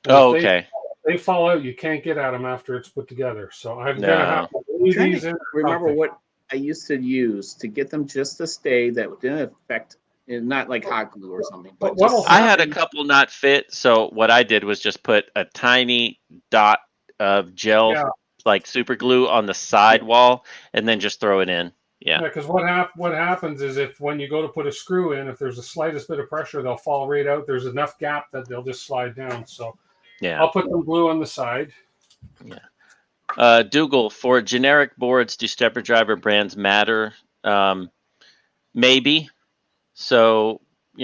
Oh, okay. They fall out. You can't get at them after it's put together. So I'm going to have to leave these in. Remember what I used to use to get them just to stay that didn't affect, not like hot glue or something. But I had a couple not fit. So what I did was just put a tiny dot of gel, like super glue on the side wall, and then just throw it in. Yeah, because what happens is when you go to put a screw in, if there's the slightest bit of pressure, they'll fall right out. There's enough gap that they'll just slide down. So I'll put some glue on the side. Yeah. Dougal, for generic boards, do stepper driver brands matter? Maybe. So if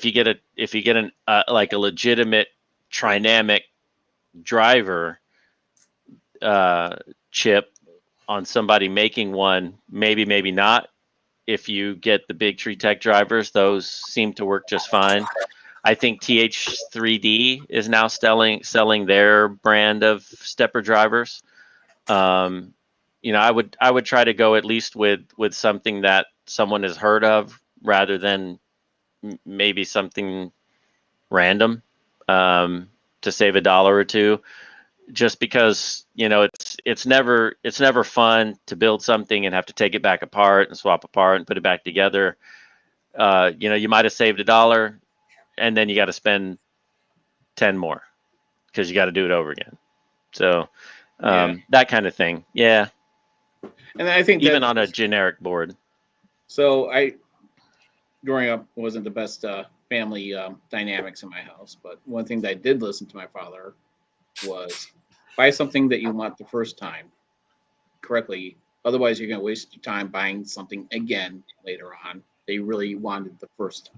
you get an like a legitimate Trinamic driver chip on somebody making one, maybe not. If you get the big Tree Tech drivers, those seem to work just fine. I think TH3D is now selling their brand of stepper drivers. You know, I would try to go at least with something that someone has heard of rather than maybe something random, to save $1 or $2. Just because, you know, it's never fun to build something and have to take it back apart and swap apart and put it back together. You know, you might have saved $1 and then you got to spend 10 more because you got to do it over again. So that kind of thing. Yeah. And I think even on a generic board. So growing up wasn't the best family dynamics in my house, but one thing that I did listen to my father was buy something that you want the first time correctly. Otherwise, you're going to waste your time buying something again later on that you really wanted the first time.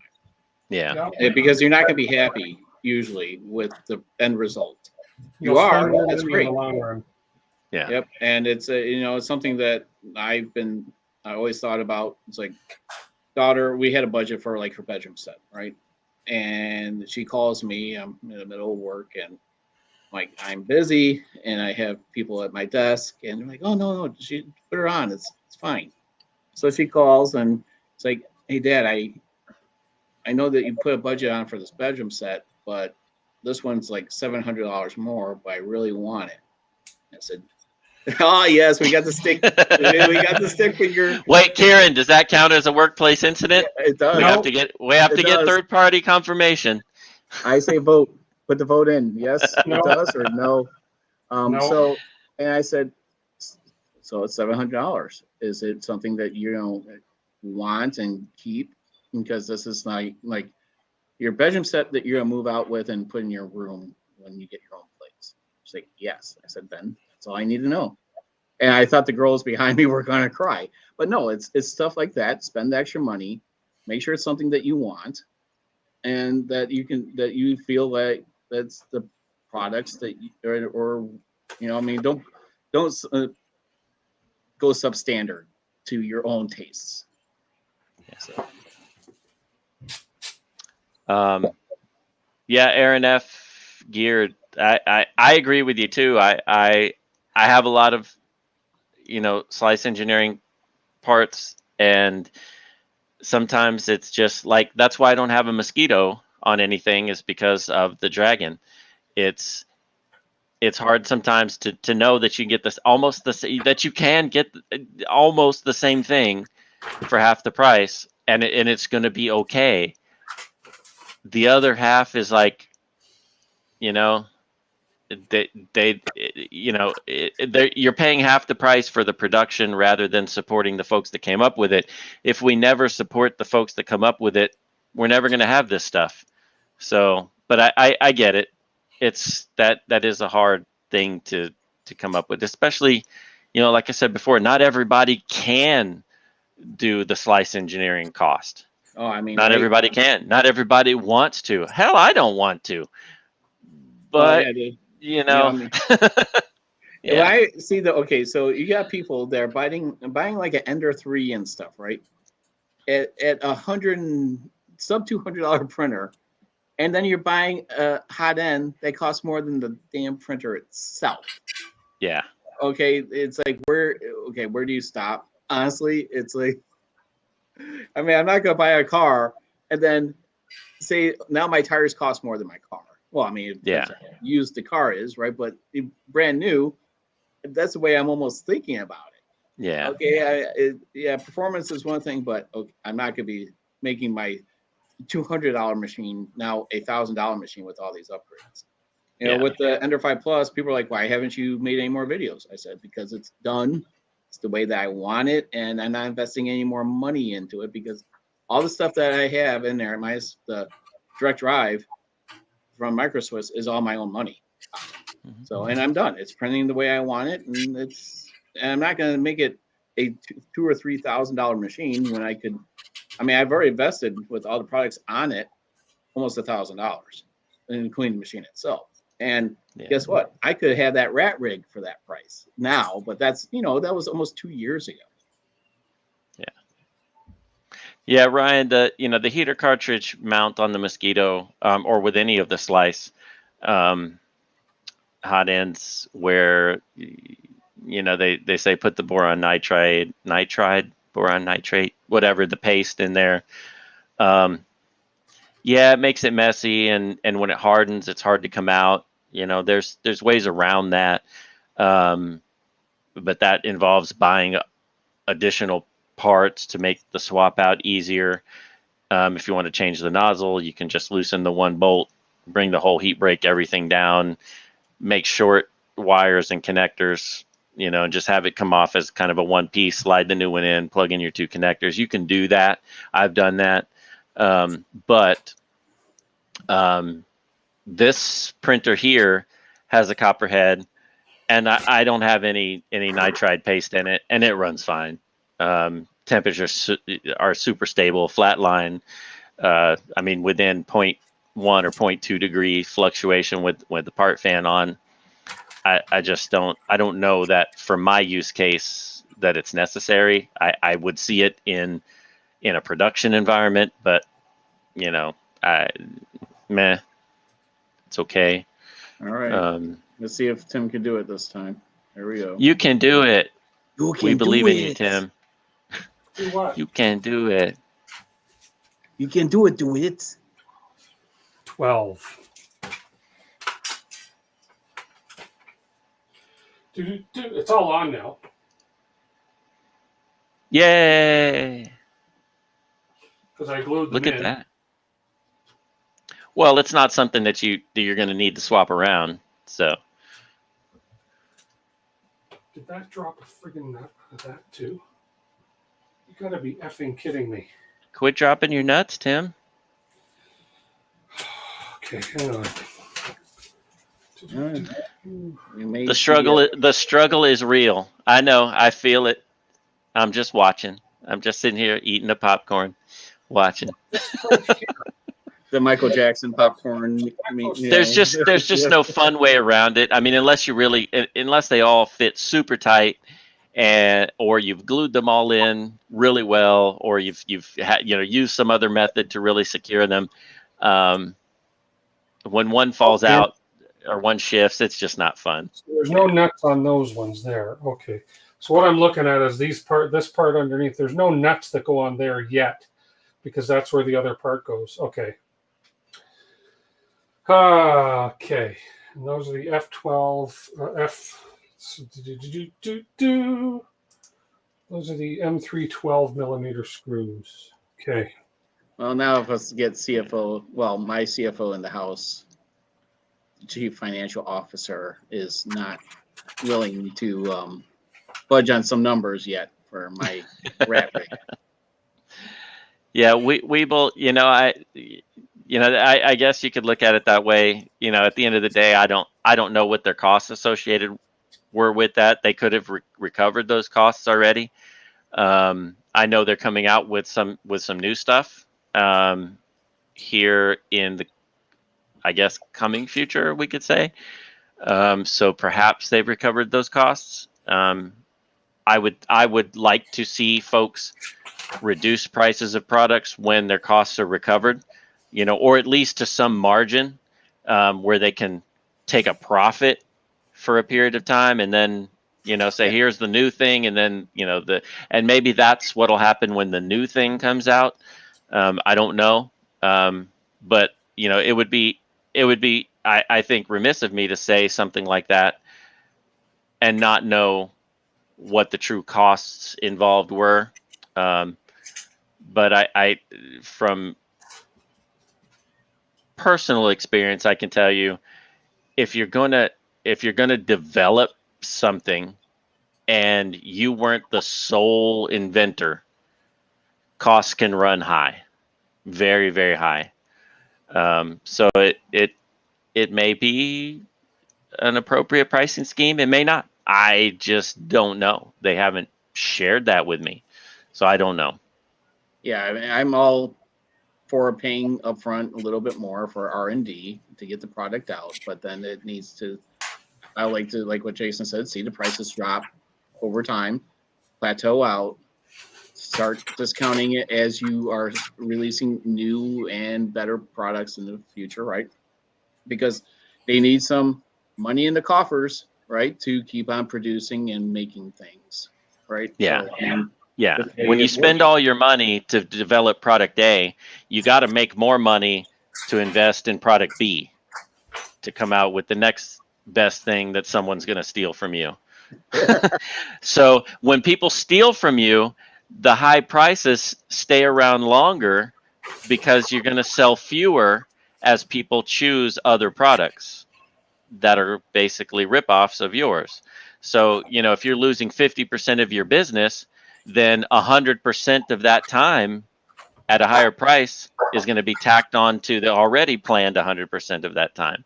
Yeah. Because you're not going to be happy usually with the end result. That's great. Yeah. Yep. And it's it's something that I always thought about. It's like, daughter, we had a budget for like her bedroom set, right? And she calls me, I'm in the middle of work, and like, I'm busy and I have people at my desk, and they're like, oh no, she put her on, it's fine. So she calls and it's like, hey Dad, I know that you put a budget on for this bedroom set, but this one's like $700 more, but I really want it. I said, oh yes, we got the stick. We got the stick figure. Wait, Kieran, does that count as a workplace incident? Yeah, it does. We have to get third-party confirmation. I say vote. Put the vote in. Yes, No. It does, or no. No. So, and I said, so it's $700. Is it something that you want and keep? Because this is like your bedroom set that you're gonna move out with and put in your room when you get your own place. She's like, yes. I said, then that's all I need to know. And I thought the girls behind me were gonna cry, but no, it's stuff like that. Spend the extra money, make sure it's something that you want, and that you feel like that's the products that don't go substandard to your own tastes. Yeah, Aaron F. Geared. I agree with you too. I have a lot of slice engineering parts, and sometimes it's just like, that's why I don't have a mosquito on anything, is because of the dragon. It's hard sometimes to know that you can get this that you can get almost the same thing for half the price, and it's going to be okay. The other half is like, you're paying half the price for the production rather than supporting the folks that came up with it. If we never support the folks that come up with it, we're never going to have this stuff. So, but I get it. It's that is a hard thing to come up with, especially, like I said before, not everybody can do the slice engineering cost. Oh, I mean, not everybody can. Not everybody wants to. Hell, I don't want to. But Well, I see so you got people that are buying like an Ender 3 and stuff, right? At sub $200 printer, and then you're buying a hot end that costs more than the damn printer itself. Yeah. Okay, it's like where do you stop? Honestly, it's like, I mean, I'm not gonna buy a car and then say now my tires cost more than my car. Well, I mean, used the car is, right? But brand new, that's the way I'm almost thinking about it. Yeah. Okay. Performance is one thing, but I'm not going to be making my $200 machine now a $1,000 machine with all these upgrades. With the Ender 5 Plus, people are like, why haven't you made any more videos? I said, because it's done. It's the way that I want it, and I'm not investing any more money into it, because all the stuff that I have in there, the direct drive from MicroSwiss, is all my own money. So, and I'm done. It's printing the way I want it, and I'm not going to make it a $2,000 or $3,000 machine when I could. I mean, I've already invested with all the products on it almost $1,000, including the machine itself. And guess what? I could have that RatRig for that price now, but that's that was almost 2 years ago. Yeah, Ryan, the heater cartridge mount on the Mosquito, or with any of the Slice hot ends, where they say put the boron boron nitrate, whatever, the paste in there. Yeah, it makes it messy, and when it hardens, it's hard to come out. There's ways around that, but that involves buying additional parts to make the swap out easier. If you want to change the nozzle, you can just loosen the one bolt, bring the whole heat break, everything down, make short wires and connectors, and just have it come off as kind of a one piece, slide the new one in, plug in your two connectors. You can do that. I've done that. But this printer here has a copper head, and I don't have any nitride paste in it, and it runs fine. Temperatures are super stable, flat line. Within 0.1 or 0.2 degree fluctuation with the part fan on. I don't know that for my use case that it's necessary. I would see it in a production environment, but it's okay. All right. Let's see if Tim can do it this time. Here we go. You can do it. We believe in you, it. Tim. Do what? You can do it. You can do it, DWIT. 12. It's all on now. Yay! Because I glued them Look in. at that. Well, it's not something that you're going to need to swap around. So. Did that drop a friggin' nut out of that too? You gotta be effing kidding me. Quit dropping your nuts, Tim. Okay, hang on. The struggle is real. I know. I feel it. I'm just watching. I'm just sitting here eating the popcorn, watching. The Michael Jackson popcorn. There's just no fun way around it. Unless they all fit super tight, or you've glued them all in really well, or you've used some other method to really secure them. When one falls out or one shifts, it's just not fun. So there's no nuts on those ones there. Okay. So what I'm looking at is this part underneath. There's no nuts that go on there yet, because that's where the other part goes. Okay. Okay. And those are the F12 Those are the M3 12 millimeter screws. Okay. Well, now if us get CFO, my CFO in the house, Chief Financial Officer, is not willing to budge on some numbers yet for my RatRig. Yeah, we both. I guess you could look at it that way. At the end of the day, I don't know what their costs associated were with that. They could have recovered those costs already. I know they're coming out with some new stuff here in the, I guess, coming future, we could say. So perhaps they've recovered those costs. I would like to see folks reduce prices of products when their costs are recovered, or at least to some margin, where they can take a profit for a period of time and then, say, here's the new thing. And then, and maybe that's what'll happen when the new thing comes out. I don't know. But it would be, I think, remiss of me to say something like that and not know what the true costs involved were. But I from personal experience, I can tell you, if you're gonna develop something and you weren't the sole inventor, costs can run high, very, very high. So it may be an appropriate pricing scheme. It may not. I just don't know. They haven't shared that with me, so I don't know. Yeah, I'm all for paying upfront a little bit more for R&D to get the product out, but then it needs to. I like what Jason said, see the prices drop over time, plateau out, start discounting it as you are releasing new and better products in the future, right? Because they need some money in the coffers, right, to keep on producing and making things, right? Yeah. So, Yeah. When you spend all your money to develop product A, you got to make more money to invest in product B to come out with the next best thing that someone's going to steal from you. So when people steal from you, the high prices stay around longer because you're going to sell fewer as people choose other products that are basically ripoffs of yours. So, if you're losing 50% of your business, then 100% of that time at a higher price is going to be tacked on to the already planned 100% of that time.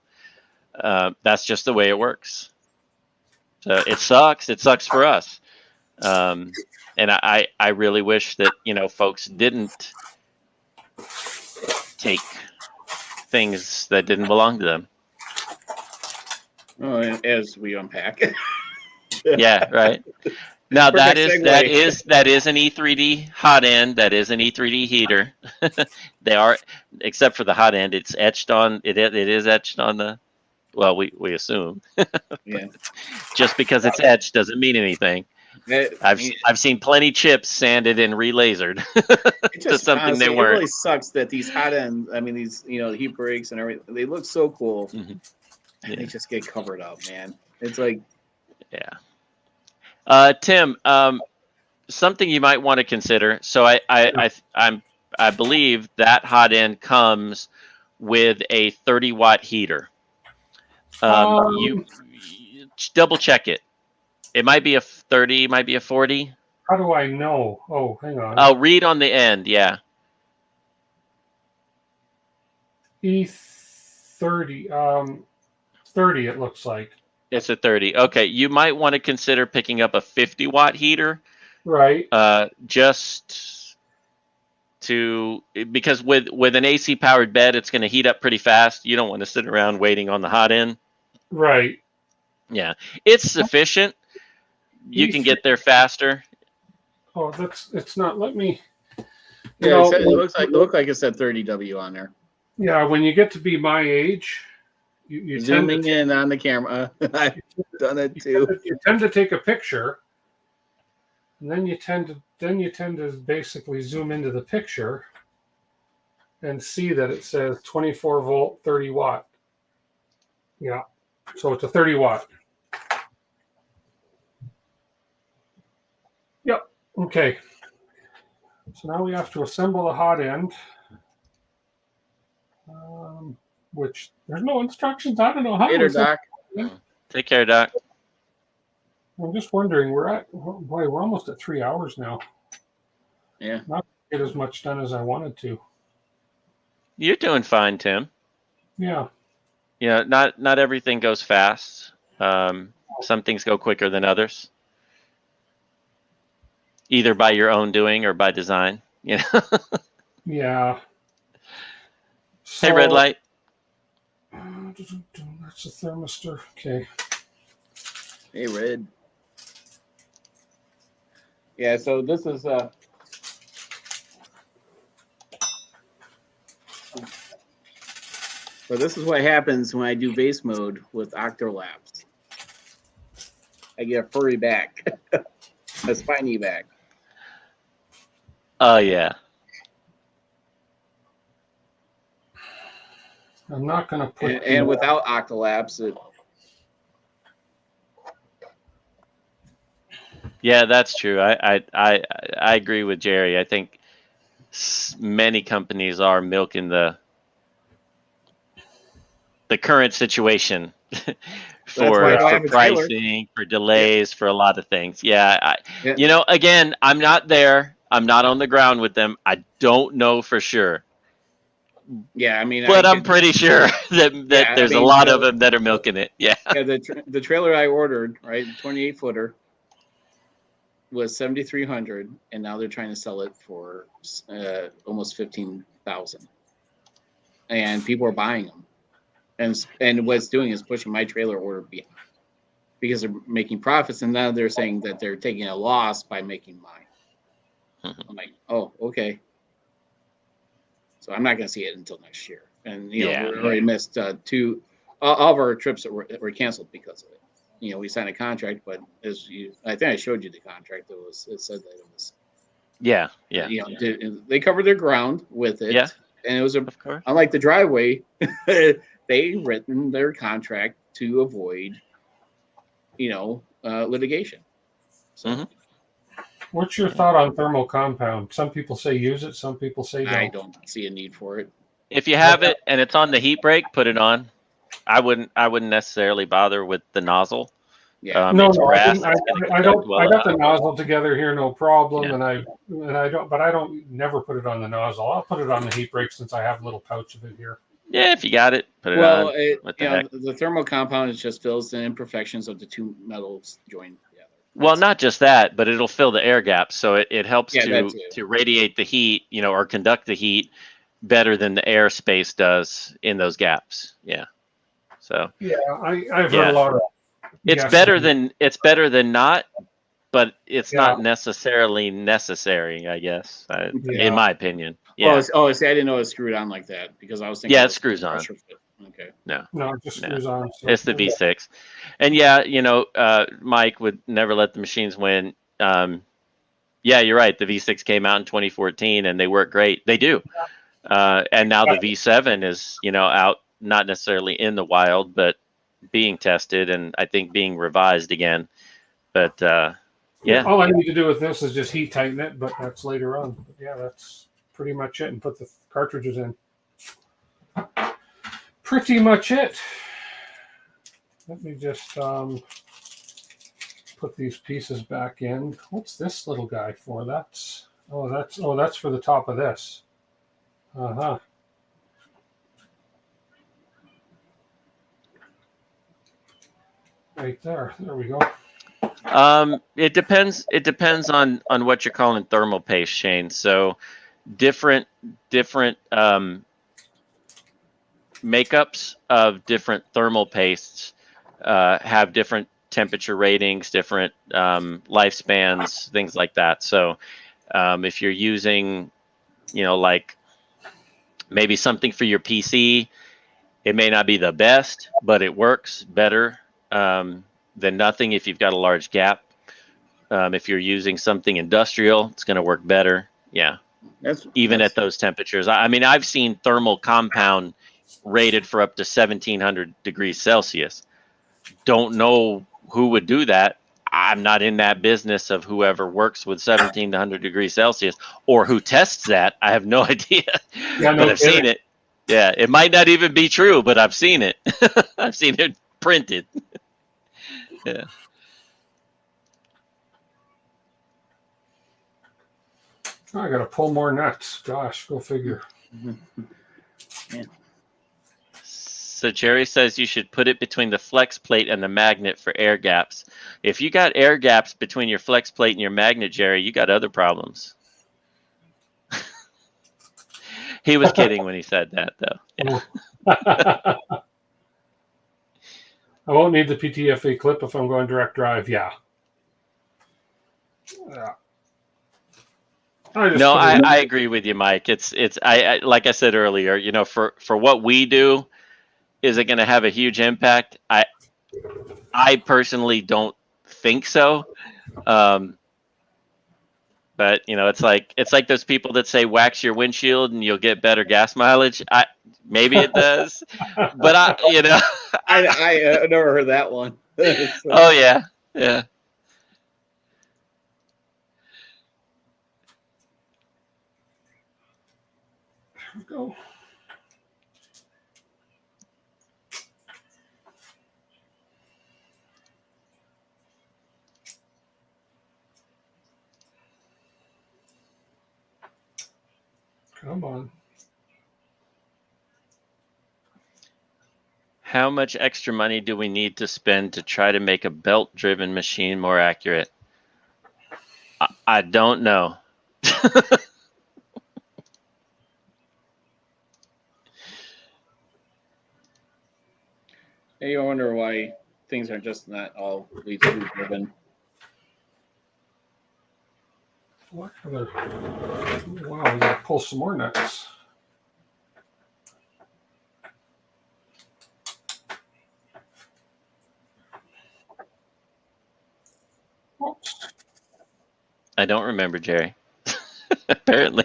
That's just the way it works. So it sucks. It sucks for us. And I really wish that, folks didn't take things that didn't belong to them. As we unpack. Yeah, right. Now that is Perfect that is an E3D hot end. That is an E3D heater. They are, except for the hot end, it's etched on. It is etched on the. Well, we assume. Yeah. Just because it's etched doesn't mean anything. I've seen plenty chips sanded and relasered to something honestly, they weren't. It really sucks that these hot ends. I mean, these heat breaks and everything. They look so cool. Mm-hmm. And they just get covered up, man. It's like, yeah. Tim, something you might want to consider. So I believe that hot end comes with a 30-watt heater. You double check it. It might be a 30, might be a 40. How do I know? Oh, hang on. I'll read on the end. Yeah. E30. 30, it looks like. It's a 30. Okay. You might want to consider picking up a 50-watt heater. Right. Just because with an AC powered bed, it's going to heat up pretty fast. You don't want to sit around waiting on the hot end. Right. Yeah. It's sufficient. You can get there faster. Oh, it's not. Let me. It looks like it said 30W on there. Yeah, when you get to be my age, you zooming in on the camera. I've done it too. You tend to take a picture, and then you tend to basically zoom into the picture and see that it says 24 volt, 30 watt. Yeah, so it's a 30 watt. Yep. Okay. So now we have to assemble the hot end, which there's no instructions. I don't know how. Later, Doc. Take care, Doc. I'm just wondering. We're almost at 3 hours now. Yeah. Not get as much done as I wanted to. You're doing fine, Tim. Yeah. Yeah. Not everything goes fast. Some things go quicker than others. Either by your own doing or by design, Yeah. So, hey, red light. That's a thermistor. Okay. Hey, red. Yeah. So this is So this is what happens when I do base mode with Octolabs. I get a furry back, a spiny back. Oh, yeah. I'm not going to put... And without Octolabs, Yeah, that's true. I agree with Jerry. I think many companies are milking the current situation for pricing, for delays, for a lot of things. Yeah. Again, I'm not there. I'm not on the ground with them. I don't know for sure. Yeah, I mean, but I'm pretty sure that there's a lot of them that are milking it. Yeah. Yeah, the trailer I ordered, right, 28 footer, was $7,300, and now they're trying to sell it for almost $15,000, and people are buying them, and what it's doing is pushing my trailer order behind because they're making profits, and now they're saying that they're taking a loss by making mine. I'm like, oh, okay. So I'm not going to see it until next year. And we already missed two. All of our trips that were canceled because of it. We signed a contract, but I think I showed you the contract. It said that it was. Yeah. They covered their ground with it. Yeah. And it was Of course. unlike the driveway, they written their contract to avoid, litigation. So. What's your thought on thermal compound? Some people say use it. Some people say don't. I don't see a need for it. If you have it and it's on the heat brake, put it on. I wouldn't necessarily bother with the nozzle. Yeah. No, I got the nozzle together here, no problem. Yeah. And I don't never put it on the nozzle. I'll put it on the heat brake since I have a little pouch of it here. Yeah, if you got it, put it on. The thermal compound just fills the imperfections of the two metals joined together. Well, not just that, but it'll fill the air gaps, so it helps to radiate the heat, or conduct the heat better than the air space does in those gaps. Yeah. So. Yeah, I've heard a lot of. It's better than not, but it's not necessarily necessary, I guess, in my opinion. Yeah. Oh, see, I didn't know it screwed on like that because I was thinking. Yeah, it screws on. Okay. No, it just screws on. So. It's the V6, and Mike would never let the machines win. Yeah, you're right. The V6 came out in 2014, and they work great. They do, and now the V7 is out, not necessarily in the wild, but being tested and I think being revised again. But yeah. All I need to do with this is just heat tighten it, but that's later on. But yeah, that's pretty much it, and put the cartridges in. Pretty much it. Let me just put these pieces back in. What's this little guy for? That's for the top of this. Uh-huh. Right there. There we go. It depends on what you're calling thermal paste, Shane. So different makeups of different thermal pastes have different temperature ratings, different lifespans, things like that. So if you're using, like maybe something for your PC, it may not be the best, but it works better than nothing if you've got a large gap. If you're using something industrial, it's going to work better. Yeah. That's at those temperatures. I mean, I've seen thermal compound rated for up to 1700 degrees Celsius. Don't know who would do that. I'm not in that business of whoever works with 1700 degrees Celsius or who tests that. I have no idea, but I've seen it. Yeah. It might not even be true, but I've seen it. I've seen it printed. Yeah. I got to pull more nuts. Gosh, go figure. Yeah. So Jerry says you should put it between the flex plate and the magnet for air gaps. If you got air gaps between your flex plate and your magnet, Jerry, you got other problems. He was kidding when he said that, though. Yeah. I won't need the PTFE clip if I'm going direct drive. Yeah. I agree with you, Mike. It's I like I said earlier, for what we do, is it going to have a huge impact? I personally don't think so. But it's like those people that say wax your windshield and you'll get better gas mileage. Maybe it does, but I never heard that one. Oh yeah. There we go. Come on. How much extra money do we need to spend to try to make a belt-driven machine more accurate? I don't know. You wonder why things are just not all lead-driven. What other? Wow, I gotta pull some more nuts. Oops. I don't remember, Jerry. Apparently.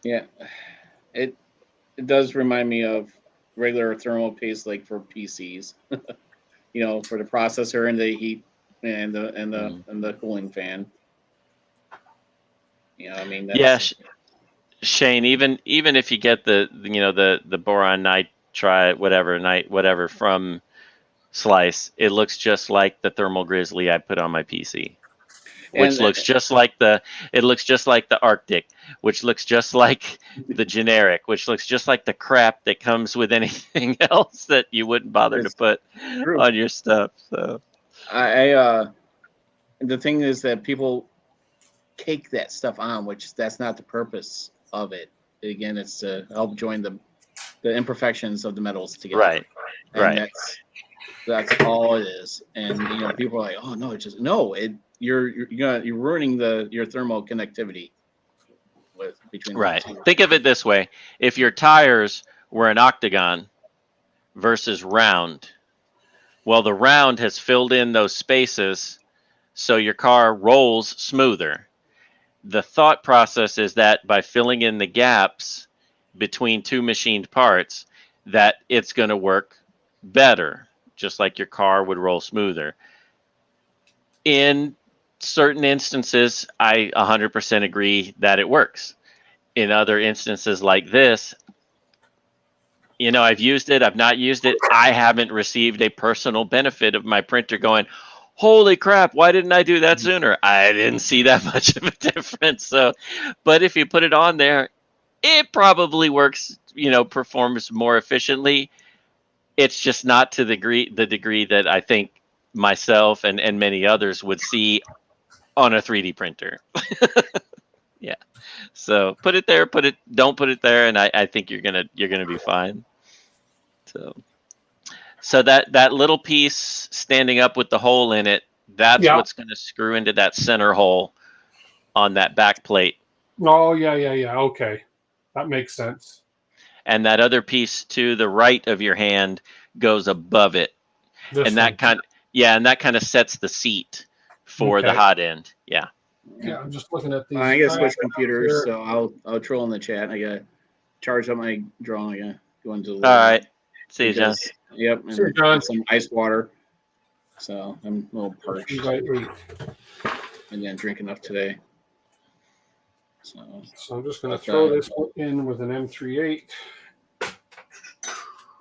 Yeah, it does remind me of regular thermal paste, like for PCs. You know, for the processor and the heat and the cooling fan. You know, I mean, that's, Yeah, Shane. Even if you get the boron nitride whatever from Slice, it looks just like the Thermal Grizzly I put on my PC. Which and looks just like the Arctic, which looks just like the generic, which looks just like the crap that comes with anything else that you wouldn't bother to It's put true. on your stuff. So The thing is that people cake that stuff on, which that's not the purpose of it. Again, it's to help join the imperfections of the metals together. right. And that's all it is. And you know, people are like, "Oh no, you're ruining your thermal connectivity between Right. the two." Think of it this way: if your tires were an octagon versus round, well, the round has filled in those spaces, so your car rolls smoother. The thought process is that by filling in the gaps between two machined parts, that it's going to work better, just like your car would roll smoother. In certain instances, I 100% agree that it works. In other instances like this, you know, I've used it, I've not used it. I haven't received a personal benefit of my printer going, holy crap, why didn't I do that sooner? I didn't see that much of a difference. So, but if you put it on there, it probably works, you know, performs more efficiently. It's just not to the degree that I think myself and many others would see on a 3D printer. Yeah. So put it there, don't put it there, and I think you're gonna be fine. So that little piece standing up with the hole in it, that's what's gonna screw into that center hole on that back plate. Oh yeah. Okay, that makes sense. And that other piece to the right of your hand goes above it. This one. that kind of sets the seat for the hot end. Yeah. Yeah, I'm just looking at these. I gotta switch computers, so I'll troll in the chat. I gotta charge up my drone. I gotta go into the All right. See you, John. Yep. See you, John. Some ice water. So I'm a little parched. I didn't drink enough today. So I'm just gonna throw this one in with an M38.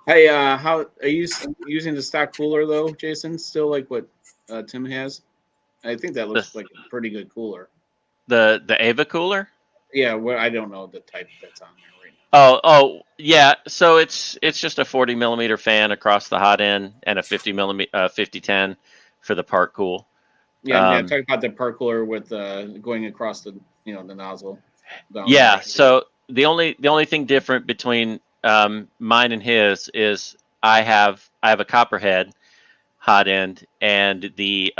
Hey, how are you using the stock cooler though, Jason? Still like what Tim has? I think that looks like a pretty good cooler. The Ava cooler? Yeah, well, I don't know the type that's on there right now. Oh, yeah. So it's just a 40 millimeter fan across the hot end and a 5010 for the part cool. Yeah, talk about the part cooler with going across the the nozzle. Yeah. So the only thing different between mine and his is I have a copperhead hot end, and the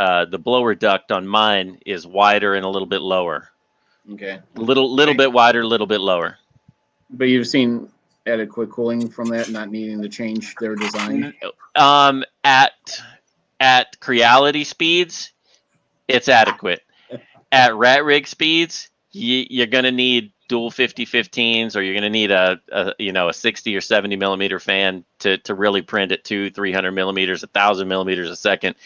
blower duct on mine is wider and a little bit lower. Okay. Little bit wider, a little bit lower. But you've seen adequate cooling from that, not needing to change their design. At Creality speeds, it's adequate. At RatRig speeds, you're gonna need dual 5015s, or you're gonna need a 60 or 70 millimeter fan to really print at 200-300 millimeters, 1,000 millimeters a second.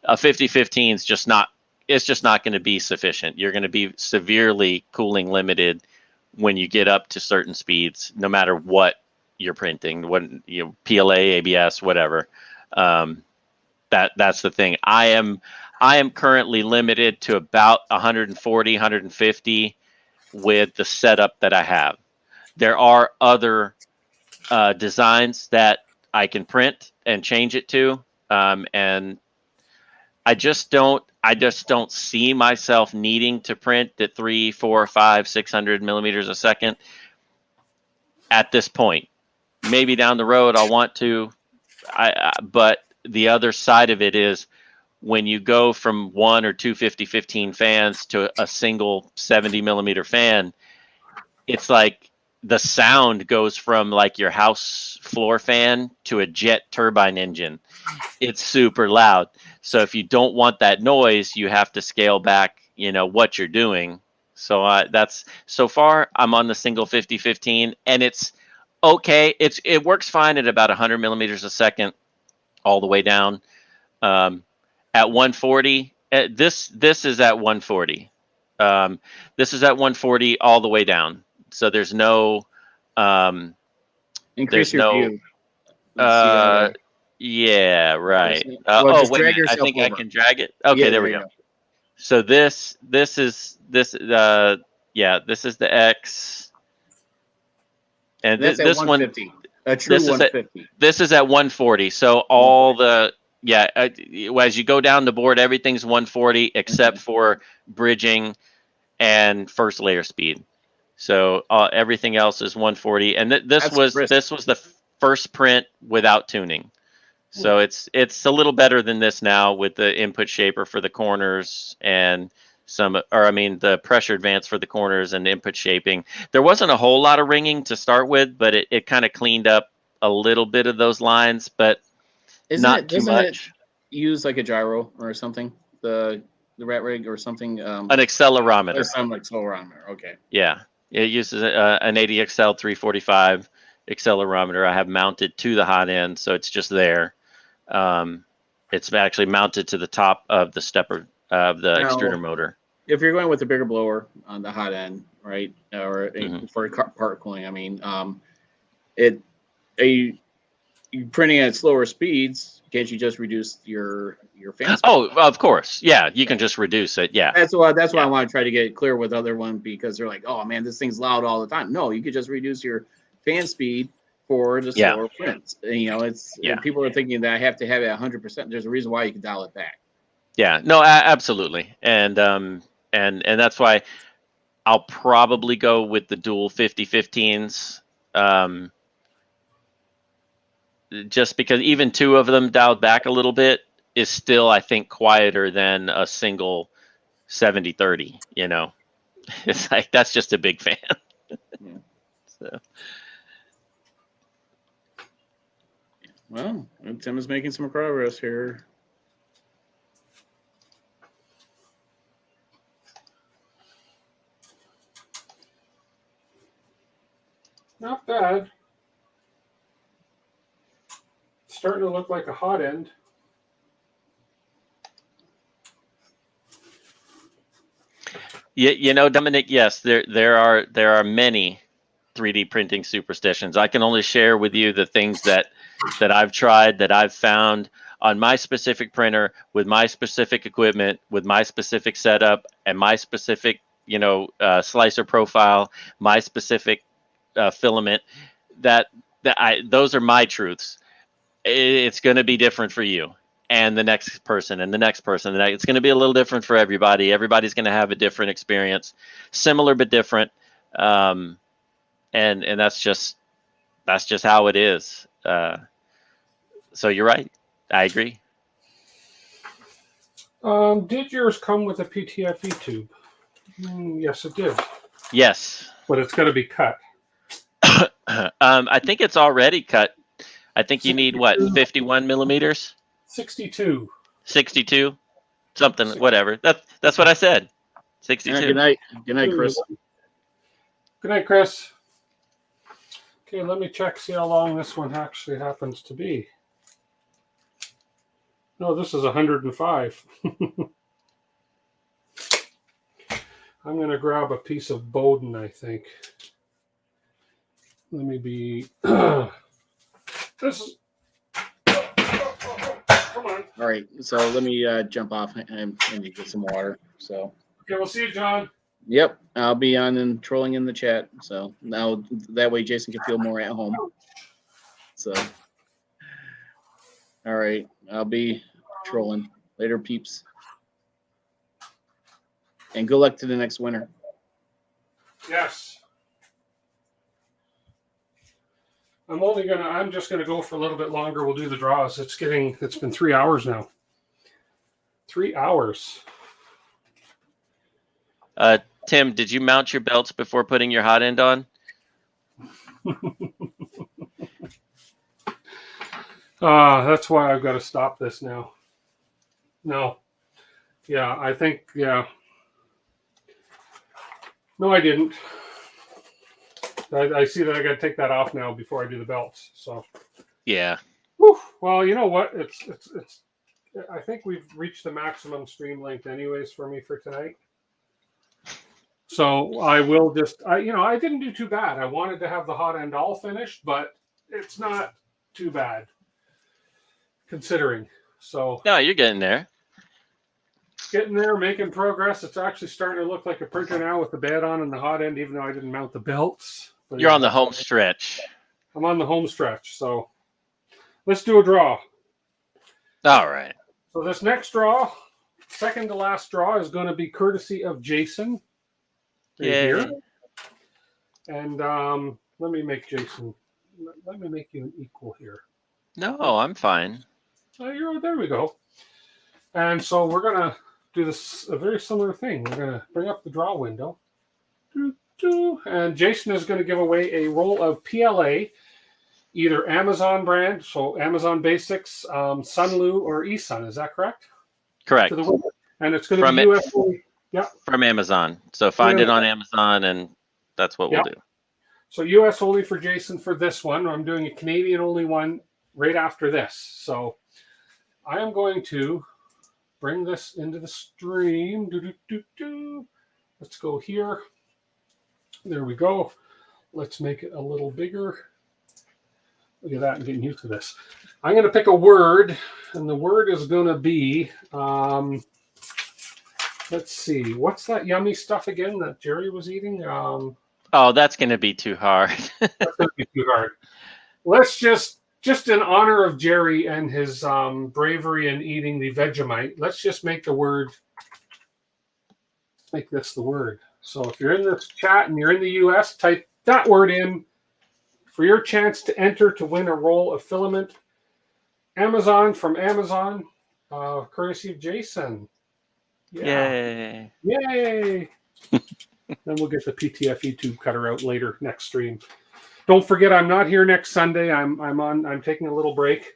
A 5015 is just not. It's just not going to be sufficient. You're going to be severely cooling limited when you get up to certain speeds, no matter what you're printing, PLA, ABS, whatever. That's the thing. I am currently limited to about 140, 150 with the setup that I have. There are other designs that I can print and change it to, and I just don't see myself needing to print at 300, 400, 500, 600 millimeters a second at this point. Maybe down the road I'll want to. But the other side of it is, when you go from one or two 50-15 fans to a single 70 millimeter fan, it's like the sound goes from like your house floor fan to a jet turbine engine. It's super loud. So if you don't want that noise, you have to scale back, what you're doing. So that's, so far I'm on the single 50-15, and it's okay. It works fine at about 100 millimeters a second all the way down. At 140, this is at 140. This is at 140 all the way down. So there's no Increase there's your no view. Let's see yeah, right. Well, just wait a drag minute. I yourself think I over. can drag it. Okay, Yeah, there we go. So this is the X, and That's at this one, 150. A true this is at 150. this is at 140. So all the as you go down the board, everything's 140 except for bridging and first layer speed. So everything else is 140, and this was the first print without tuning. So it's a little better than this now with the input shaper for the corners and the pressure advance for the corners and input shaping. There wasn't a whole lot of ringing to start with, but it kind of cleaned up a little bit of those lines, but not too much. It use like a gyro or something? The RatRig or something? An accelerometer. Some accelerometer. Okay. Yeah, it uses an 80XL 345 accelerometer. I have mounted to the hot end, so it's just there. It's actually mounted to the top of the stepper of the extruder motor. If you're going with a bigger blower on the hot end, right, or for part cooling, I mean, you're printing at slower speeds. Can't you just reduce your fan speed? Oh, of course, yeah, you can just reduce it. Yeah, that's why I want to try to get it clear with other one, because they're like, oh man, this thing's loud all the time. No, you could just reduce your fan speed for the slower prints. And, people are thinking that I have to have it 100%. There's a reason why you can dial it back. Yeah, no, absolutely, and that's why I'll probably go with the dual 50-15s. Just because even two of them dialed back a little bit is still, I think, quieter than a single 70-30. It's like that's just a big fan. So. Well, Tim is making some progress here. Not bad. It's starting to look like a hot end. Yeah, Dominic, yes, there are many 3D printing superstitions. I can only share with you the things that I've tried, that I've found on my specific printer, with my specific equipment, with my specific setup, and my specific, slicer profile, my specific filament. Those are my truths. It's going to be different for you, and the next person, and the next person. It's going to be a little different for everybody. Everybody's going to have a different experience, similar but different. And that's just how it is. So you're right. I agree. Did yours come with a PTFE tube? Yes, it did. Yes. But it's going to be cut. I think it's already cut. I think you need 51 millimeters? 62. 62? Something, whatever. That's what I said. 62. Good night. Good night, Chris. Good night, Chris. Okay, let me check, see how long this one actually happens to be. No, this is 105. I'm going to grab a piece of Bowden, I think. Let me be... This is... Come on. All right, so let me jump off and get some water. So. Okay, we'll see you, John. Yep, I'll be on and trolling in the chat. So now that way Jason can feel more at home. So, all right, I'll be trolling later, peeps. And good luck to the next winner. Yes. I'm just gonna go for a little bit longer. We'll do the draws. It's been 3 hours now. 3 hours. Tim, did you mount your belts before putting your hot end on? That's why I've got to stop this now. No. Yeah, I think, yeah. No, I didn't. I see that I got to take that off now before I do the belts. So, Yeah. whew, well, you know what? It's. I think we've reached the maximum stream length, anyways, for me for tonight. So I will just, I didn't do too bad. I wanted to have the hot end all finished, but it's not too bad considering. So No, you're getting there. getting there, making progress. It's actually starting to look like a printer now with the bed on and the hot end, even though I didn't mount the belts. But You're on the home stretch. I'm on the home stretch. So let's do a draw. All right. So this next draw, second to last draw, is going to be courtesy of Jason. Right here. And let me make Jason. Let me make you an equal here. No, I'm fine. There we go. And so we're going to do this a very similar thing. We're going to bring up the draw window. And Jason is going to give away a roll of PLA, either Amazon brand, so Amazon Basics, Sunlu, or eSun. Is that correct? Correct. To the winner. And it's going to be US only. Yeah. From Amazon. So find it on Amazon, and that's what we'll do. So US only for Jason for this one. I'm doing a Canadian only one right after this. So I am going to bring this into the stream. Let's go here. There we go. Let's make it a little bigger. Look at that. I'm getting used to this. I'm going to pick a word, and the word is going to be... let's see. What's that yummy stuff again that Jerry was eating? Oh, that's going to be too hard. That's going to be too hard. Let's just in honor of Jerry and his bravery in eating the Vegemite, let's just make the word. Make this the word. So if you're in this chat and you're in the US, type that word in for your chance to enter to win a roll of filament. Amazon from Amazon, courtesy of Jason. Yeah. Yay! Then we'll get the PTFE tube cutter out later next stream. Don't forget, I'm not here next Sunday. I'm taking a little break.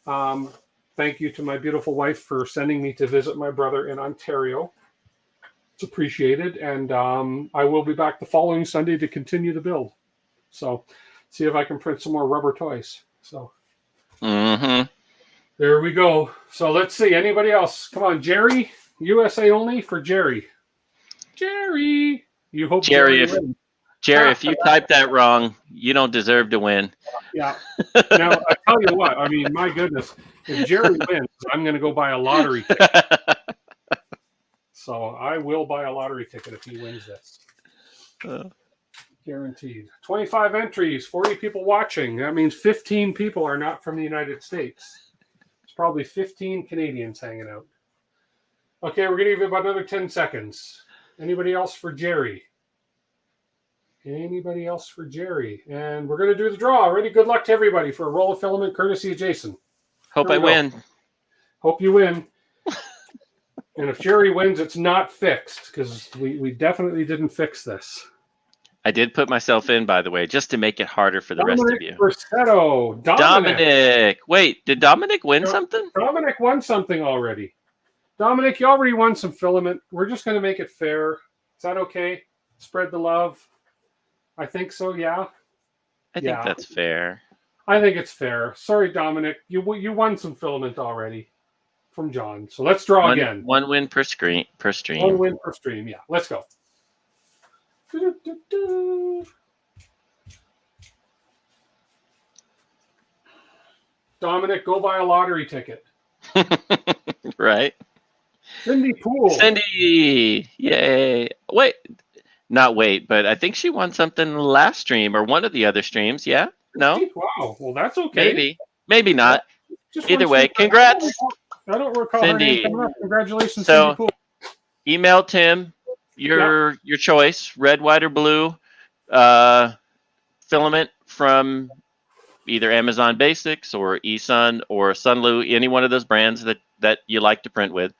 Thank you to my beautiful wife for sending me to visit my brother in Ontario. It's appreciated, and I will be back the following Sunday to continue the build. So, see if I can print some more rubber toys. So, there we go. So let's see. Anybody else? Come on, Jerry. USA only for Jerry. Jerry. You hope Jerry, if you type that wrong, you don't deserve to win. Yeah. Now, I tell you what, I mean, my goodness, if Jerry wins, I'm going to go buy a lottery ticket. So I will buy a lottery ticket if he wins this. Guaranteed. 25 entries, 40 people watching. That means 15 people are not from the United States. It's probably 15 Canadians hanging out. Okay, we're going to give you about another 10 seconds. Anybody else for Jerry? Anybody else for Jerry? And we're going to do the draw. Ready? Good luck to everybody for a roll of filament courtesy of Jason. Hope I win. Hope you win. And if Jerry wins, it's not fixed because we definitely didn't fix this. I did put myself in, by the way, just to make it harder for the rest of you. Dominic. Wait, did Dominic win something? Dominic won something already. Dominic, you already won some filament. We're just going to make it fair. Is that okay? Spread the love. I think so, yeah. I think that's fair. I think it's fair. Sorry, Dominic. You won some filament already from John. So let's draw again. One win per stream. One win per stream, yeah. Let's go. Dominic, go buy a lottery ticket. Right. Cindy Poole. Cindy, yay. But I think she won something last stream or one of the other streams, yeah? No? Wow, well, that's okay. Maybe not. Either way, congrats. I don't recall Cindy. her name. Congratulations, So, Cindy Poole. Email Tim your choice, red, white, or blue filament from either Amazon Basics or eSun or Sunlu, any one of those brands that you like to print with.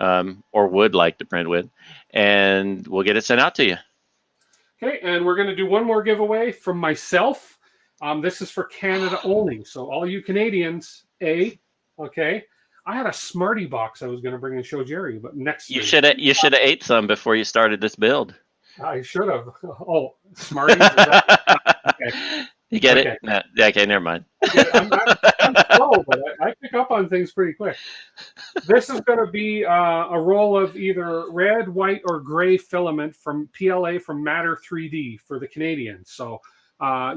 or would like to print with, and we'll get it sent out to you. Okay, and we're going to do one more giveaway from myself. This is for Canada only. So all you Canadians, okay. I had a Smartie box I was going to bring and show Jerry, but next You should have ate some before you started this build. I should have. Oh, Smarties. Okay. You get it? No, okay, never mind. I'm slow, but I pick up on things pretty quick. This is going to be a roll of either red, white, or gray filament from PLA from Matter 3D for the Canadians. So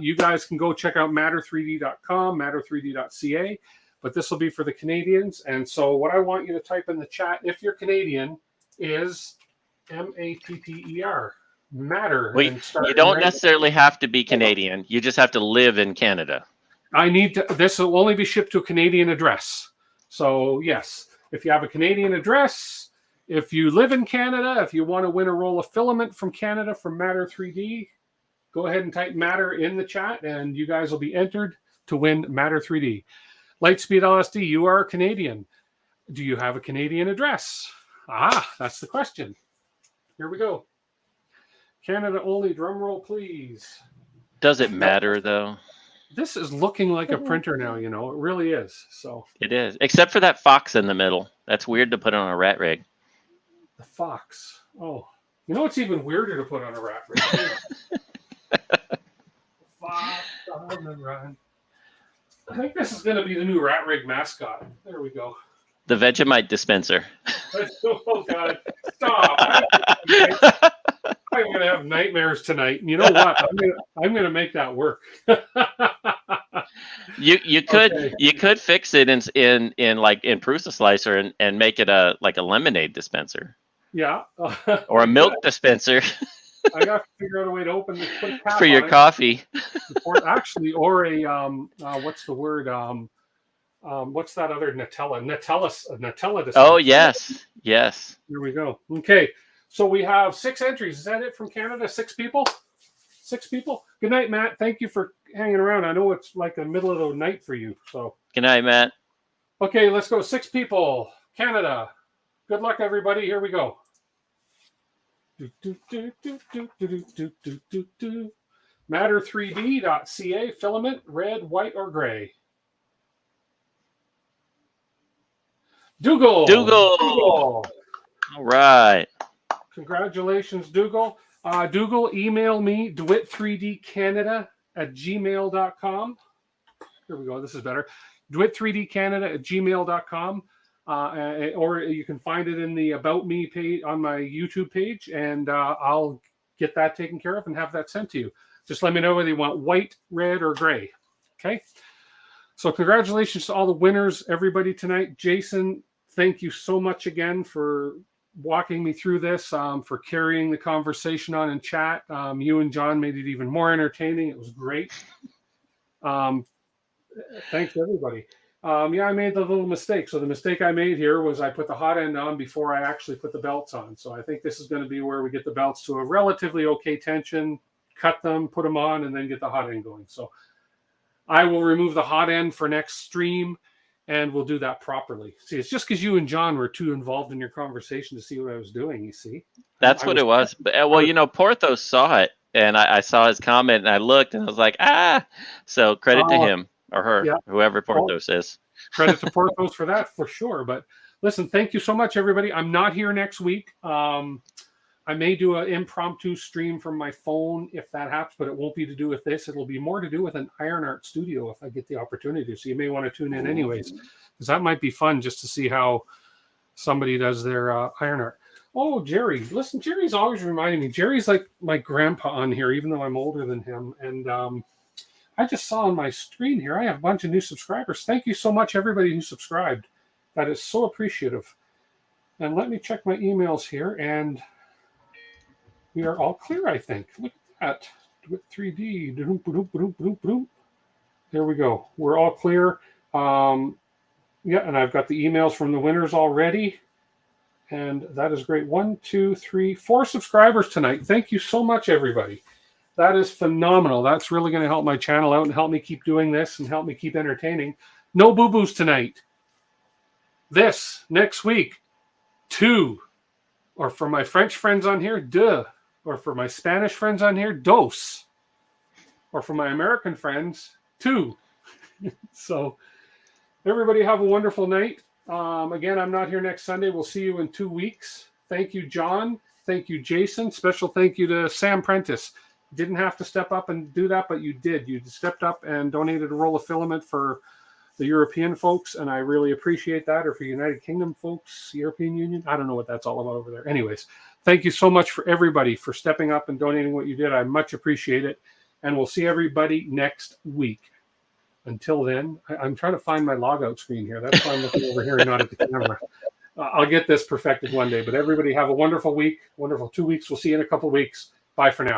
you guys can go check out matter3d.com, matter3d.ca, but this will be for the Canadians. And so what I want you to type in the chat, if you're Canadian, is MATTER. Matter. Well, you don't necessarily have to be Canadian. You just have to live in Canada. This will only be shipped to a Canadian address. So yes, if you have a Canadian address, if you live in Canada, if you want to win a roll of filament from Canada from Matter 3D, go ahead and type Matter in the chat and you guys will be entered to win Matter 3D. Lightspeed LSD, you are a Canadian. Do you have a Canadian address? That's the question. Here we go. Canada only, drum roll, please. Does it matter, though? This is looking like a printer now, you know. It really is. So it is, except for that fox in the middle. That's weird to put on a RatRig. The fox. Oh, you know what's even weirder to put on a RatRig? Fox on the run. I think this is going to be the new RatRig mascot. There we go. The Vegemite dispenser. Oh God! Stop! I'm going to have nightmares tonight. And you know what? I'm going to make that work. You could fix it in Prusa Slicer and make it a lemonade dispenser. Yeah. Or a milk dispenser. I got to figure out a way to open this for your coffee. Or a what's the word? What's that other Nutella? Nutella dispenser. Oh yes. Here we go. Okay. So we have 6 entries. Is that it from Canada? 6 people? 6 people? Good night, Matt. Thank you for hanging around. I know it's like the middle of the night for you. So good night, Matt. Okay, let's go. 6 people. Canada. Good luck, everybody. Here we go. Matter3D.ca, filament, red, white, or gray. Dougal. All right. Congratulations, Dougal. Dougal, email me, DWIT3DCanada@gmail.com. Here we go. This is better. DWIT3DCanada@gmail.com. Or you can find it in the About Me page on my YouTube page, and I'll get that taken care of and have that sent to you. Just let me know whether you want white, red, or gray. Okay? So congratulations to all the winners, everybody tonight. Jason, thank you so much again for walking me through this, for carrying the conversation on in chat. You and John made it even more entertaining. It was great. Thanks, everybody. I made the little mistake. So the mistake I made here was I put the hot end on before I actually put the belts on. So I think this is going to be where we get the belts to a relatively okay tension, cut them, put them on, and then get the hot end going. So I will remove the hot end for next stream, and we'll do that properly. See, it's just because you and John were too involved in your conversation to see what I was doing, you see. That's what it was. But, Porthos saw it, and I saw his comment, and I looked, and I was like, So credit to him or her, whoever Porthos is. Credit to Porthos for that, for sure. But listen, thank you so much, everybody. I'm not here next week. I may do an impromptu stream from my phone if that happens, but it won't be to do with this. It'll be more to do with an Iron Art studio if I get the opportunity. So you may want to tune in anyways, because that might be fun just to see how somebody does their Iron Art. Oh, Jerry. Listen, Jerry's always reminding me. Jerry's like my grandpa on here, even though I'm older than him. And I just saw on my screen here, I have a bunch of new subscribers. Thank you so much, everybody who subscribed. That is so appreciative. And let me check my emails here, and we are all clear, I think. Look at that. DWIT 3D. There we go. We're all clear. And I've got the emails from the winners already. And that is great. 1, 2, 3, 4 subscribers tonight. Thank you so much, everybody. That is phenomenal. That's really going to help my channel out and help me keep doing this and help me keep entertaining. No boo-boos tonight. This next week. 2. Or for my French friends on here, deux. Or for my Spanish friends on here, dos. Or for my American friends, 2. So everybody have a wonderful night. Again, I'm not here next Sunday. We'll see you in 2 weeks. Thank you, John. Thank you, Jason. Special thank you to Sam Prentice. Didn't have to step up and do that, but you did. You stepped up and donated a roll of filament for the European folks, and I really appreciate that. Or for United Kingdom folks, European Union. I don't know what that's all about over there. Anyways, thank you so much for everybody for stepping up and donating what you did. I much appreciate it. And we'll see everybody next week. Until then, I'm trying to find my logout screen here. That's why I'm looking over here and not at the camera. I'll get this perfected one day. But everybody have a wonderful week, wonderful 2 weeks. We'll see you in a couple of weeks. Bye for now.